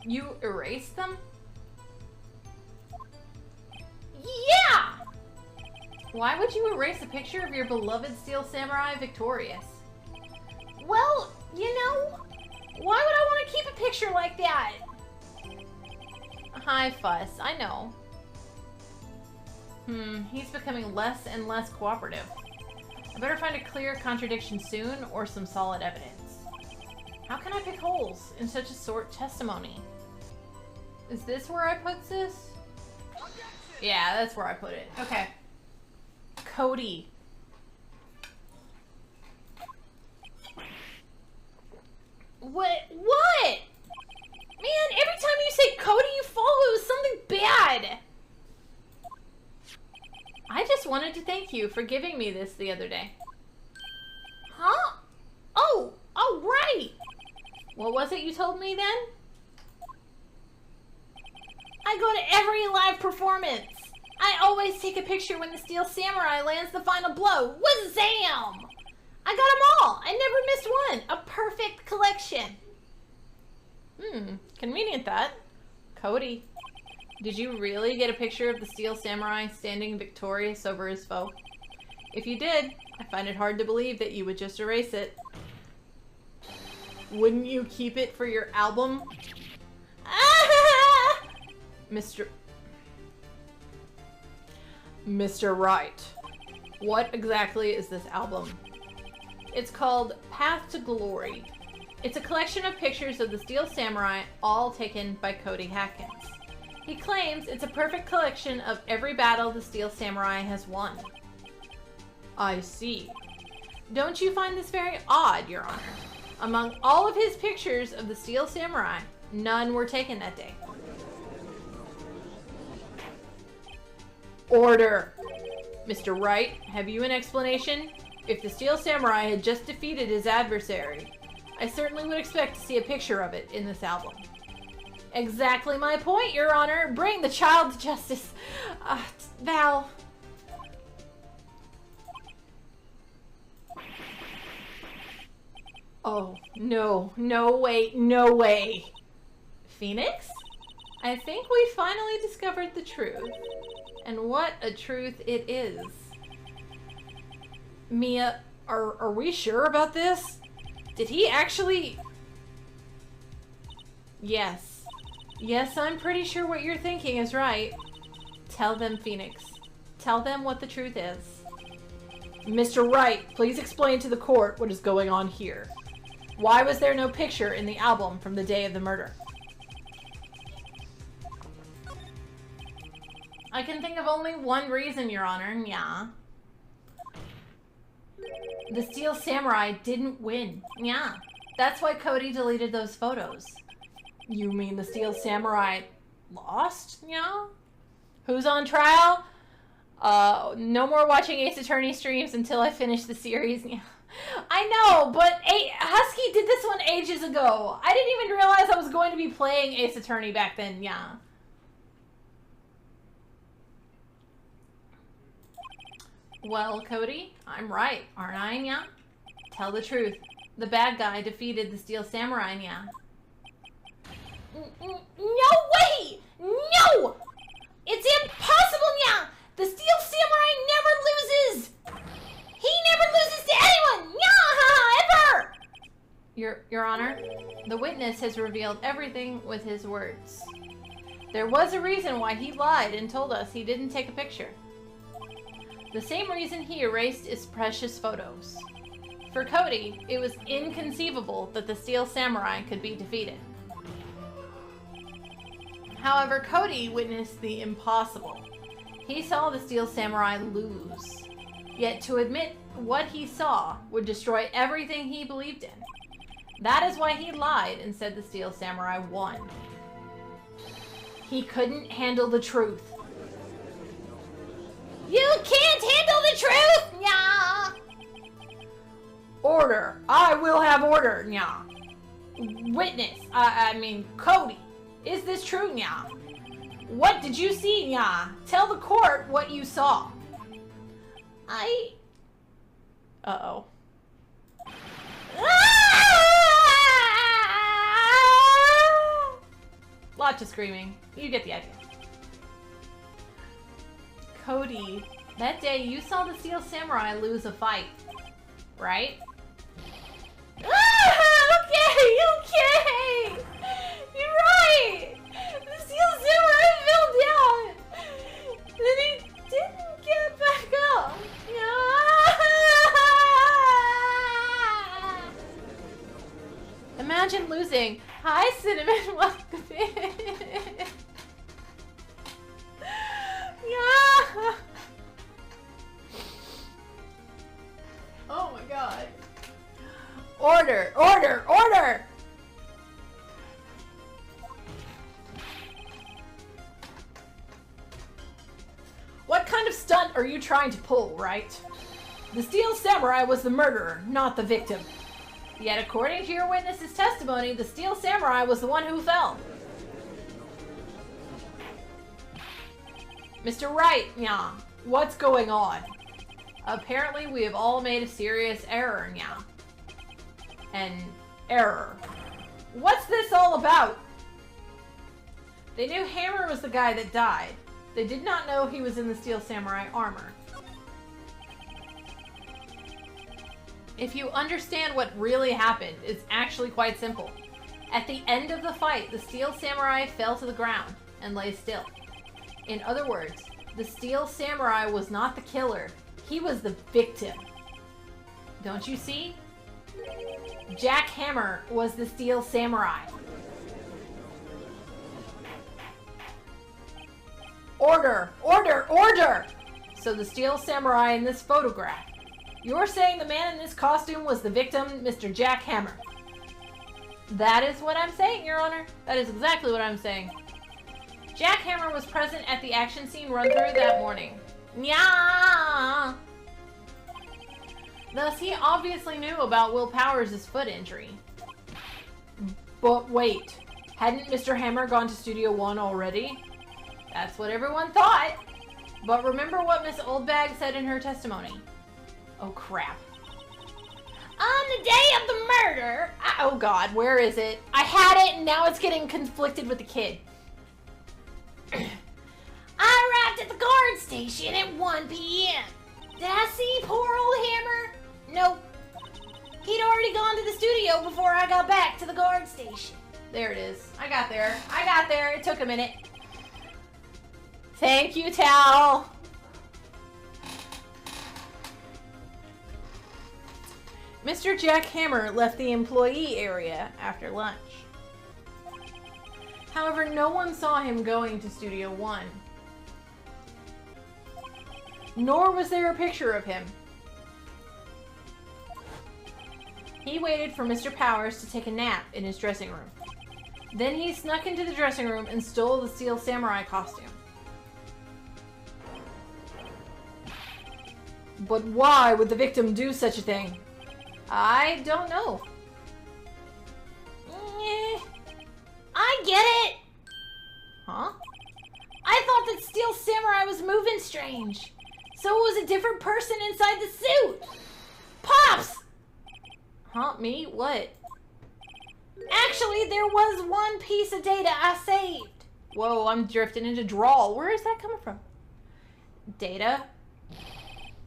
You erased them? Yeah! Why would you erase a picture of your beloved Steel Samurai victorious? Well, you know, why would I want to keep a picture like that? Hi, Fuss. I know. He's becoming less and less cooperative. I better find a clear contradiction soon or some solid evidence. How can I pick holes in such a short testimony? Is this where I put this? Yeah, that's where I put it. Okay. Cody. What? Man, every time you say Cody, you follow something bad. I just wanted to thank you for giving me this the other day. Huh? Oh, right. What was it you told me then? I go to every live performance. I always take a picture when the Steel Samurai lands the final blow. Wazam! I got them all. I never missed one. A perfect collection. Convenient that. Cody, did you really get a picture of the Steel Samurai standing victorious over his foe? If you did, I find it hard to believe that you would just erase it. Wouldn't you keep it for your album? Ah! Mr. Wright, what exactly is this album? It's called Path to Glory. It's a collection of pictures of the Steel Samurai, all taken by Cody Hackins. He claims it's a perfect collection of every battle the Steel Samurai has won. I see. Don't you find this very odd, Your Honor? Among all of his pictures of the Steel Samurai, none were taken that day. Order! Mr. Wright, have you an explanation? If the Steel Samurai had just defeated his adversary, I certainly would expect to see a picture of it in this album. Exactly my point, Your Honor. Bring the child to justice. Val. Oh, no, wait, no way. Phoenix? I think we finally discovered the truth. And what a truth it is. Mia, are we sure about this? Did he actually... Yes. Yes, I'm pretty sure what you're thinking is right. Tell them, Phoenix. Tell them what the truth is. Mr. Wright, please explain to the court what is going on here. Why was there no picture in the album from the day of the murder? I can think of only one reason, Your Honor. Yeah. The Steel Samurai didn't win. Yeah. That's why Cody deleted those photos. You mean the Steel Samurai lost? Yeah. Who's on trial? No more watching Ace Attorney streams until I finish the series. Yeah. I know, but Husky did this one ages ago. I didn't even realize I was going to be playing Ace Attorney back then. Yeah. Well, Cody, I'm right, aren't I, yeah? Tell the truth. The bad guy defeated the Steel Samurai, yeah. No way! No! It's impossible, yeah! The Steel Samurai never loses! He never loses to anyone! Yeah, ever! Your Honor, the witness has revealed everything with his words. There was a reason why he lied and told us he didn't take a picture. The same reason he erased his precious photos. For Cody, it was inconceivable that the Steel Samurai could be defeated. However, Cody witnessed the impossible. He saw the Steel Samurai lose. Yet to admit what he saw would destroy everything he believed in. That is why he lied and said the Steel Samurai won. He couldn't handle the truth. You can't handle the truth, yeah. Order. I will have order, yeah. Witness. I mean, Cody. Is this true, yeah? What did you see, yeah? Tell the court what you saw. Uh-oh. Lots of screaming. You get the idea. Cody, that day you saw the Steel Samurai lose a fight, right? Okay! You're right! The Steel Samurai fell down! Then he didn't get back up! Imagine losing. Hi, Cinnamon, welcome in. Yeah. Oh my god. Order! Order! Order! What kind of stunt are you trying to pull, right? The Steel Samurai was the murderer, not the victim. Yet according to your witness's testimony, the Steel Samurai was the one who fell. Mr. Wright, yeah, what's going on? Apparently we have all made a serious error, yeah. An error. What's this all about? They knew Hammer was the guy that died. They did not know he was in the Steel Samurai armor. If you understand what really happened, it's actually quite simple. At the end of the fight, the Steel Samurai fell to the ground and lay still. In other words, the Steel Samurai was not the killer, he was the victim. Don't you see? Jack Hammer was the Steel Samurai. Order! Order! Order! So the Steel Samurai in this photograph. You're saying the man in this costume was the victim, Mr. Jack Hammer. That is what I'm saying, Your Honor. That is exactly what I'm saying. Jack Hammer was present at the action scene run-through that morning. Yeah. Thus, he obviously knew about Will Powers' foot injury. But wait, hadn't Mr. Hammer gone to Studio One already? That's what everyone thought. But remember what Miss Oldbag said in her testimony. Oh, crap. On the day of the murder... Oh, God, where is it? I had it, and now it's getting conflicted with the kid. I arrived at the guard station at 1 p.m. Did I see poor old Hammer? Nope. He'd already gone to the studio before I got back to the guard station. There it is. I got there. It took a minute. Thank you, Tal. Mr. Jack Hammer left the employee area after lunch. However, no one saw him going to Studio 1. Nor was there a picture of him. He waited for Mr. Powers to take a nap in his dressing room. Then he snuck into the dressing room and stole the Steel Samurai costume. But why would the victim do such a thing? I don't know. I get it! Huh? I thought that Steel Samurai was moving strange. So it was a different person inside the suit. Pops! Huh? Me? What? Actually, there was one piece of data I saved. Whoa, I'm drifting into drawl. Where is that coming from? Data?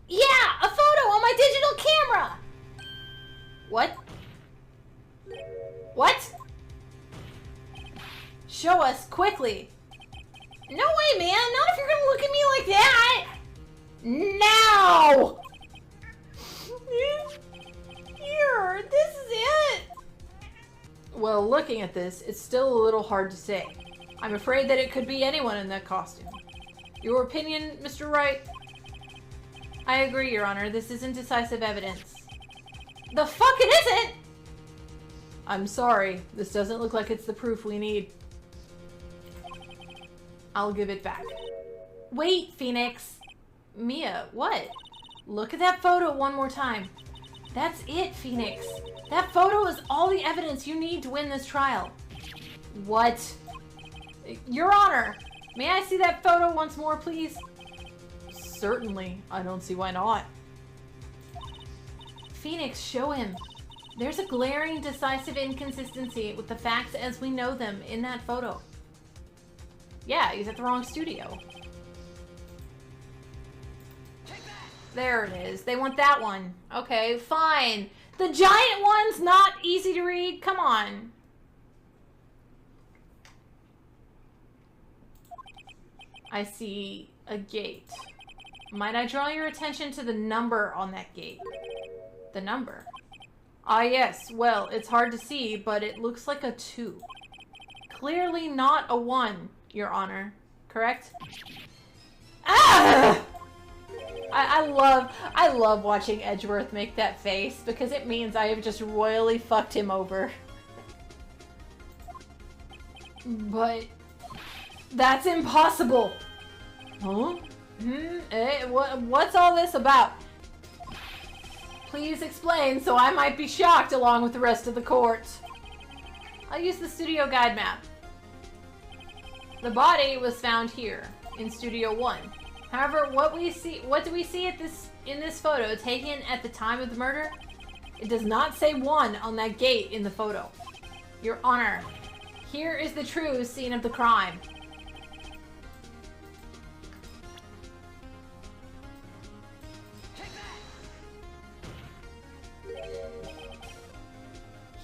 Yeah, a photo on my digital camera. What? What? Show us, quickly. No way, man. Not if you're gonna look at me like that. Now! Here, this is it. Well, looking at this, it's still a little hard to say. I'm afraid that it could be anyone in that costume. Your opinion, Mr. Wright? I agree, Your Honor. This isn't decisive evidence. The fuck it isn't! I'm sorry. This doesn't look like it's the proof we need. I'll give it back. Wait, Phoenix. Mia, what? Look at that photo one more time. That's it, Phoenix. That photo is all the evidence you need to win this trial. What? Your Honor, may I see that photo once more, please? Certainly. I don't see why not. Phoenix, show him. There's a glaring, decisive inconsistency with the facts as we know them in that photo. Yeah, he's at the wrong studio. There it is. They want that one. Okay, fine. The giant one's not easy to read. Come on. I see a gate. Might I draw your attention to the number on that gate? The number. Ah, yes. Well, it's hard to see, but it looks like a 2. Clearly not a 1, Your Honor. Correct? Ah! I love watching Edgeworth make that face because it means I have just royally fucked him over. But that's impossible. Huh? What's all this about? Please explain so I might be shocked along with the rest of the court. I'll use the studio guide map. The body was found here in Studio 1. However, what do we see in this photo taken at the time of the murder? It does not say 1 on that gate in the photo. Your Honor, here is the true scene of the crime.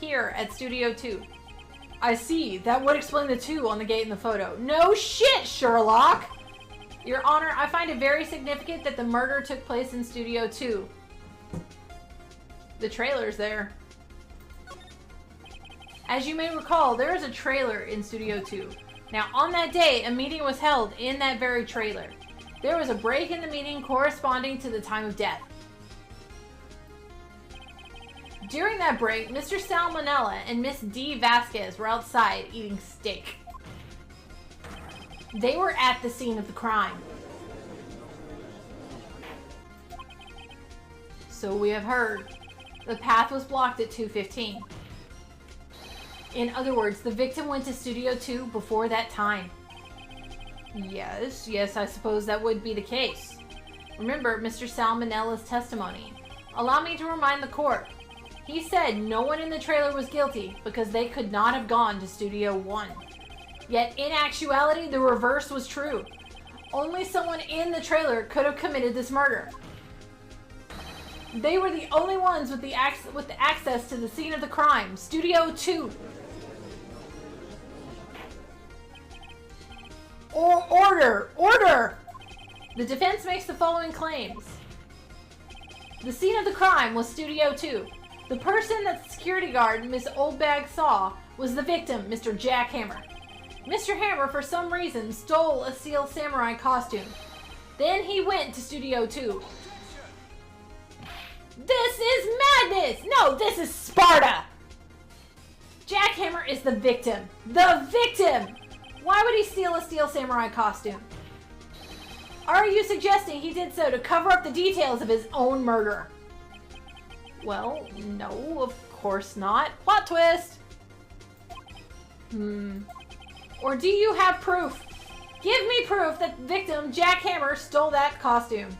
Here at Studio 2. I see. That would explain the 2 on the gate in the photo. No shit, Sherlock! Your Honor, I find it very significant that the murder took place in Studio 2. The trailer's there. As you may recall, there is a trailer in Studio 2. Now, on that day, a meeting was held in that very trailer. There was a break in the meeting corresponding to the time of death. During that break, Mr. Salmonella and Miss D. Vasquez were outside eating steak. They were at the scene of the crime. So we have heard. The path was blocked at 2:15. In other words, the victim went to Studio 2 before that time. Yes, I suppose that would be the case. Remember Mr. Salmonella's testimony. Allow me to remind the court. He said no one in the trailer was guilty because they could not have gone to Studio 1. Yet, in actuality, the reverse was true. Only someone in the trailer could have committed this murder. They were the only ones with the access to the scene of the crime. Studio 2. Order! Order! The defense makes the following claims. The scene of the crime was Studio 2. The person that the security guard, Miss Oldbag, saw was the victim, Mr. Jackhammer. Mr. Hammer, for some reason, stole a Steel Samurai costume. Then he went to Studio 2. This is madness! No, this is Sparta! Jackhammer is the victim. The victim! Why would he steal a Steel Samurai costume? Are you suggesting he did so to cover up the details of his own murder? Well, no, of course not. Plot twist! Or do you have proof? Give me proof that victim Jackhammer stole that costume.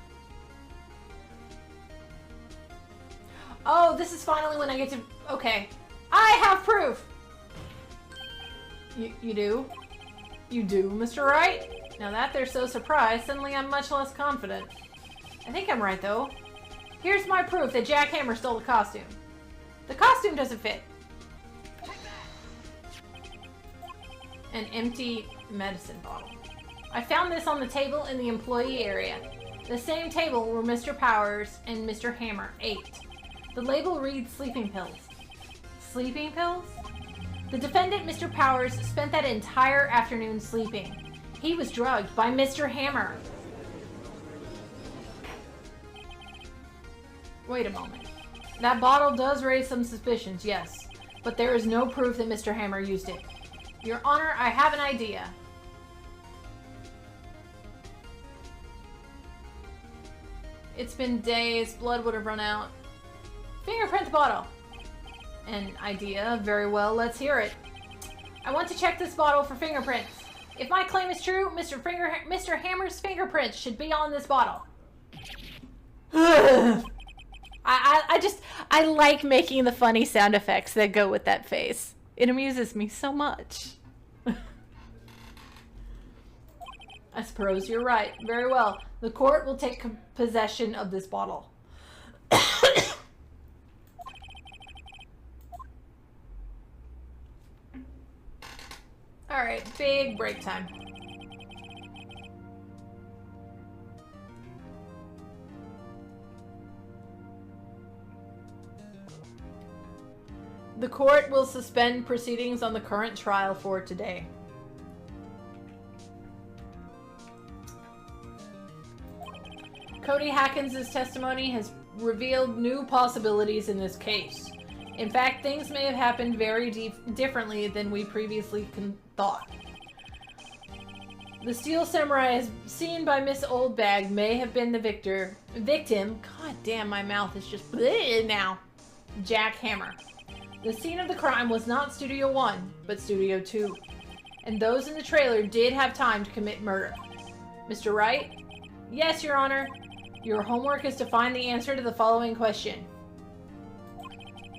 Oh, this is finally when I get to... Okay. I have proof! You do? You do, Mr. Wright? Now that they're so surprised, suddenly I'm much less confident. I think I'm right, though. Here's my proof that Jackhammer stole the costume. The costume doesn't fit. An empty medicine bottle. I found this on the table in the employee area. The same table where Mr. Powers and Mr. Hammer ate. The label reads sleeping pills. Sleeping pills? The defendant, Mr. Powers, spent that entire afternoon sleeping. He was drugged by Mr. Hammer. Wait a moment. That bottle does raise some suspicions, yes. But there is no proof that Mr. Hammer used it. Your Honor, I have an idea. It's been days. Blood would have run out. Fingerprint the bottle. An idea. Very well, let's hear it. I want to check this bottle for fingerprints. If my claim is true, Mr. Hammer's fingerprints should be on this bottle. I like making the funny sound effects that go with that face. It amuses me so much. I suppose you're right. Very well. The court will take possession of this bottle. Alright, big break time. The court will suspend proceedings on the current trial for today. Cody Hackins' testimony has revealed new possibilities in this case. In fact, things may have happened very differently than we previously thought. The Steel Samurai as seen by Miss Oldbag may have been the victim. God damn, my mouth is just bleh now. Jackhammer. The scene of the crime was not Studio 1, but Studio 2. And those in the trailer did have time to commit murder. Mr. Wright? Yes, Your Honor. Your homework is to find the answer to the following question.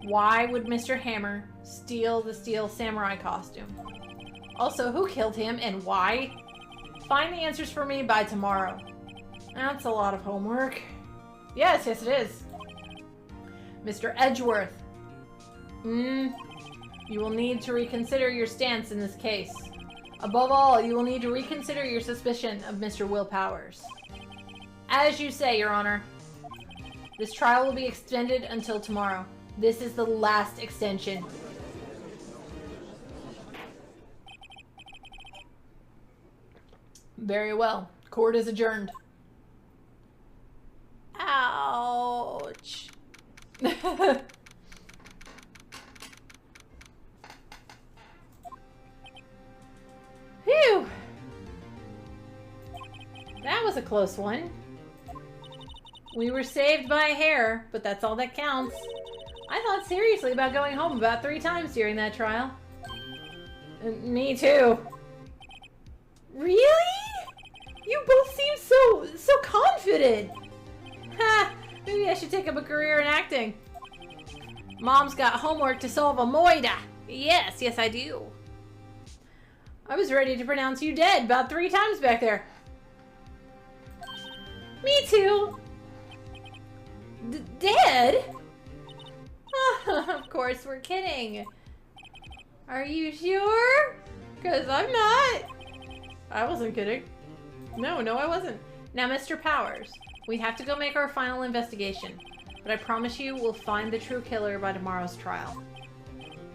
Why would Mr. Hammer steal the Steel Samurai costume? Also, who killed him and why? Find the answers for me by tomorrow. That's a lot of homework. Yes, it is. Mr. Edgeworth. You will need to reconsider your stance in this case. Above all, you will need to reconsider your suspicion of Mr. Will Powers. As you say, Your Honor. This trial will be extended until tomorrow. This is the last extension. Very well. Court is adjourned. Ouch. Phew. That was a close one. We were saved by a hair, but that's all that counts. I thought seriously about going home about 3 times during that trial. Me too. Really? You both seem so confident. Ha! Maybe I should take up a career in acting. Mom's got homework to solve a moida. Yes, I do. I was ready to pronounce you dead about 3 times back there. Me too. Dead? Of course, we're kidding. Are you sure? Because I'm not. I wasn't kidding. No, I wasn't. Now, Mr. Powers, we have to go make our final investigation. But I promise you, we'll find the true killer by tomorrow's trial.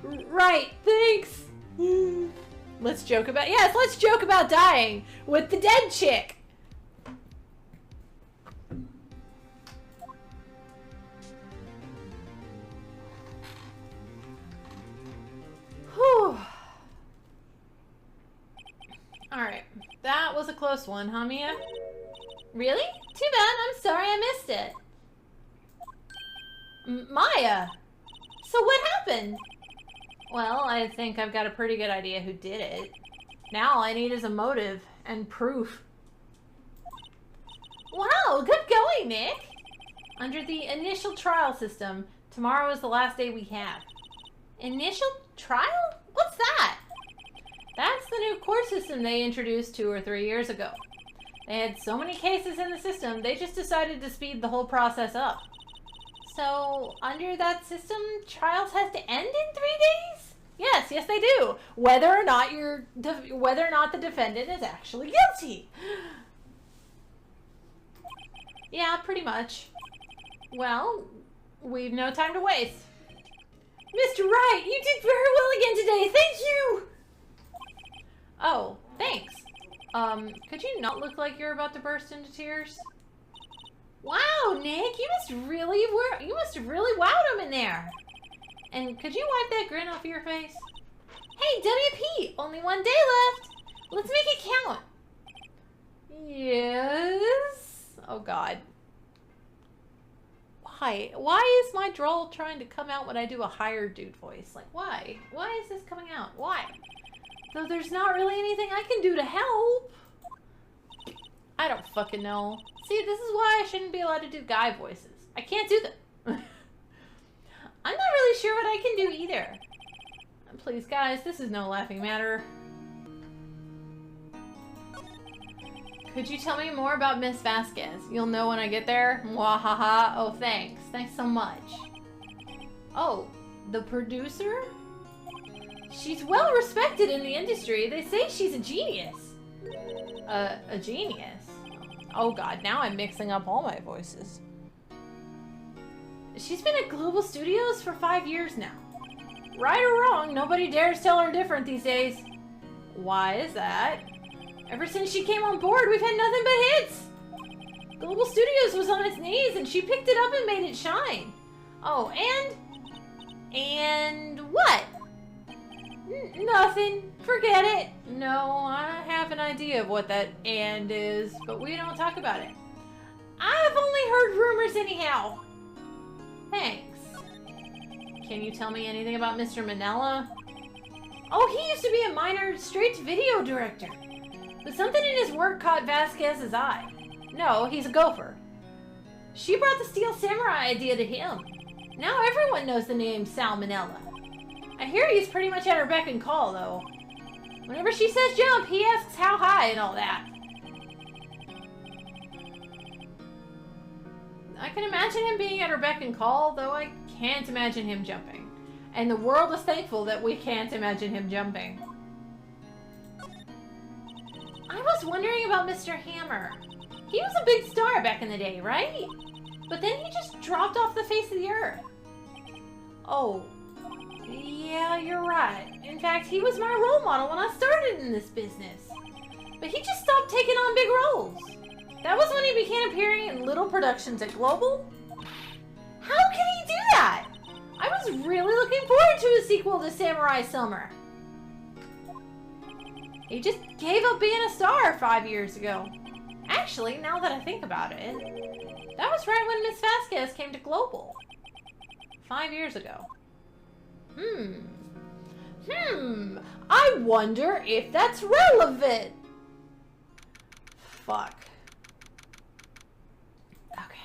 Right, thanks. Let's joke about dying with the dead chick. Whew. Alright, that was a close one, huh, Mia? Really? Too bad, I'm sorry I missed it. Maya! So what happened? Well, I think I've got a pretty good idea who did it. Now all I need is a motive and proof. Wow, good going, Nick! Under the initial trial system, tomorrow is the last day we have. Initial trial? What's that? That's the new court system they introduced 2 or 3 years ago. They had so many cases in the system, they just decided to speed the whole process up. So, under that system, trials have to end in 3 days? Yes, they do. Whether or not the defendant is actually guilty. Yeah, pretty much. Well, we've no time to waste. Mr. Wright, you did very well again today. Thank you. Oh, thanks. Could you not look like you're about to burst into tears? Wow, Nick, you must have really wowed him in there. And could you wipe that grin off your face? Hey, WP, only 1 day left. Let's make it count. Yes. Oh, God. Why is my drawl trying to come out when I do a higher dude voice? Like, why? Why is this coming out? Why? Though there's not really anything I can do to help. I don't fucking know. See, this is why I shouldn't be allowed to do guy voices. I can't do them. I'm not really sure what I can do either. Please, guys, this is no laughing matter. Could you tell me more about Miss Vasquez? You'll know when I get there. Mwahaha. Oh, thanks. Thanks so much. Oh, the producer? She's well respected in the industry. They say she's a genius. A genius? Oh God, now I'm mixing up all my voices. She's been at Global Studios for 5 years now. Right or wrong, nobody dares tell her different these days. Why is that? Ever since she came on board, we've had nothing but hits. Global Studios was on its knees and she picked it up and made it shine. Oh, and what? Nothing. Forget it. No, I have an idea of what that "and" is, but we don't talk about it. I've only heard rumors anyhow. Thanks. Can you tell me anything about Mr. Manella? Oh, he used to be a minor straight-to-video director. But something in his work caught Vasquez's eye. No, he's a gopher. She brought the Steel Samurai idea to him. Now everyone knows the name Sal Manella. I hear he's pretty much at her beck and call, though. Whenever she says jump, he asks how high and all that. I can imagine him being at her beck and call, though I can't imagine him jumping. And the world is thankful that we can't imagine him jumping. I was wondering about Mr. Hammer. He was a big star back in the day, right? But then he just dropped off the face of the earth. Oh. Yeah, you're right. In fact, he was my role model when I started in this business. But he just stopped taking on big roles. That was when he began appearing in little productions at Global. How can he do that? I was really looking forward to a sequel to Samurai Summer. He just gave up being a star 5 years ago. Actually, now that I think about it, that was right when Miss Vasquez came to Global. 5 years ago. I wonder if that's relevant. Fuck. Okay.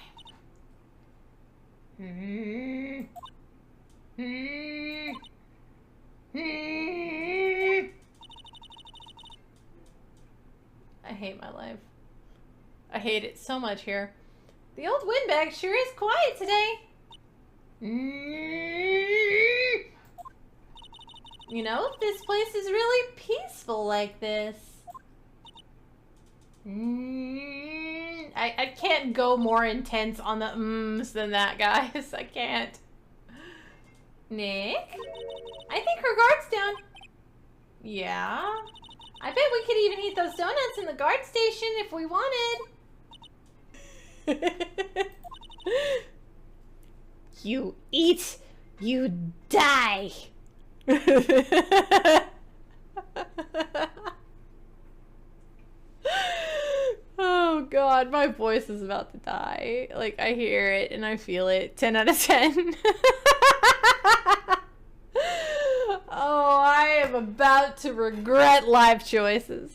I hate my life. I hate it so much here. The old windbag sure is quiet today. You know, this place is really peaceful like this. I can't go more intense on the mms than that, guys. I can't. Nick? I think her guard's down. Yeah? I bet we could even eat those donuts in the guard station if we wanted. You eat, you die. Oh god, my voice is about to die. Like, I hear it and I feel it. 10 out of 10. Oh, I am about to regret life choices.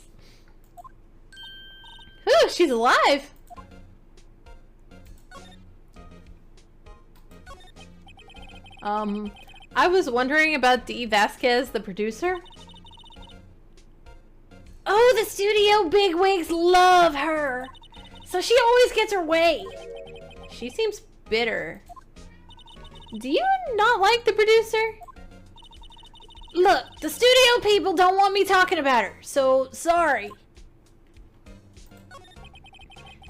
Ooh, she's alive. I was wondering about Dee Vasquez, the producer. Oh, the studio bigwigs love her. So she always gets her way. She seems bitter. Do you not like the producer? Look, the studio people don't want me talking about her, so sorry.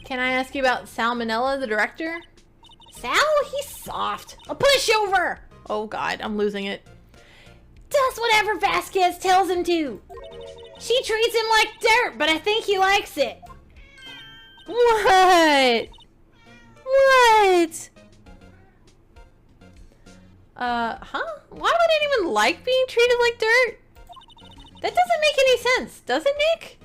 Can I ask you about Salmonella, the director? Sal? He's soft. A pushover. Oh god, I'm losing it. Does whatever Vasquez tells him to. She treats him like dirt, but I think he likes it. What? What? Huh? Why would anyone like being treated like dirt? That doesn't make any sense, does it, Nick?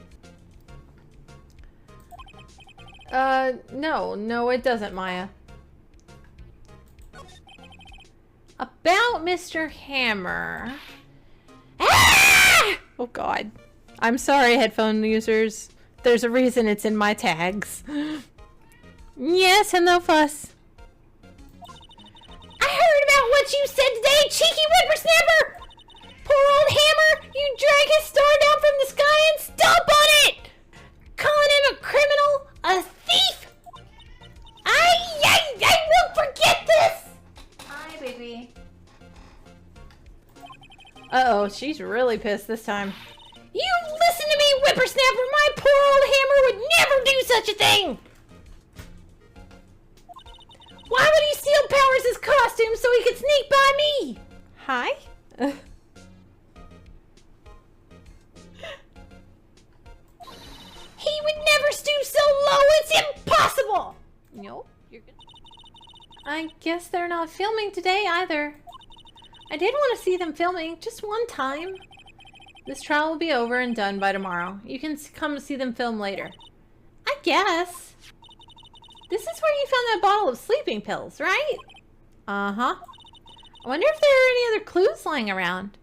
No, it doesn't, Maya. About Mr. Hammer. Ah! Oh god. I'm sorry, headphone users. There's a reason it's in my tags. Yes, and no fuss. I heard about what you said today, cheeky whippersnapper! Poor old Hammer, you drag his star down from the sky and stomp on it! Calling him a criminal, a thief! I won't forget this! Hi, baby. Uh-oh, she's really pissed this time. You listen to me, whippersnapper! My poor old Hammer would never do such a thing! Why would he steal Powers' costume so he could sneak by me? Hi? He would never stoop so low, it's impossible! Nope, you're good. I guess they're not filming today either. I did want to see them filming, just one time. This trial will be over and done by tomorrow. You can come see them film later. I guess. This is where you found that bottle of sleeping pills, right? Uh-huh. I wonder if there are any other clues lying around.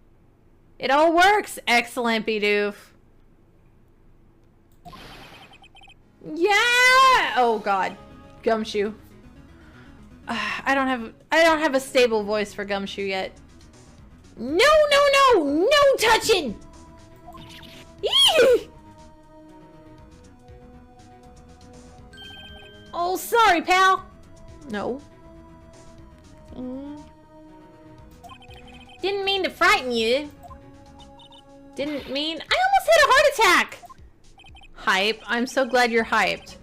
It all works. Excellent, Bidoof. Yeah! Oh god. Gumshoe. I don't have a stable voice for Gumshoe yet. No touching! Eee! Oh, sorry, pal. No. Didn't mean to frighten you. Didn't mean... I almost had a heart attack! Hype. I'm so glad you're hyped.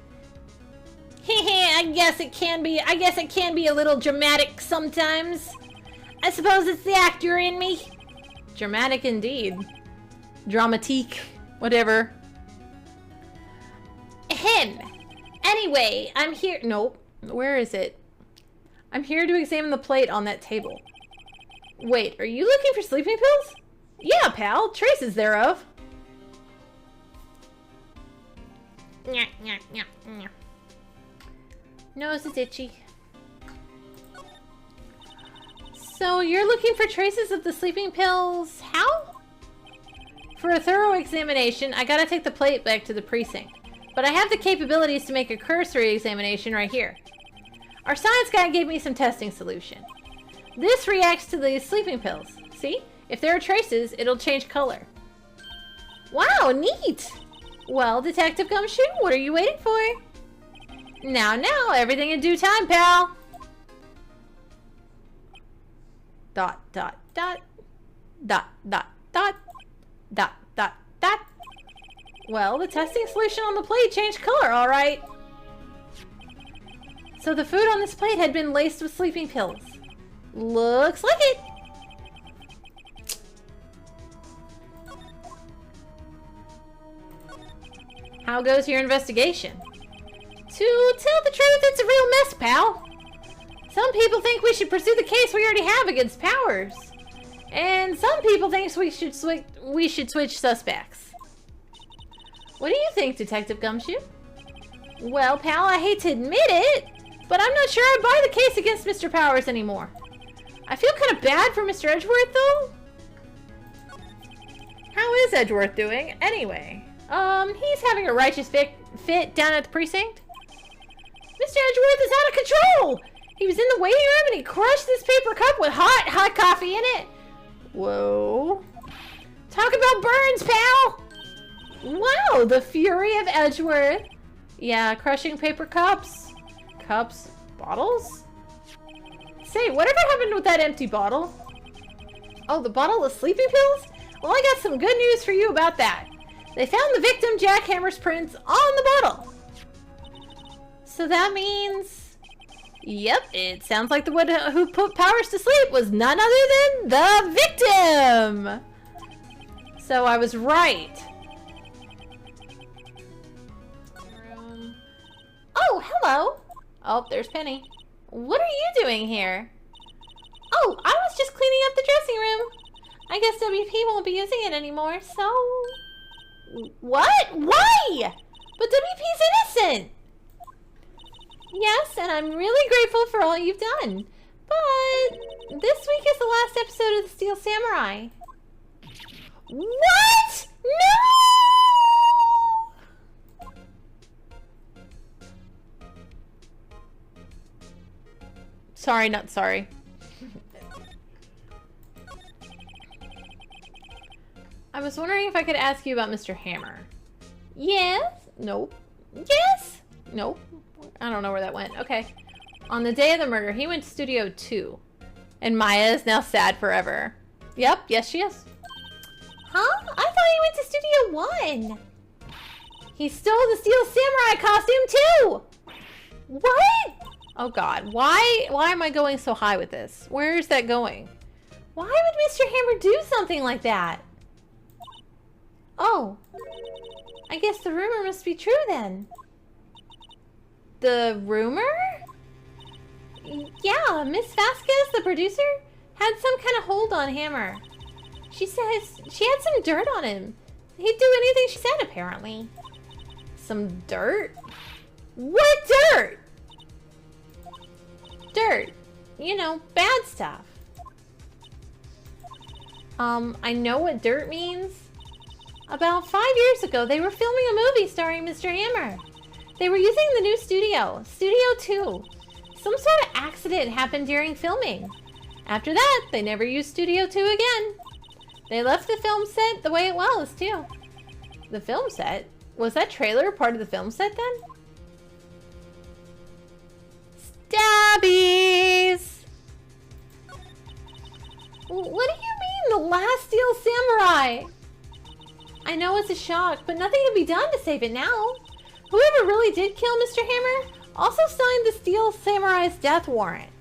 I guess it can be a little dramatic sometimes. I suppose it's the actor in me. Dramatic indeed. Dramatique. Whatever. Ahem. Anyway, I'm here. Nope. Where is it? I'm here to examine the plate on that table. Wait, are you looking for sleeping pills? Yeah, pal. Traces thereof. Nose is itchy. So you're looking for traces of the sleeping pills. How? For a thorough examination, I gotta take the plate back to the precinct. But I have the capabilities to make a cursory examination right here. Our science guy gave me some testing solution. This reacts to the sleeping pills. See? If there are traces, it'll change color. Wow, neat! Well, Detective Gumshoe, what are you waiting for? Now, everything in due time, pal. Dot, dot, dot. Dot, dot, dot. Dot, dot, dot. Well, the testing solution on the plate changed color, all right. So the food on this plate had been laced with sleeping pills. Looks like it. How goes your investigation? To tell the truth, it's a real mess, pal. Some people think we should pursue the case we already have against Powers. And some people think we should switch suspects. What do you think, Detective Gumshoe? Well, pal, I hate to admit it, but I'm not sure I buy the case against Mr. Powers anymore. I feel kind of bad for Mr. Edgeworth, though. How is Edgeworth doing, anyway? He's having a righteous fit down at the precinct. Mr. Edgeworth is out of control! He was in the waiting room and he crushed this paper cup with hot coffee in it. Whoa. Talk about burns, pal! Wow, the fury of Edgeworth. Yeah, crushing paper cups. Cups? Bottles? Say, whatever happened with that empty bottle? Oh, the bottle of sleeping pills? Well, I got some good news for you about that. They found the victim jackhammer's prints on the bottle. So that means... Yep, it sounds like the one who put Powers to sleep was none other than the victim! So I was right. Oh, hello! Oh, there's Penny. What are you doing here? Oh, I was just cleaning up the dressing room. I guess WP won't be using it anymore, so... What? Why? But WP's innocent! Yes, and I'm really grateful for all you've done. But this week is the last episode of The Steel Samurai. What? No! Sorry, not sorry. I was wondering if I could ask you about Mr. Hammer. Yes? Nope. Yes? Nope. I don't know where that went. Okay. On the day of the murder, he went to Studio 2. And Maya is now sad forever. Yep, yes she is. Huh? I thought he went to Studio 1. He stole the Steel Samurai costume too! What? Oh god, why am I going so high with this? Where is that going? Why would Mr. Hammer do something like that? Oh. I guess the rumor must be true then. The rumor? Yeah, Miss Vasquez, the producer, had some kind of hold on Hammer. She says she had some dirt on him. He'd do anything she said, apparently. Some dirt? What dirt? Dirt. You know, bad stuff. I know what dirt means. About 5 years ago, they were filming a movie starring Mr. Hammer. They were using the new studio, Studio 2. Some sort of accident happened during filming. After that, they never used Studio 2 again. They left the film set the way it was, too. The film set? Was that trailer part of the film set then? Stabbies! What do you mean, the last Steel Samurai? I know it's a shock, but nothing can be done to save it now. Whoever really did kill Mr. Hammer also signed the Steel Samurai's death warrant.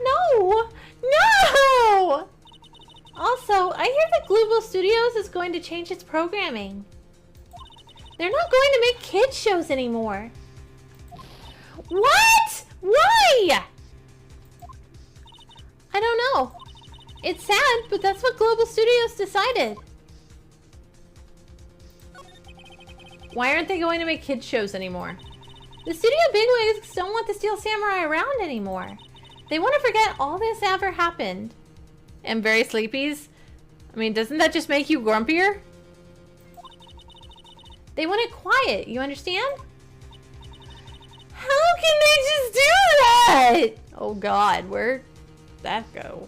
No! No! Also, I hear that Global Studios is going to change its programming. They're not going to make kids shows anymore. What? Why? I don't know. It's sad, but that's what Global Studios decided. Why aren't they going to make kids shows anymore? The studio bigwigs don't want the Steel Samurai around anymore. They want to forget all this ever happened. And very sleepies? I mean, doesn't that just make you grumpier? They want it quiet, you understand? How can they just do that? Oh god, where'd that go?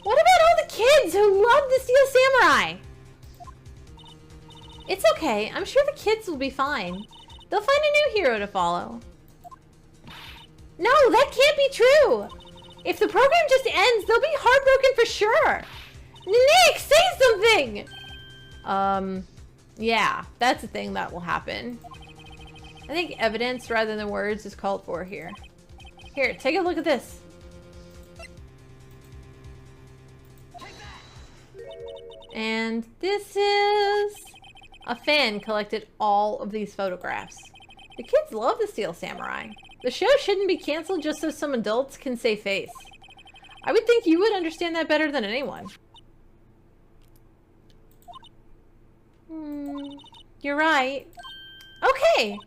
What about all the kids who love the Steel Samurai? It's okay. I'm sure the kids will be fine. They'll find a new hero to follow. No, that can't be true. If the program just ends, they'll be heartbroken for sure. Nick, say something! Yeah, that's a thing that will happen. I think evidence rather than words is called for here. Here, take a look at this. And this is... A fan collected all of these photographs. The kids love the Steel Samurai. The show shouldn't be canceled just so some adults can save face. I would think you would understand that better than anyone. You're right. Okay,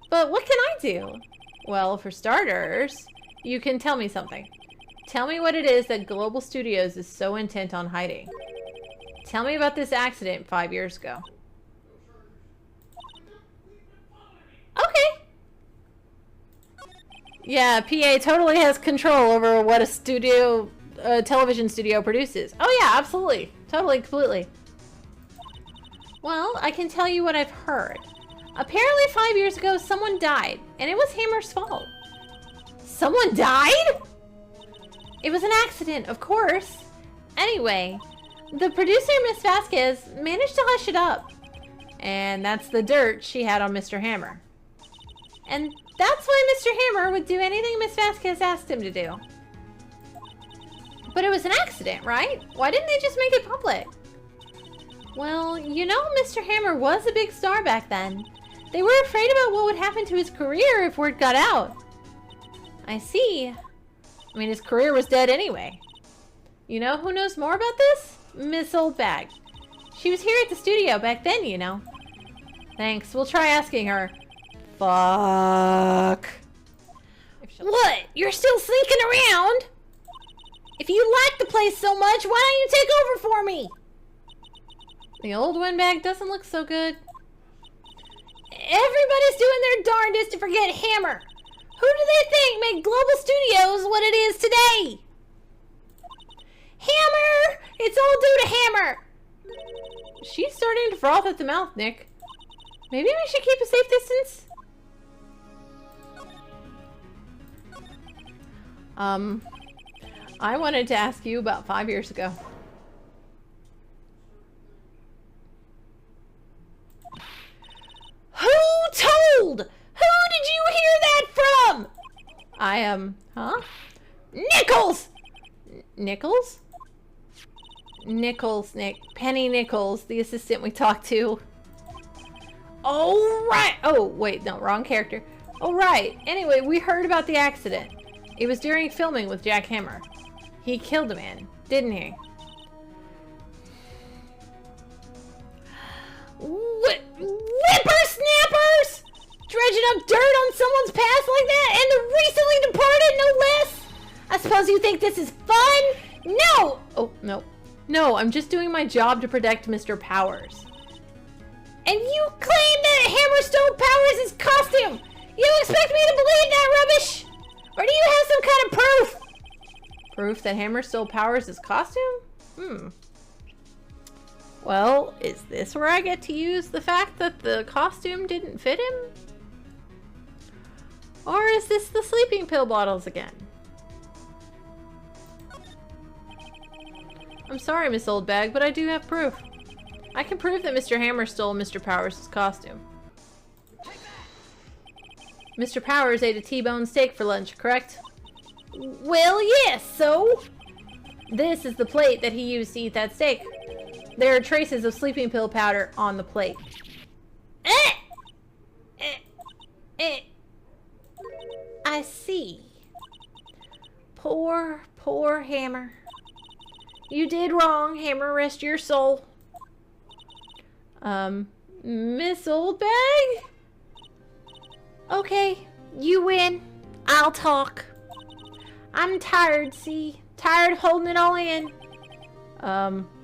but what can I do? Well, for starters, you can tell me something. Tell me what it is that Global Studios is so intent on hiding. Tell me about this accident 5 years ago. Okay. Yeah, PA totally has control over what a television studio produces. Oh yeah, absolutely. Totally, completely. Well, I can tell you what I've heard. Apparently 5 years ago, someone died, and it was Hammer's fault. Someone died? It was an accident, of course. Anyway, the producer, Miss Vasquez, managed to hush it up. And that's the dirt she had on Mr. Hammer. And that's why Mr. Hammer would do anything Miss Vasquez asked him to do. But it was an accident, right? Why didn't they just make it public? Well, you know, Mr. Hammer was a big star back then. They were afraid about what would happen to his career if word got out. I see. I mean, his career was dead anyway. You know who knows more about this? Miss Oldbag. She was here at the studio back then, you know. Thanks. We'll try asking her. Fuck. What? You're still sneaking around? If you like the place so much, why don't you take over for me? The old windbag doesn't look so good. Everybody's doing their darndest to forget Hammer. Who do they think made Global Studios what it is today? Hammer! It's all due to Hammer! She's starting to froth at the mouth, Nick. Maybe we should keep a safe distance? I wanted to ask you about 5 years ago. Who told? Who did you hear that from? Huh? Nichols! Nichols? Nichols, Nick. Penny Nichols, the assistant we talked to. Oh, right. Oh, wait, no, wrong character. Oh, right. Anyway, we heard about the accident. It was during filming with Jack Hammer. He killed a man, didn't he? Whippersnappers! Dredging up dirt on someone's past like that, and the recently departed, no less? I suppose you think this is fun? No! Oh, no. No, I'm just doing my job to protect Mr. Powers. And you claim that Hammer stole Powers' costume! You expect me to believe that rubbish? Or do you have some kind of proof? Proof that Hammer stole Powers' costume? Well, is this where I get to use the fact that the costume didn't fit him? Or is this the sleeping pill bottles again? I'm sorry, Miss Oldbag, but I do have proof. I can prove that Mr. Hammer stole Mr. Powers' costume. Mr. Powers ate a T-bone steak for lunch, correct? Well, yes, so? This is the plate that he used to eat that steak. There are traces of sleeping pill powder on the plate. I see. Poor, poor Hammer. You did wrong, Hammer, rest your soul. Miss Oldbag? Okay, you win. I'll talk. I'm tired, see? Tired holding it all in.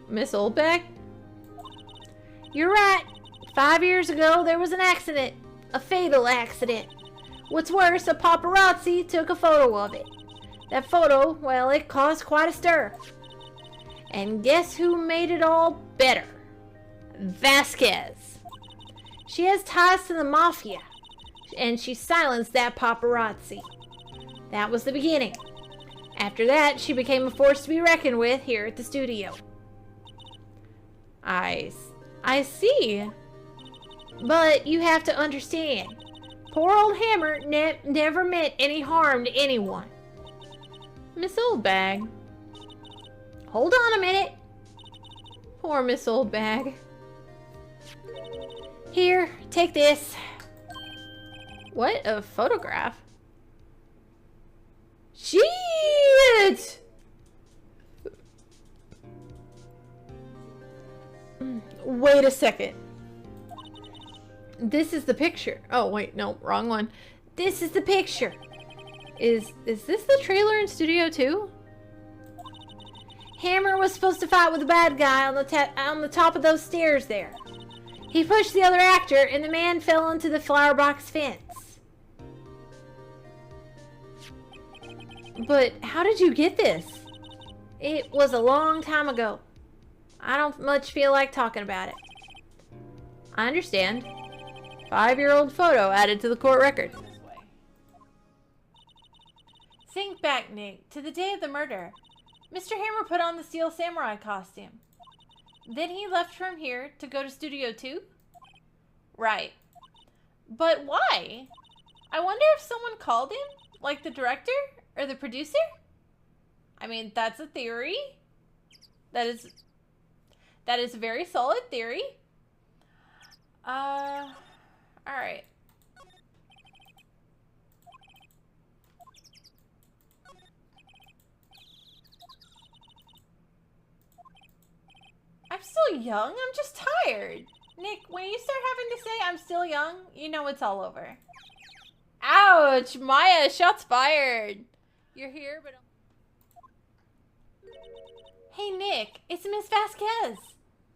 Miss Oldbag? You're right. 5 years ago, there was an accident. A fatal accident. What's worse, a paparazzi took a photo of it. That photo, well, it caused quite a stir. And guess who made it all better? Vasquez. She has ties to the mafia, and she silenced that paparazzi. That was the beginning. After that, she became a force to be reckoned with here at the studio. I see. But you have to understand, poor old Hammer never meant any harm to anyone. Miss Oldbag. Hold on a minute. Poor Miss Oldbag. Here, take this. What? A photograph? Shit! Wait a second. This is the picture. Oh, wait, no, wrong one. This is the picture. Is this the trailer in Studio 2? Hammer was supposed to fight with the bad guy on the top of those stairs there. He pushed the other actor, and the man fell into the flower box fence. But how did you get this? It was a long time ago. I don't much feel like talking about it. I understand. 5-year-old photo added to the court record. Think back, Nick, to the day of the murder. Mr. Hammer put on the Steel Samurai costume. Then he left from here to go to Studio 2? Right. But why? I wonder if someone called him? Like the director? Or the producer? I mean, that's a theory. That is a very solid theory. Alright. I'm still young. I'm just tired. Nick, when you start having to say I'm still young, you know it's all over. Ouch! Maya, shots fired. You're here, but... Hey, Nick. It's Miss Vasquez.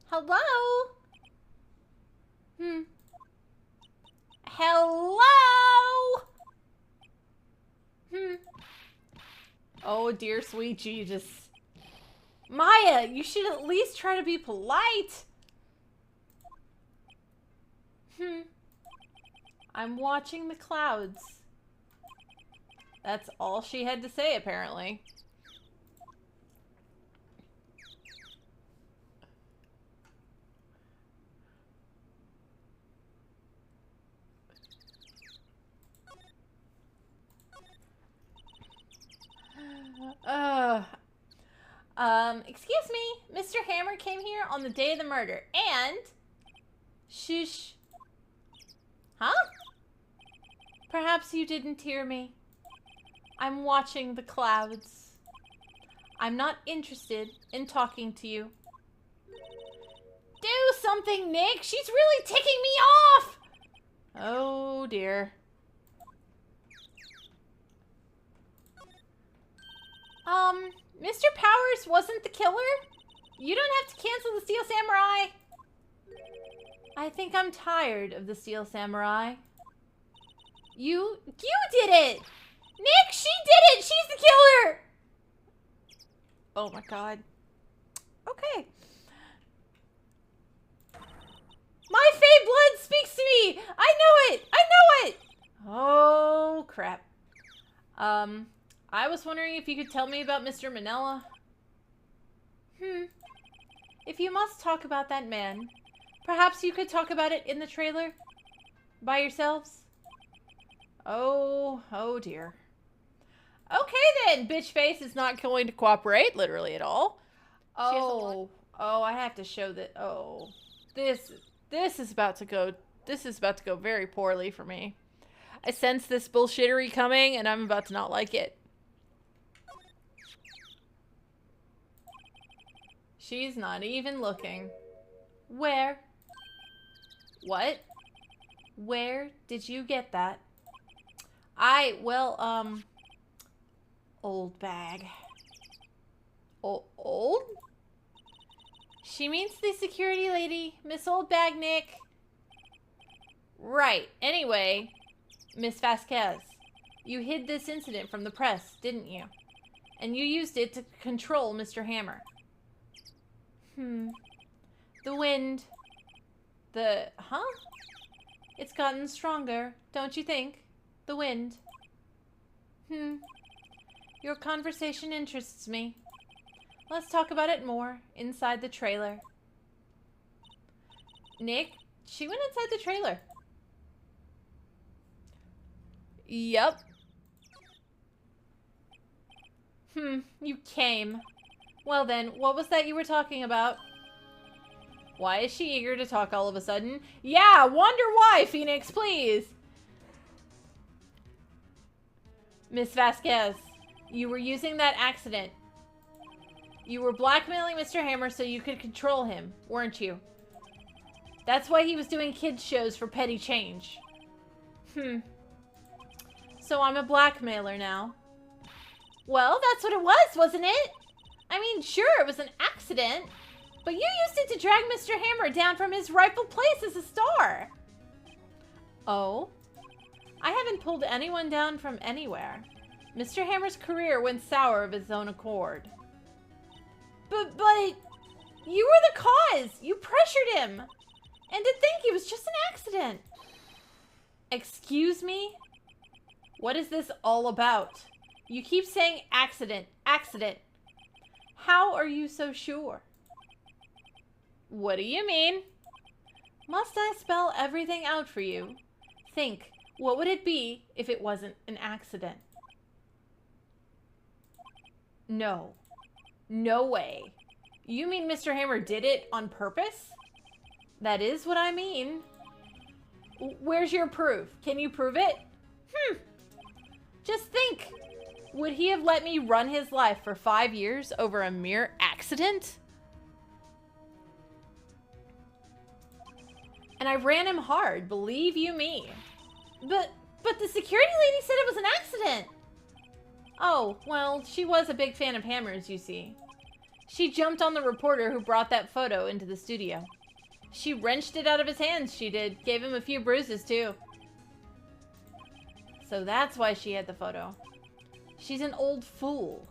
Hello? Hello? Oh, dear sweet Jesus. Maya, you should at least try to be polite. I'm watching the clouds. That's all she had to say, apparently. Excuse me, Mr. Hammer came here on the day of the murder, and... Shush. Huh? Perhaps you didn't hear me. I'm watching the clouds. I'm not interested in talking to you. Do something, Nick! She's really ticking me off! Oh, dear. Mr. Powers wasn't the killer? You don't have to cancel the Steel Samurai. I think I'm tired of the Steel Samurai. You did it! Nick, she did it! She's the killer! Oh my god. Okay. My Fey blood speaks to me! I know it! I know it! Oh, crap. I was wondering if you could tell me about Mr. Manella. If you must talk about that man, perhaps you could talk about it in the trailer? By yourselves? Oh dear. Okay then, bitch face is not going to cooperate, literally at all. Oh, I have to show that. Oh, this is about to go very poorly for me. I sense this bullshittery coming, and I'm about to not like it. She's not even looking. Where? What? Where did you get that? Old bag. Old? She means the security lady, Miss Old Bag, Nick. Right. Anyway, Miss Vasquez, you hid this incident from the press, didn't you? And you used it to control Mr. Hammer. The wind. Huh? It's gotten stronger, don't you think? The wind. Your conversation interests me. Let's talk about it more inside the trailer. Nick, she went inside the trailer. Yep. You came. Well then, what was that you were talking about? Why is she eager to talk all of a sudden? Yeah, wonder why, Phoenix, please. Miss Vasquez, you were using that accident. You were blackmailing Mr. Hammer so you could control him, weren't you? That's why he was doing kids shows for petty change. So I'm a blackmailer now. Well, that's what it was, wasn't it? I mean, sure, it was an accident. But you used it to drag Mr. Hammer down from his rightful place as a star. Oh? I haven't pulled anyone down from anywhere. Mr. Hammer's career went sour of his own accord. But you were the cause. You pressured him. And to think it was just an accident. Excuse me? What is this all about? You keep saying accident, accident. How are you so sure? What do you mean? Must I spell everything out for you? Think, what would it be if it wasn't an accident? No. No way. You mean Mr. Hammer did it on purpose? That is what I mean. Where's your proof? Can you prove it? Just think. Would he have let me run his life for 5 years over a mere accident? And I ran him hard, believe you me. But the security lady said it was an accident. Oh, well, she was a big fan of Hammers, you see. She jumped on the reporter who brought that photo into the studio. She wrenched it out of his hands, she did. Gave him a few bruises, too. So that's why she had the photo. She's an old fool.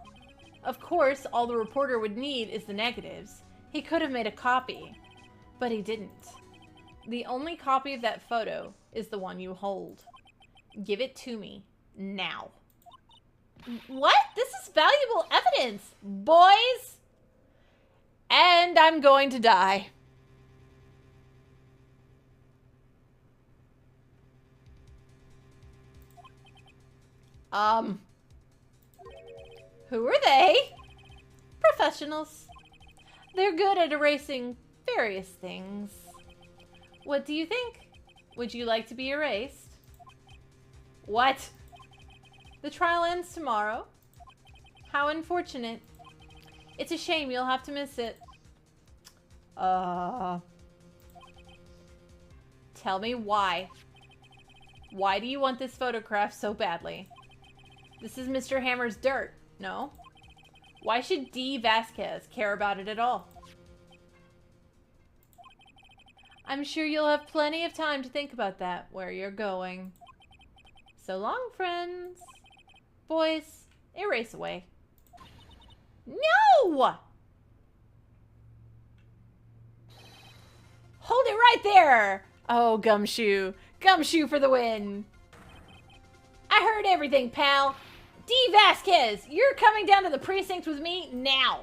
Of course, all the reporter would need is the negatives. He could have made a copy, but he didn't. The only copy of that photo is the one you hold. Give it to me, now. What? This is valuable evidence, boys! And I'm going to die. Who are they? Professionals. They're good at erasing various things. What do you think? Would you like to be erased? What? The trial ends tomorrow. How unfortunate. It's a shame you'll have to miss it. Tell me why. Why do you want this photograph so badly? This is Mr. Hammer's dirt, no? Why should D. Vasquez care about it at all? I'm sure you'll have plenty of time to think about that, where you're going. So long, friends. Boys, erase away. No! Hold it right there! Oh, Gumshoe. Gumshoe for the win. I heard everything, pal. D. Vasquez, you're coming down to the precinct with me now.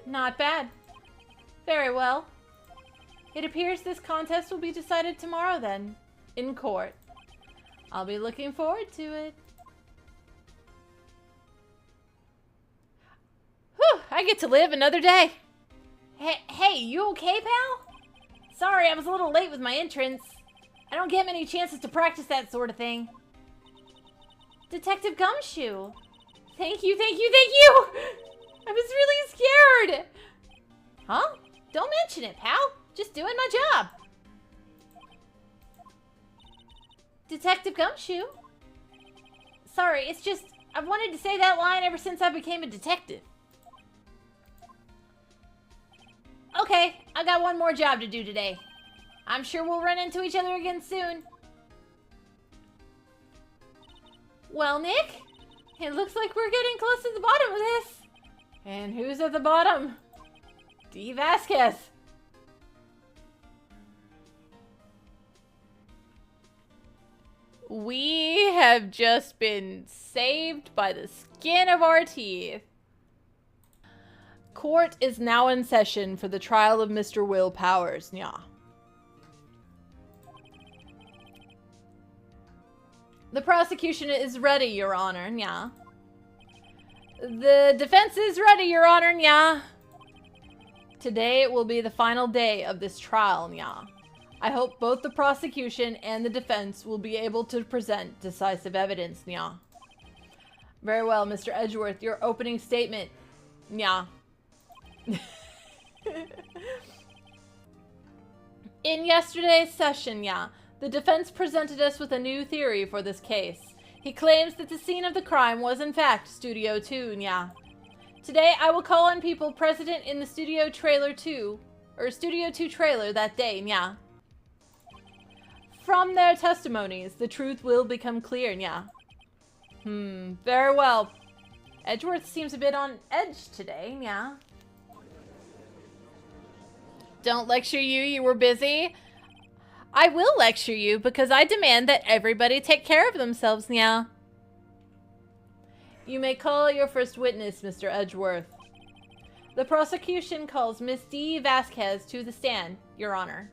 Not bad. Very well. It appears this contest will be decided tomorrow then, in court. I'll be looking forward to it. Whew, I get to live another day. Hey, you okay, pal? Sorry, I was a little late with my entrance. I don't get many chances to practice that sort of thing. Detective Gumshoe. Thank you, thank you, thank you! I was really scared. Huh? Don't mention it, pal. Just doing my job. Detective Gumshoe? Sorry, it's just, I've wanted to say that line ever since I became a detective. Okay, I got one more job to do today. I'm sure we'll run into each other again soon. Well, Nick, it looks like we're getting close to the bottom of this. And who's at the bottom? D. Vasquez. We have just been saved by the skin of our teeth. Court is now in session for the trial of Mr. Will Powers. Nya. The prosecution is ready, Your Honor. Nya. The defense is ready, Your Honor. Nya. Today will be the final day of this trial. Nya. I hope both the prosecution and the defense will be able to present decisive evidence. Nya. Very well, Mr. Edgeworth. Your opening statement. Nya. In yesterday's session, the defense presented us with a new theory for this case. He claims that the scene of the crime was in fact Studio 2, Today, I will call on people present in the Studio 2 trailer that day, From their testimonies, the truth will become clear, Very well. Edgeworth seems a bit on edge today, Don't lecture you, you were busy. I will lecture you because I demand that everybody take care of themselves, You may call your first witness, Mr. Edgeworth. The prosecution calls Miss D. Vasquez to the stand, Your Honor.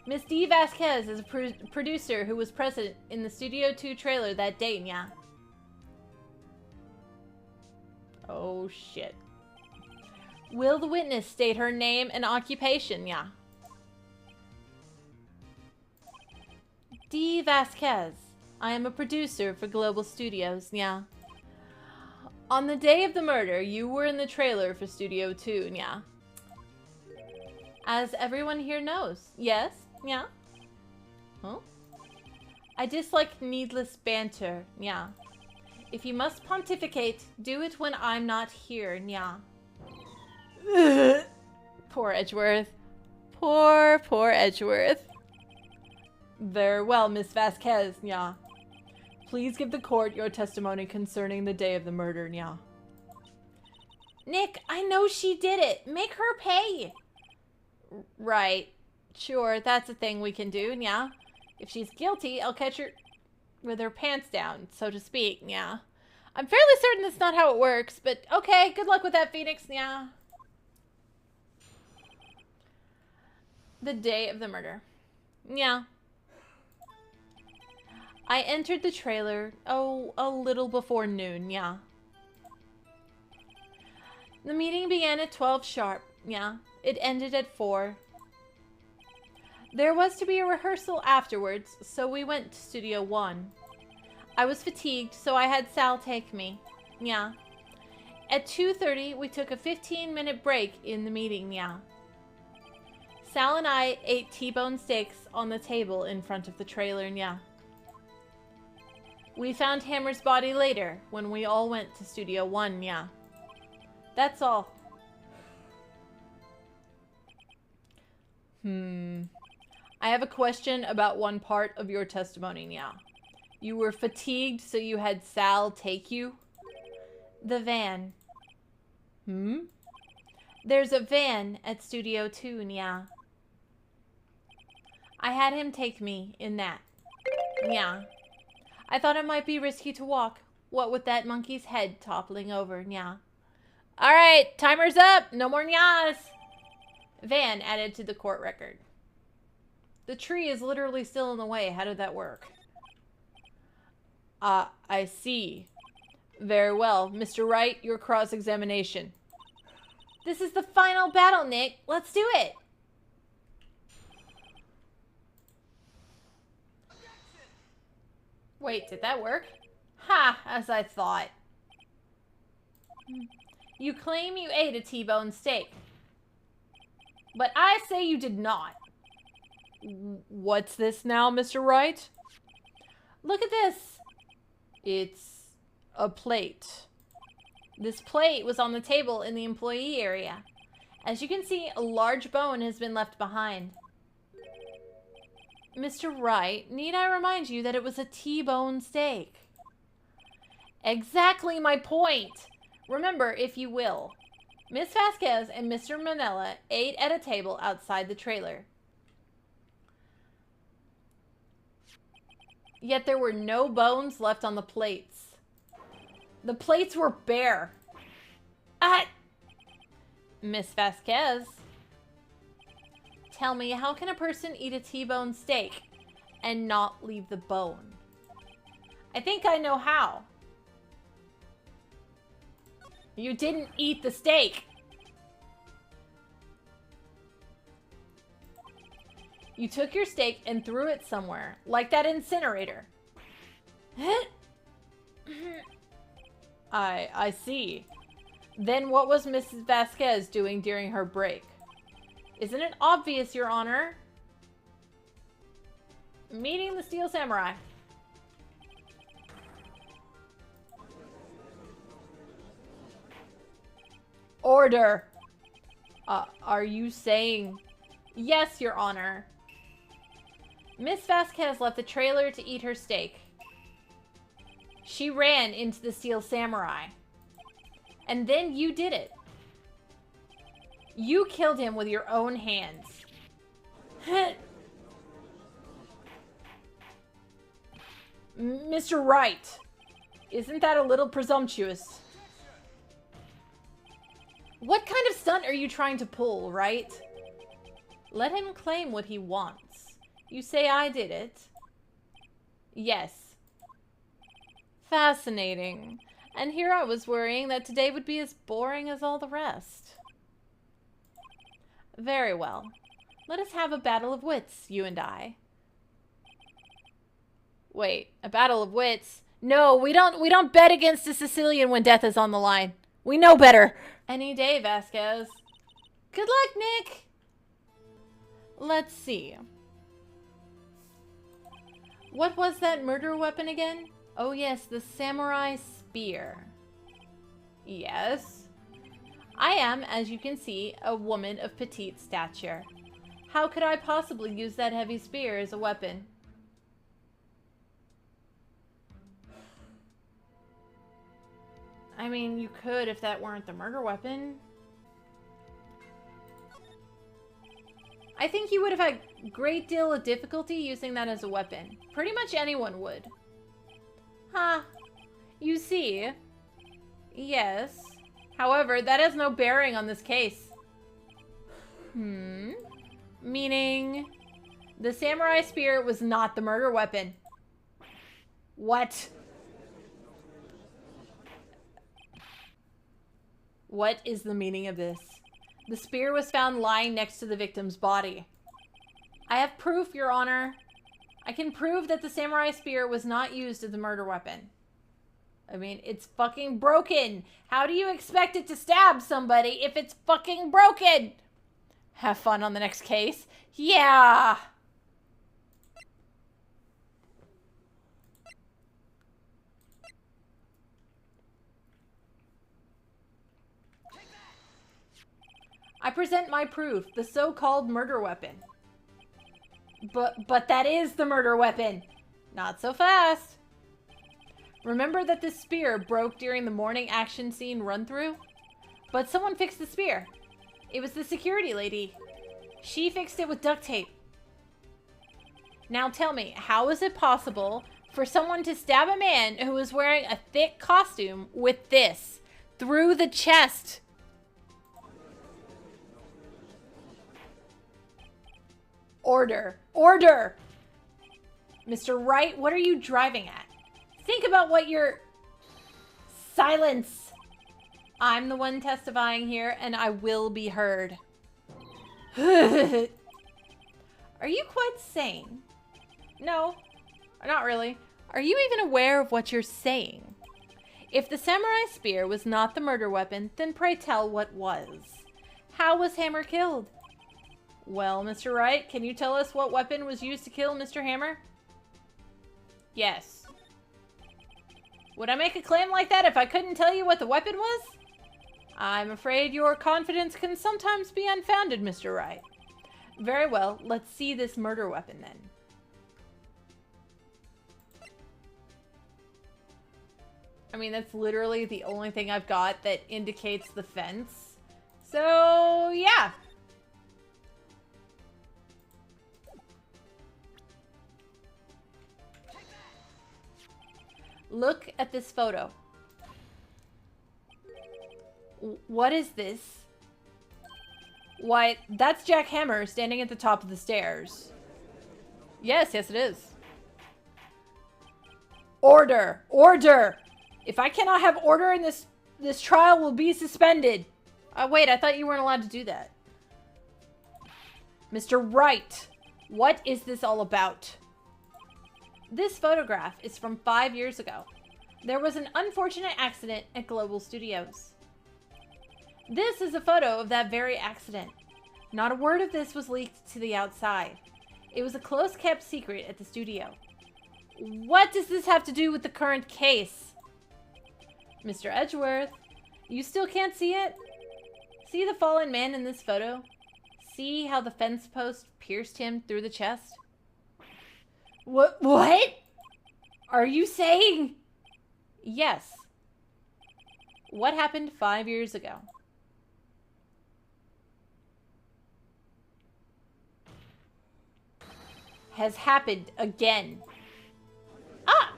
Miss D. Vasquez is a producer who was present in the Studio 2 trailer that day, Oh, shit. Will the witness state her name and occupation, D. Vasquez. I am a producer for Global Studios, On the day of the murder, you were in the trailer for Studio 2, As everyone here knows. Yes? Huh? I dislike needless banter, If you must pontificate, do it when I'm not here, Poor Edgeworth. Poor Edgeworth. Very well, Miss Vasquez, Please give the court your testimony concerning the day of the murder, Nick, I know she did it. Make her pay. Right. Sure, that's a thing we can do, If she's guilty, I'll catch her with her pants down, so to speak, I'm fairly certain that's not how it works, but okay, good luck with that, Phoenix, The day of the murder. I entered the trailer, a little before noon, The meeting began at 12 sharp, It ended at 4. There was to be a rehearsal afterwards, so we went to Studio 1. I was fatigued, so I had Sal take me, At 2:30, we took a 15-minute break in the meeting, Sal and I ate T-bone steaks on the table in front of the trailer, We found Hammer's body later, when we all went to Studio 1, That's all. I have a question about one part of your testimony, You were fatigued, so you had Sal take you? The van. There's a van at Studio 2, I had him take me in that. I thought it might be risky to walk, what with that monkey's head toppling over, Alright, timer's up. No more nyas. Van added to the court record. The tree is literally still in the way. How did that work? I see. Very well. Mr. Wright, your cross-examination. This is the final battle, Nick. Let's do it. Wait, did that work? Ha, as I thought. You claim you ate a T-bone steak. But I say you did not. What's this now, Mr. Wright? Look at this. It's a plate. This plate was on the table in the employee area. As you can see, a large bone has been left behind. Mr. Wright, need I remind you that it was a T-bone steak? Exactly my point. Remember, if you will. Miss Vasquez and Mr. Manella ate at a table outside the trailer. Yet there were no bones left on the plates. The plates were bare. Miss Vasquez. Tell me, how can a person eat a T-bone steak and not leave the bone? I think I know how. You didn't eat the steak. You took your steak and threw it somewhere, like that incinerator. I see. Then what was Mrs. Vasquez doing during her break? Isn't it obvious, Your Honor? Meeting the Steel Samurai. Order. Are you saying... Yes, Your Honor. Miss Vasquez left the trailer to eat her steak. She ran into the Steel Samurai. And then you did it. You killed him with your own hands. Mr. Wright, isn't that a little presumptuous? What kind of stunt are you trying to pull, right? Let him claim what he wants. You say I did it? Yes. Fascinating. And here I was worrying that today would be as boring as all the rest. Very well. Let us have a battle of wits, you and I. Wait, a battle of wits? No, we don't bet against a Sicilian when death is on the line. We know better. Any day, Vasquez. Good luck, Nick. Let's see. What was that murder weapon again? Oh yes, the samurai spear. Yes. I am, as you can see, a woman of petite stature. How could I possibly use that heavy spear as a weapon? I mean, you could if that weren't the murder weapon. I think you would have had a great deal of difficulty using that as a weapon. Pretty much anyone would. Huh. You see. Yes. However, that has no bearing on this case. Meaning, the samurai spear was not the murder weapon. What? What is the meaning of this? The spear was found lying next to the victim's body. I have proof, Your Honor. I can prove that the samurai spear was not used as a murder weapon. I mean, it's fucking broken. How do you expect it to stab somebody if it's fucking broken? Have fun on the next case. Yeah. I present my proof, the so-called murder weapon. But that is the murder weapon. Not so fast. Remember that this spear broke during the morning action scene run-through? But someone fixed the spear. It was the security lady. She fixed it with duct tape. Now tell me, how is it possible for someone to stab a man who was wearing a thick costume with this through the chest? Order. Order! Mr. Wright, what are you driving at? Think about what you're... Silence! I'm the one testifying here, and I will be heard. Are you quite sane? No, not really. Are you even aware of what you're saying? If the samurai spear was not the murder weapon, then pray tell what was. How was Hammer killed? Well, Mr. Wright, can you tell us what weapon was used to kill Mr. Hammer? Yes. Would I make a claim like that if I couldn't tell you what the weapon was? I'm afraid your confidence can sometimes be unfounded, Mr. Wright. Very well, let's see this murder weapon then. I mean, that's literally the only thing I've got that indicates the fence. So, yeah. Look at this photo. What is this? Why, that's Jack Hammer standing at the top of the stairs. Yes, it is. Order! Order! If I cannot have order in this trial will be suspended. Wait, I thought you weren't allowed to do that. Mr. Wright, what is this all about? This photograph is from 5 years ago. There was an unfortunate accident at Global Studios. This is a photo of that very accident. Not a word of this was leaked to the outside. It was a close-kept secret at the studio. What does this have to do with the current case? Mr. Edgeworth, you still can't see it? See the fallen man in this photo? See how the fence post pierced him through the chest? What? Are you saying? Yes. What happened 5 years ago? Has happened again. Ah!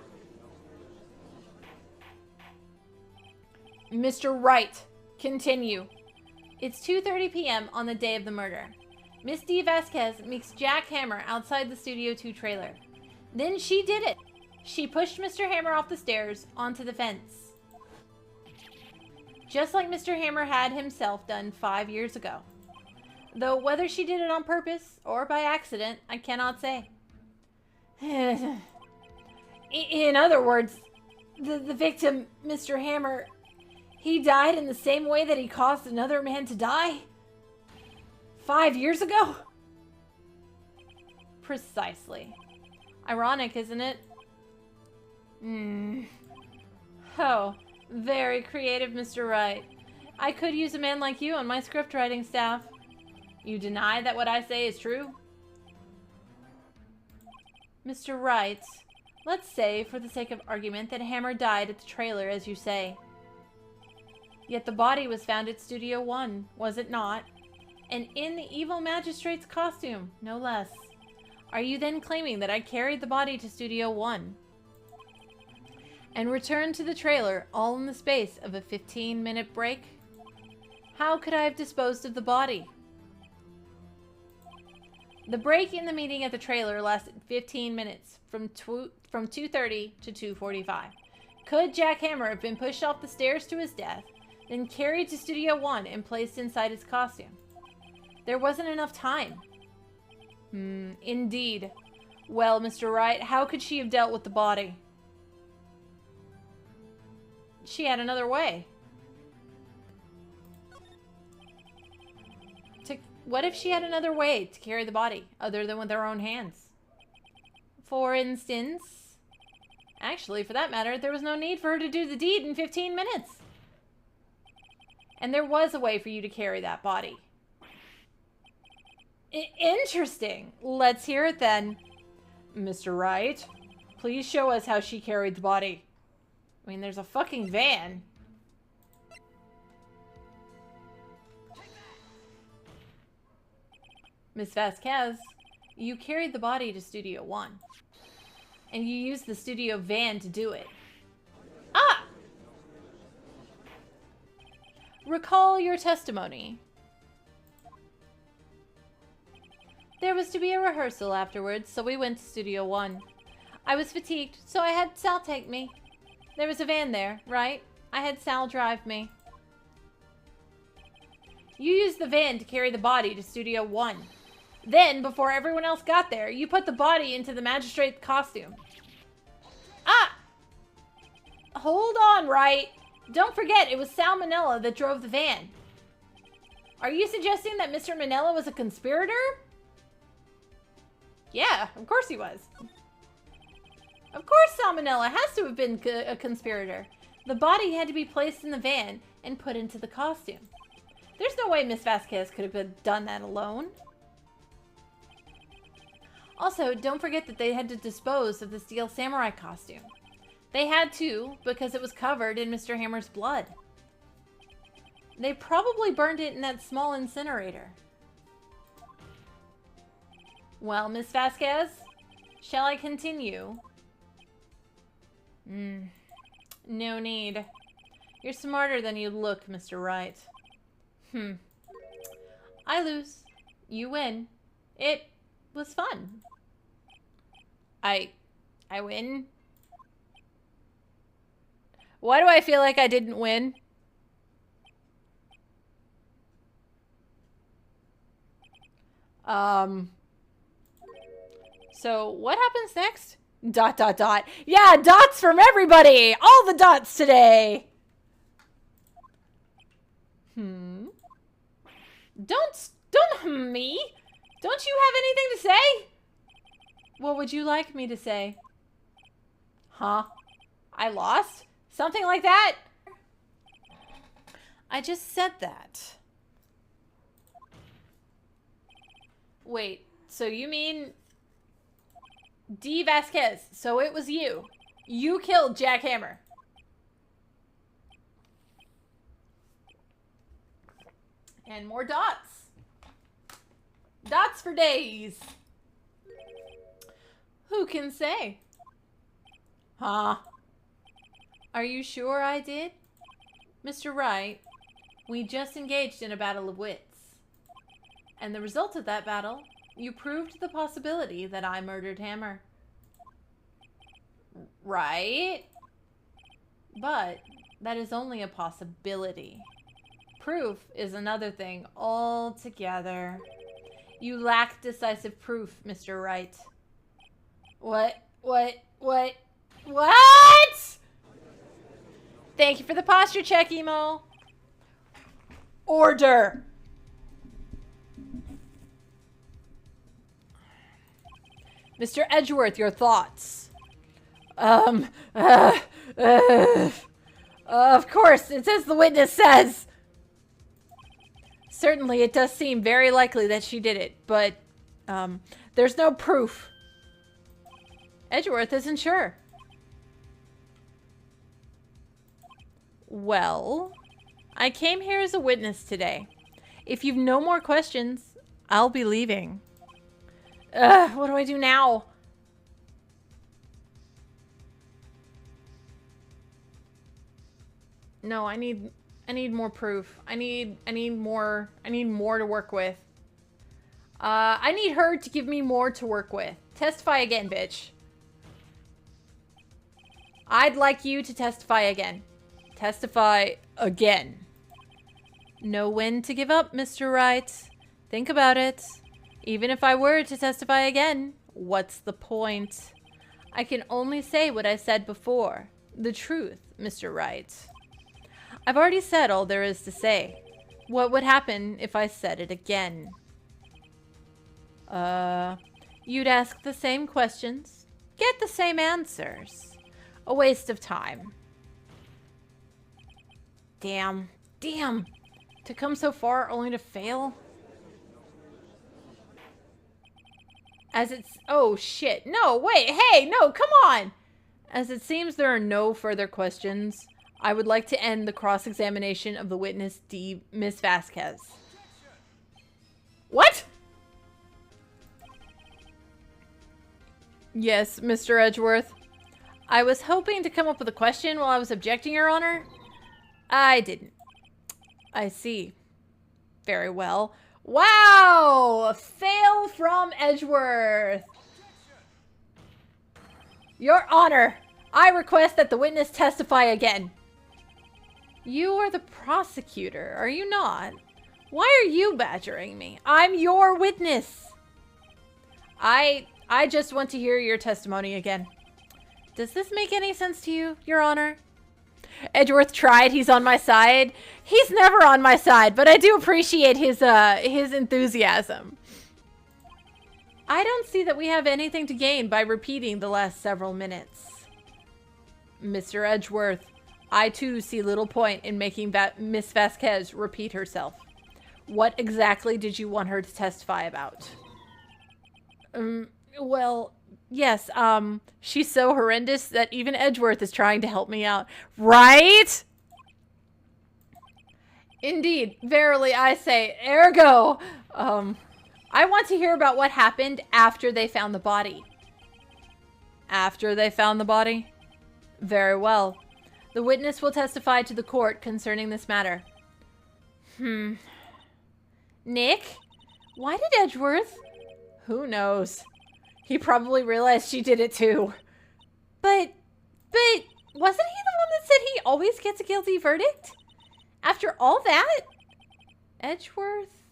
Mr. Wright, continue. It's 2:30 p.m. on the day of the murder. Miss D. Vasquez meets Jack Hammer outside the Studio 2 trailer. Then she did it. She pushed Mr. Hammer off the stairs onto the fence. Just like Mr. Hammer had himself done 5 years ago. Though whether she did it on purpose or by accident, I cannot say. In other words, the victim, Mr. Hammer, he died in the same way that he caused another man to die? 5 years ago? Precisely. Ironic, isn't it? Oh, very creative, Mr. Wright. I could use a man like you on my script writing staff. You deny that what I say is true? Mr. Wright, let's say, for the sake of argument, that Hammer died at the trailer, as you say. Yet the body was found at Studio 1, was it not? And in the evil magistrate's costume, no less. Are you then claiming that I carried the body to Studio 1 and returned to the trailer all in the space of a 15-minute break? How could I have disposed of the body? The break in the meeting at the trailer lasted 15 minutes, from 2:30 to 2:45. Could Jack Hammer have been pushed off the stairs to his death, then carried to Studio 1 and placed inside his costume? There wasn't enough time. Indeed. Well, Mr. Wright, how could she have dealt with the body? She had another way. What if she had another way to carry the body, other than with her own hands? For instance... Actually, for that matter, there was no need for her to do the deed in 15 minutes. And there was a way for you to carry that body. Interesting. Let's hear it then. Mr. Wright, please show us how she carried the body. I mean, there's a fucking van. Miss Vasquez, you carried the body to Studio 1. And you used the studio van to do it. Ah! Recall your testimony. There was to be a rehearsal afterwards, so we went to Studio 1. I was fatigued, so I had Sal take me. There was a van there, right? I had Sal drive me. You used the van to carry the body to Studio 1. Then, before everyone else got there, you put the body into the magistrate's costume. Ah! Hold on, Wright. Don't forget, it was Sal Manella that drove the van. Are you suggesting that Mr. Manella was a conspirator? Yeah, of course he was. Of course Sal Manella has to have been a conspirator. The body had to be placed in the van and put into the costume. There's no way Miss Vasquez could have done that alone. Also, don't forget that they had to dispose of the Steel Samurai costume. They had to, because it was covered in Mr. Hammer's blood. They probably burned it in that small incinerator. Well, Miss Vasquez, shall I continue? No need. You're smarter than you look, Mr. Wright. I lose. You win. It was fun. I win? Why do I feel like I didn't win? So what happens next? ... Yeah, dots from everybody! All the dots today! Don't me! Don't you have anything to say? What would you like me to say? Huh? I lost? Something like that? I just said that. Wait, so you mean D. Vasquez? So it was you. You killed Jack Hammer. And more dots. Dots for days. Who can say? Huh? Are you sure I did? Mr. Wright, we just engaged in a battle of wits. And the result of that battle, you proved the possibility that I murdered Hammer. Right? But that is only a possibility. Proof is another thing altogether. You lack decisive proof, Mr. Wright. What? Thank you for the posture check, Emo. Order. Mr. Edgeworth, your thoughts. Of course, it's as the witness says. Certainly, it does seem very likely that she did it, but, there's no proof. Edgeworth isn't sure. Well, I came here as a witness today. If you've no more questions, I'll be leaving. What do I do now? No, I need more proof. I need more to work with. I need her to give me more to work with. Testify again, bitch. I'd like you to testify again. Testify again. Know when to give up, Mr. Wright. Think about it. Even if I were to testify again, what's the point? I can only say what I said before. The truth, Mr. Wright. I've already said all there is to say. What would happen if I said it again? You'd ask the same questions, get the same answers. A waste of time. Damn. To come so far only to fail? As it's... Oh, shit. No, wait. Hey, no, come on. As it seems there are no further questions, I would like to end the cross-examination of the witness, Miss Vasquez. What? Yes, Mr. Edgeworth. I was hoping to come up with a question while I was objecting, Your Honor. I didn't. I see. Very well. Wow! Fail from Edgeworth. Your Honor, I request that the witness testify again. You are the prosecutor, are you not? Why are you badgering me? I'm your witness. I just want to hear your testimony again. Does this make any sense to you, Your Honor? Edgeworth tried. He's on my side. He's never on my side, but I do appreciate his enthusiasm. I don't see that we have anything to gain by repeating the last several minutes. Mr. Edgeworth, I too see little point in making Miss Vasquez repeat herself. What exactly did you want her to testify about? Well, yes, she's so horrendous that even Edgeworth is trying to help me out. Right? Indeed, verily I say, ergo. I want to hear about what happened after they found the body. After they found the body? Very well. The witness will testify to the court concerning this matter. Nick? Why did Edgeworth? Who knows? He probably realized she did it too. But wasn't he the one that said he always gets a guilty verdict? After all that? Edgeworth?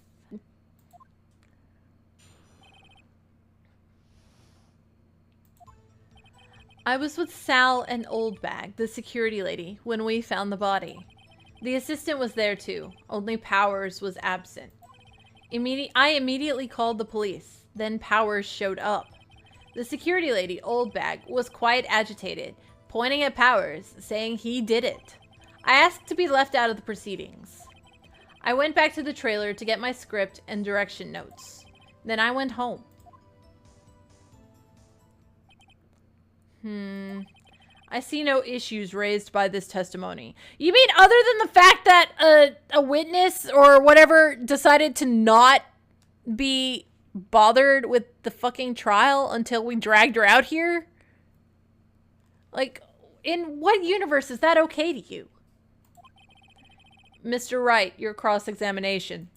I was with Sal and Oldbag, the security lady, when we found the body. The assistant was there too, only Powers was absent. I immediately called the police, then Powers showed up. The security lady, Oldbag, was quite agitated, pointing at Powers, saying he did it. I asked to be left out of the proceedings. I went back to the trailer to get my script and direction notes. Then I went home. I see no issues raised by this testimony. You mean other than the fact that a witness or whatever decided to not be bothered with the fucking trial until we dragged her out here? Like, in what universe is that okay to you? Mr. Wright, your cross-examination.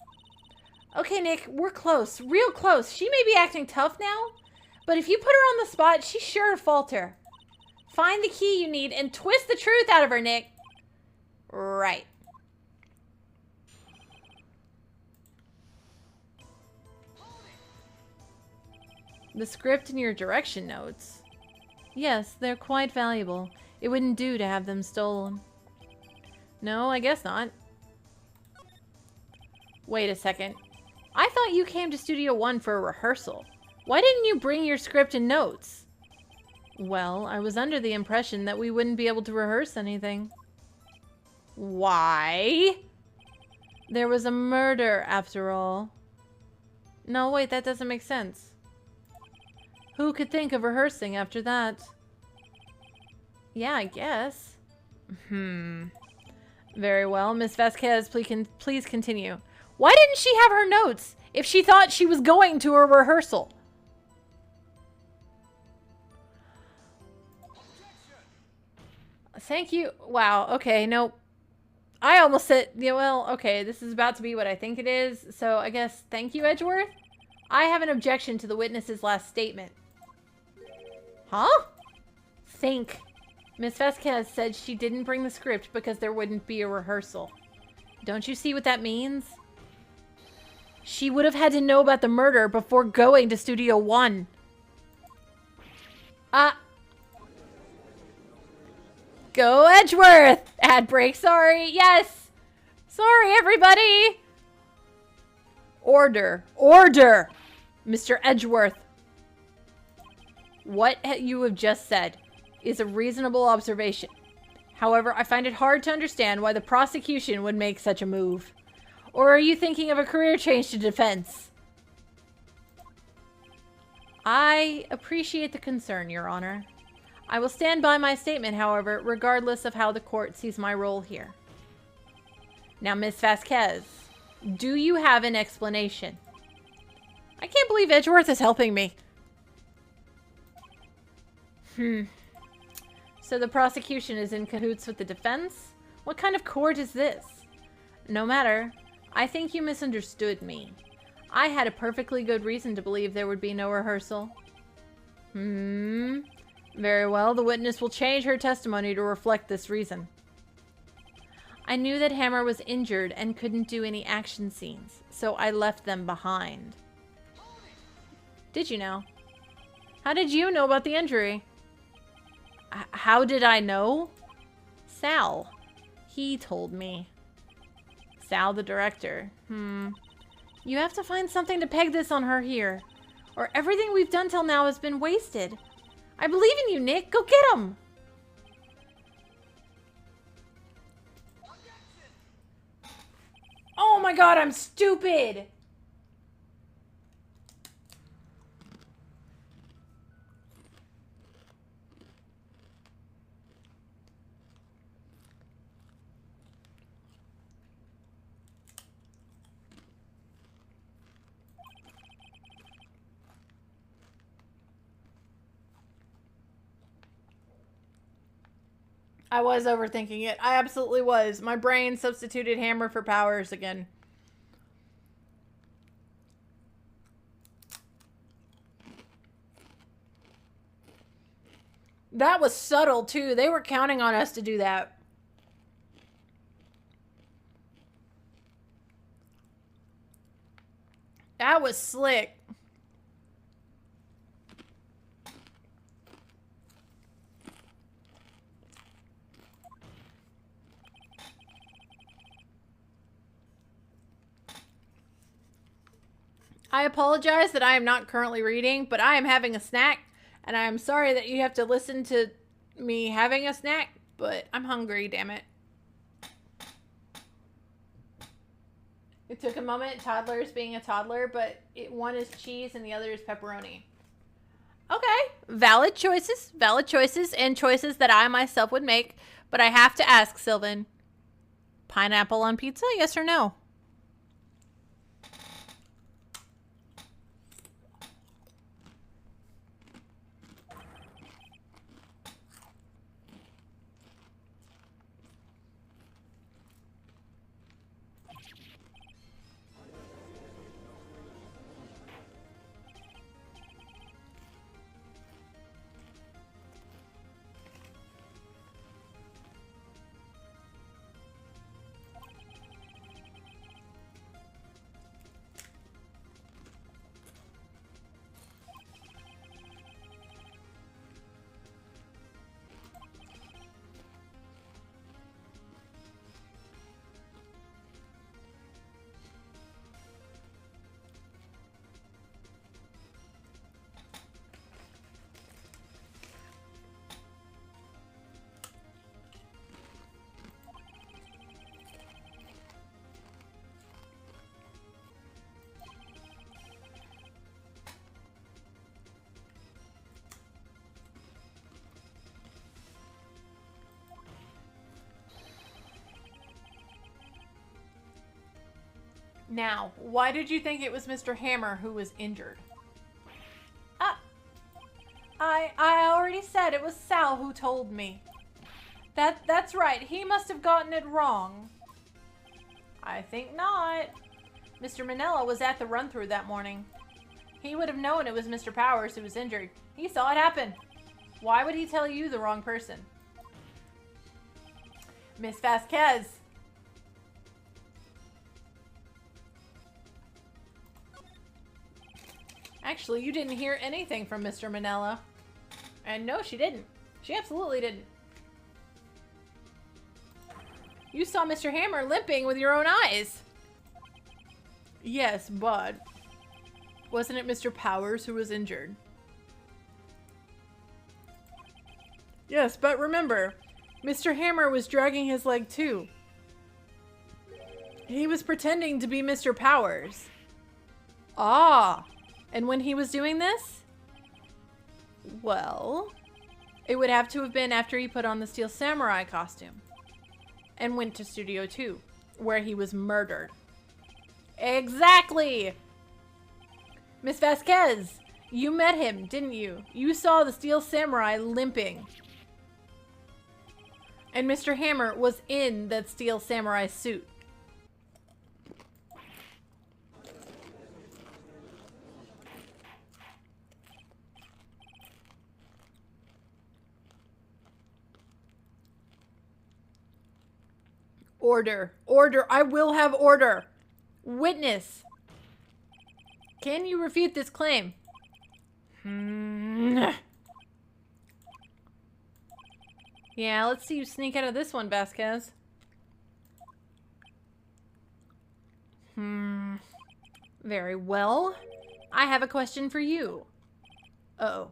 Okay, Nick, we're close. Real close. She may be acting tough now, but if you put her on the spot, she's sure to falter. Find the key you need and twist the truth out of her, Nick. Right. The script and your direction notes. Yes, they're quite valuable. It wouldn't do to have them stolen. No, I guess not. Wait a second. I thought you came to Studio One for a rehearsal. Why didn't you bring your script and notes? Well, I was under the impression that we wouldn't be able to rehearse anything. Why? There was a murder, after all. No, wait, that doesn't make sense. Who could think of rehearsing after that? Yeah, I guess. Very well. Miss Vasquez, please continue. Why didn't she have her notes if she thought she was going to a rehearsal? Thank you. Wow. Okay. Nope. I almost said, yeah, well, okay, this is about to be what I think it is. So I guess thank you, Edgeworth. I have an objection to the witness's last statement. Huh? Think. Miss Vasquez said she didn't bring the script because there wouldn't be a rehearsal. Don't you see what that means? She would have had to know about the murder before going to Studio One. Go Edgeworth! Ad break, sorry. Yes! Sorry, everybody! Order. Order! Mr. Edgeworth. What you have just said is a reasonable observation. However, I find it hard to understand why the prosecution would make such a move. Or are you thinking of a career change to defense? I appreciate the concern, Your Honor. I will stand by my statement, however, regardless of how the court sees my role here. Now, Miss Vasquez, do you have an explanation? I can't believe Edgeworth is helping me. So the prosecution is in cahoots with the defense? What kind of court is this? No matter. I think you misunderstood me. I had a perfectly good reason to believe there would be no rehearsal. Very well, the witness will change her testimony to reflect this reason. I knew that Hammer was injured and couldn't do any action scenes, so I left them behind. Did you know? How did you know about the injury? How did I know? Sal. He told me. Sal, the director. You have to find something to peg this on her here, or everything we've done till now has been wasted. I believe in you, Nick. Go get him! Oh my god, I'm stupid! I was overthinking it. I absolutely was. My brain substituted hammer for powers again. That was subtle, too. They were counting on us to do that. That was slick. I apologize that I am not currently reading, but I am having a snack, and I am sorry that you have to listen to me having a snack, but I'm hungry, damn it. It took a moment, toddlers being a toddler, but one is cheese and the other is pepperoni. Okay, valid choices, and choices that I myself would make, but I have to ask, Sylvan, pineapple on pizza, yes or no? Now, why did you think it was Mr. Hammer who was injured? I already said it was Sal who told me. That's right. He must have gotten it wrong. I think not. Mr. Manella was at the run-through that morning. He would have known it was Mr. Powers who was injured. He saw it happen. Why would he tell you the wrong person? Miss Vasquez. Actually, you didn't hear anything from Mr. Manella. And no, she didn't. She absolutely didn't. You saw Mr. Hammer limping with your own eyes. Yes, but wasn't it Mr. Powers who was injured? Yes, but remember, Mr. Hammer was dragging his leg too. He was pretending to be Mr. Powers. Ah. And when he was doing this? Well, it would have to have been after he put on the Steel Samurai costume and went to Studio 2, where he was murdered. Exactly! Miss Vasquez, you met him, didn't you? You saw the Steel Samurai limping. And Mr. Hammer was in that Steel Samurai suit. Order. Order. I will have order. Witness. Can you refute this claim? Yeah, let's see you sneak out of this one, Vasquez. Very well. I have a question for you. Uh-oh.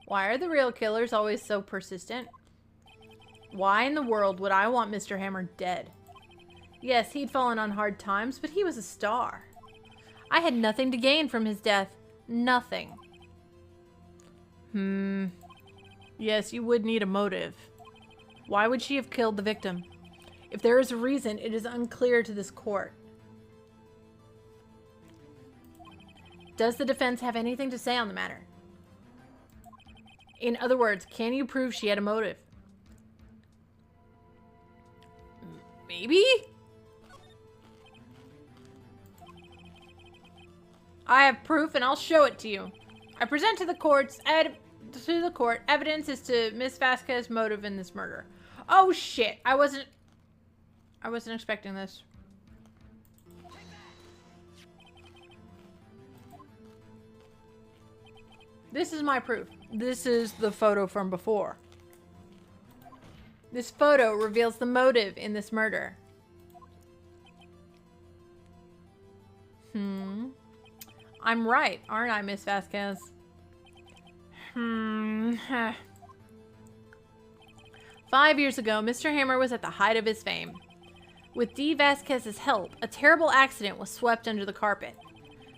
Why are the real killers always so persistent? Why in the world would I want Mr. Hammer dead? Yes, he'd fallen on hard times, but he was a star. I had nothing to gain from his death. Nothing. Yes, you would need a motive. Why would she have killed the victim? If there is a reason, it is unclear to this court. Does the defense have anything to say on the matter? In other words, can you prove she had a motive? baby? I have proof and I'll show it to you. I present to the court evidence as to Miss Vasquez's motive in this murder. Oh shit, I wasn't expecting this. This is my proof. This is the photo from before. This photo reveals the motive in this murder. I'm right, aren't I, Miss Vasquez? 5 years ago, Mr. Hammer was at the height of his fame. With Dee Vasquez's help, a terrible accident was swept under the carpet.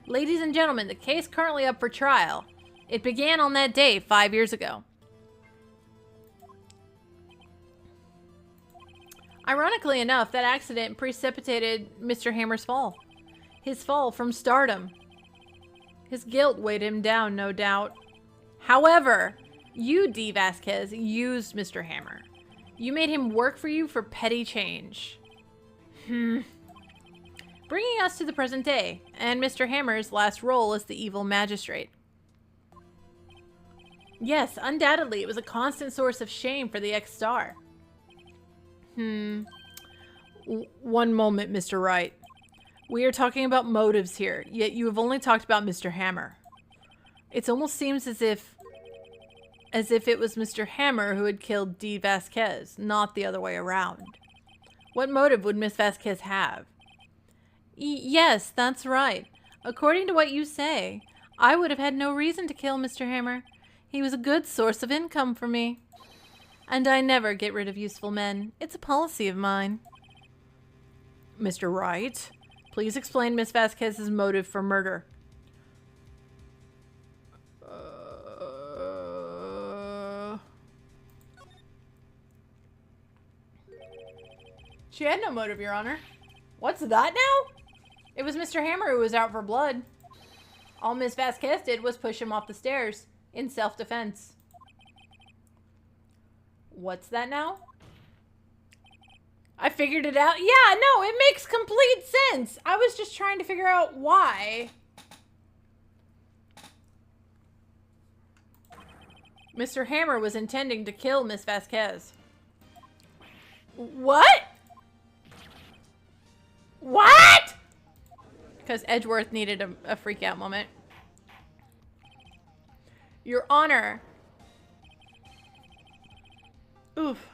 Ladies and gentlemen, the case currently up for trial. It began on that day 5 years ago. Ironically enough, that accident precipitated Mr. Hammer's fall. His fall from stardom. His guilt weighed him down, no doubt. However, you, Dee Vasquez, used Mr. Hammer. You made him work for you for petty change. Bringing us to the present day, and Mr. Hammer's last role as the evil magistrate. Yes, undoubtedly, it was a constant source of shame for the ex-star. One moment, Mr. Wright. We are talking about motives here, yet you have only talked about Mr. Hammer. It almost seems as if it was Mr. Hammer who had killed Dee Vasquez, not the other way around. What motive would Miss Vasquez have? Yes, that's right. According to what you say, I would have had no reason to kill Mr. Hammer. He was a good source of income for me. And I never get rid of useful men. It's a policy of mine. Mr. Wright, please explain Miss Vasquez's motive for murder. She had no motive, Your Honor. What's that now? It was Mr. Hammer who was out for blood. All Miss Vasquez did was push him off the stairs in self-defense. What's that now? I figured it out. Yeah, no, it makes complete sense. I was just trying to figure out why. Mr. Hammer was intending to kill Miss Vasquez. What? What? Because Edgeworth needed a freak out moment. Your Honor. Oof.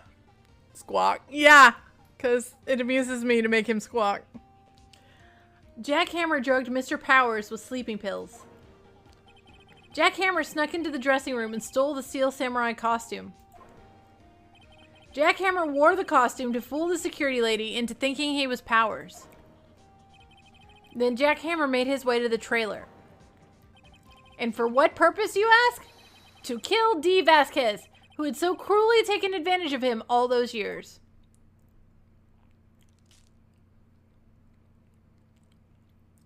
Squawk. Yeah. Because it amuses me to make him squawk. Jack Hammer drugged Mr. Powers with sleeping pills. Jack Hammer snuck into the dressing room and stole the Steel Samurai costume. Jack Hammer wore the costume to fool the security lady into thinking he was Powers. Then Jack Hammer made his way to the trailer. And for what purpose, you ask? To kill Dee Vasquez, who had so cruelly taken advantage of him all those years.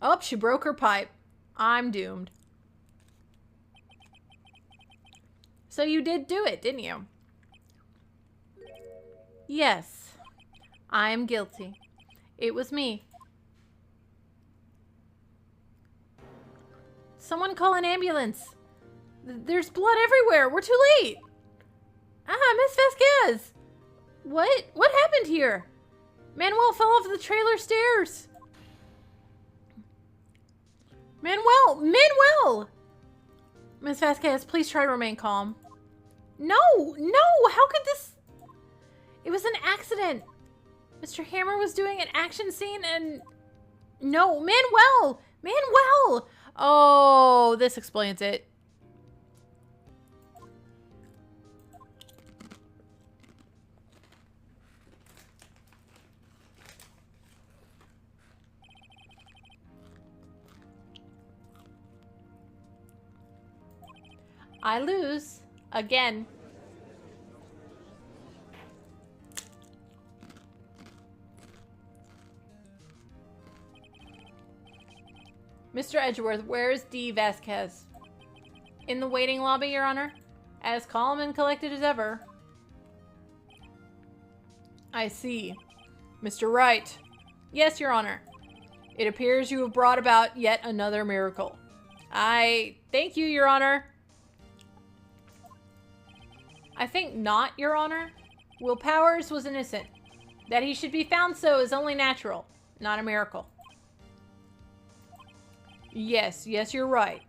Oh, she broke her pipe. I'm doomed. So you did do it, didn't you? Yes. I am guilty. It was me. Someone call an ambulance. There's blood everywhere. We're too late. Miss Vasquez. What happened here? Manuel fell off the trailer stairs. Manuel! Miss Vasquez, please try to remain calm. No, how could this... It was an accident. Mr. Hammer was doing an action scene and... No, Manuel! Oh, this explains it. I lose. Again. Mr. Edgeworth, where is Dee Vasquez? In the waiting lobby, Your Honor. As calm and collected as ever. I see. Mr. Wright. Yes, Your Honor. It appears you have brought about yet another miracle. I thank you, Your Honor. I think not, Your Honor. Will Powers was innocent. That he should be found so is only natural, not a miracle. Yes, you're right.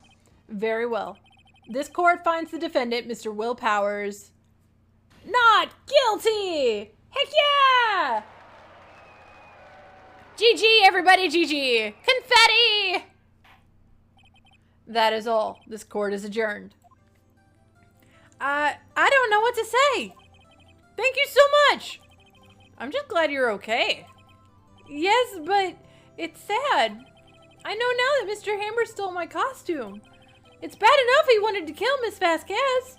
Very well. This court finds the defendant, Mr. Will Powers, not guilty! Heck yeah! GG, everybody, GG! Confetti! That is all. This court is adjourned. I don't know what to say. Thank you so much. I'm just glad you're okay. Yes, but it's sad. I know now that Mr. Hammer stole my costume. It's bad enough he wanted to kill Miss Vasquez,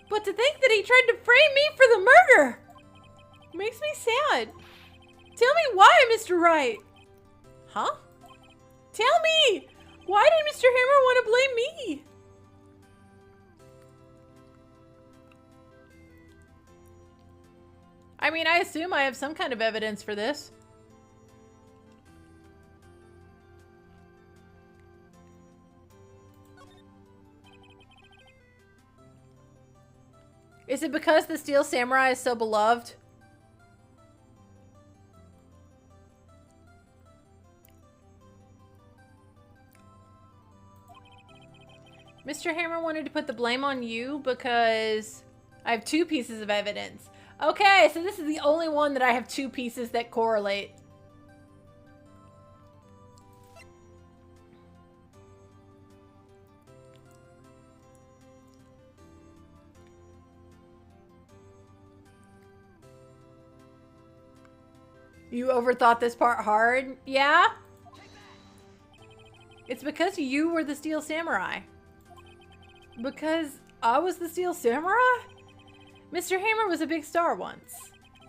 but to think that he tried to frame me for the murder makes me sad. Tell me why, Mr. Wright. Huh? Tell me! Why did Mr. Hammer want to blame me? I mean, I assume I have some kind of evidence for this. Is it because the Steel Samurai is so beloved? Mr. Hammer wanted to put the blame on you because I have 2 pieces of evidence. Okay, so this is the only one that I have 2 pieces that correlate. You overthought this part hard? Yeah? It's because you were the Steel Samurai. Because I was the Steel Samurai? Mr. Hammer was a big star once,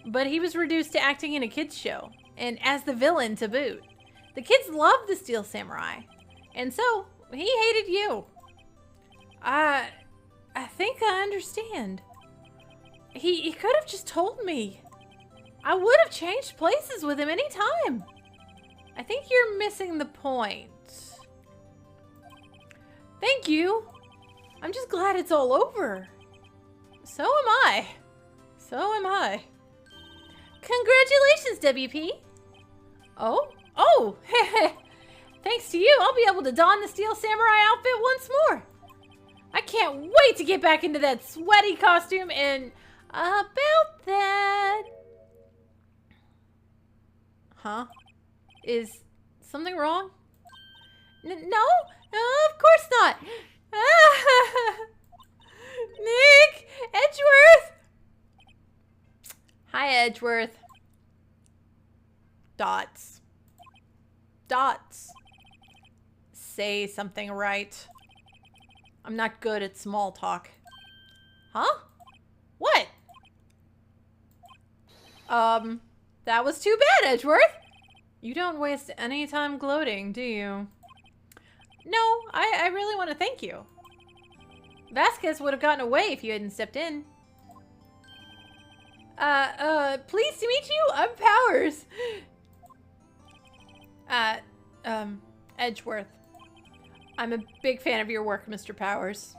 but he was reduced to acting in a kids show, and as the villain to boot. The kids loved the Steel Samurai, and so he hated you. I think I understand. He could have just told me. I would have changed places with him any time. I think you're missing the point. Thank you. I'm just glad it's all over. So am I. So am I. Congratulations, WP. Oh, thanks to you, I'll be able to don the Steel Samurai outfit once more. I can't wait to get back into that sweaty costume and about that. Huh? Is something wrong? No, of course not. Nick! Edgeworth! Hi, Edgeworth. Dots. Say something right. I'm not good at small talk. Huh? What? That was too bad, Edgeworth. You don't waste any time gloating, do you? No, I really want to thank you. Vasquez would have gotten away if you hadn't stepped in. Pleased to meet you. I'm Powers. Edgeworth. I'm a big fan of your work, Mr. Powers.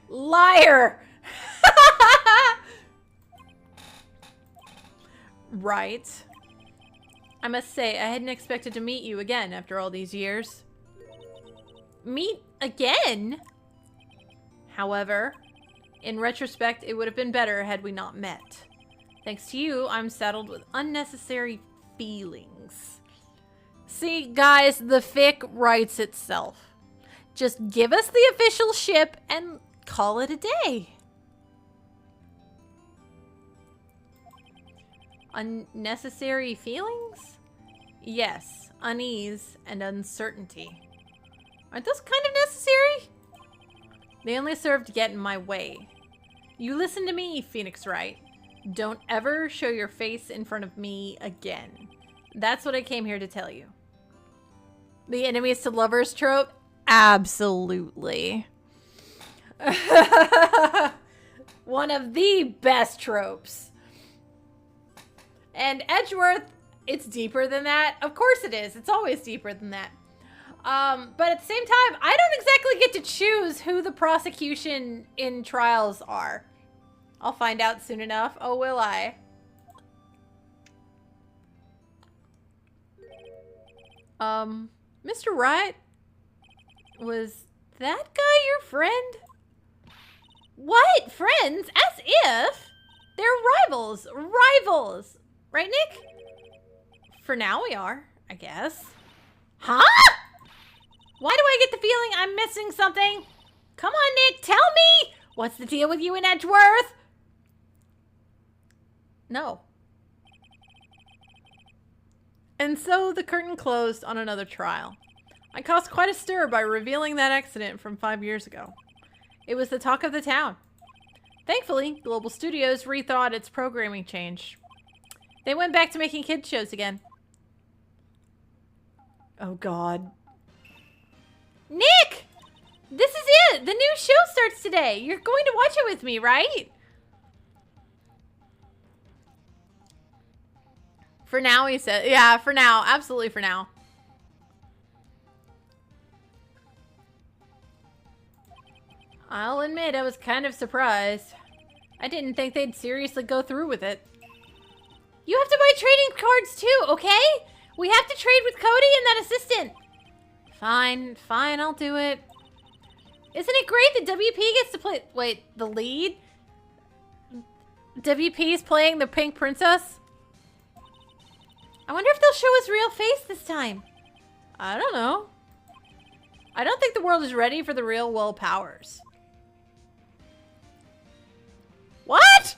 Liar! Right. I must say, I hadn't expected to meet you again after all these years. Meet again? However, in retrospect, it would have been better had we not met. Thanks to you, I'm saddled with unnecessary feelings. See, guys, the fic writes itself. Just give us the official ship and call it a day. Unnecessary feelings? Yes, unease and uncertainty. Aren't those kind of necessary? They only serve to get in my way. You listen to me, Phoenix Wright. Don't ever show your face in front of me again. That's what I came here to tell you. The enemies to lovers trope? Absolutely. One of the best tropes. And Edgeworth, it's deeper than that. Of course it is. It's always deeper than that. But at the same time, I don't exactly get to choose who the prosecution in trials are. I'll find out soon enough. Oh, will I? Mr. Wright, was that guy your friend? What? Friends? As if? They're rivals. Rivals. Right, Nick? For now we are, I guess. Huh? Why do I get the feeling I'm missing something? Come on, Nick, tell me! What's the deal with you and Edgeworth? No. And so the curtain closed on another trial. I caused quite a stir by revealing that accident from 5 years ago. It was the talk of the town. Thankfully, Global Studios rethought its programming change. They went back to making kids shows again. Oh God. Nick! This is it! The new show starts today! You're going to watch it with me, right? For now, he said. Yeah, for now. Absolutely for now. I'll admit I was kind of surprised. I didn't think they'd seriously go through with it. You have to buy trading cards too, okay? We have to trade with Cody and that assistant. Fine, fine, I'll do it. Isn't it great that WP gets to play... Wait, the lead? WP's playing the Pink Princess? I wonder if they'll show his real face this time. I don't know. I don't think the world is ready for the real Will Powers. What?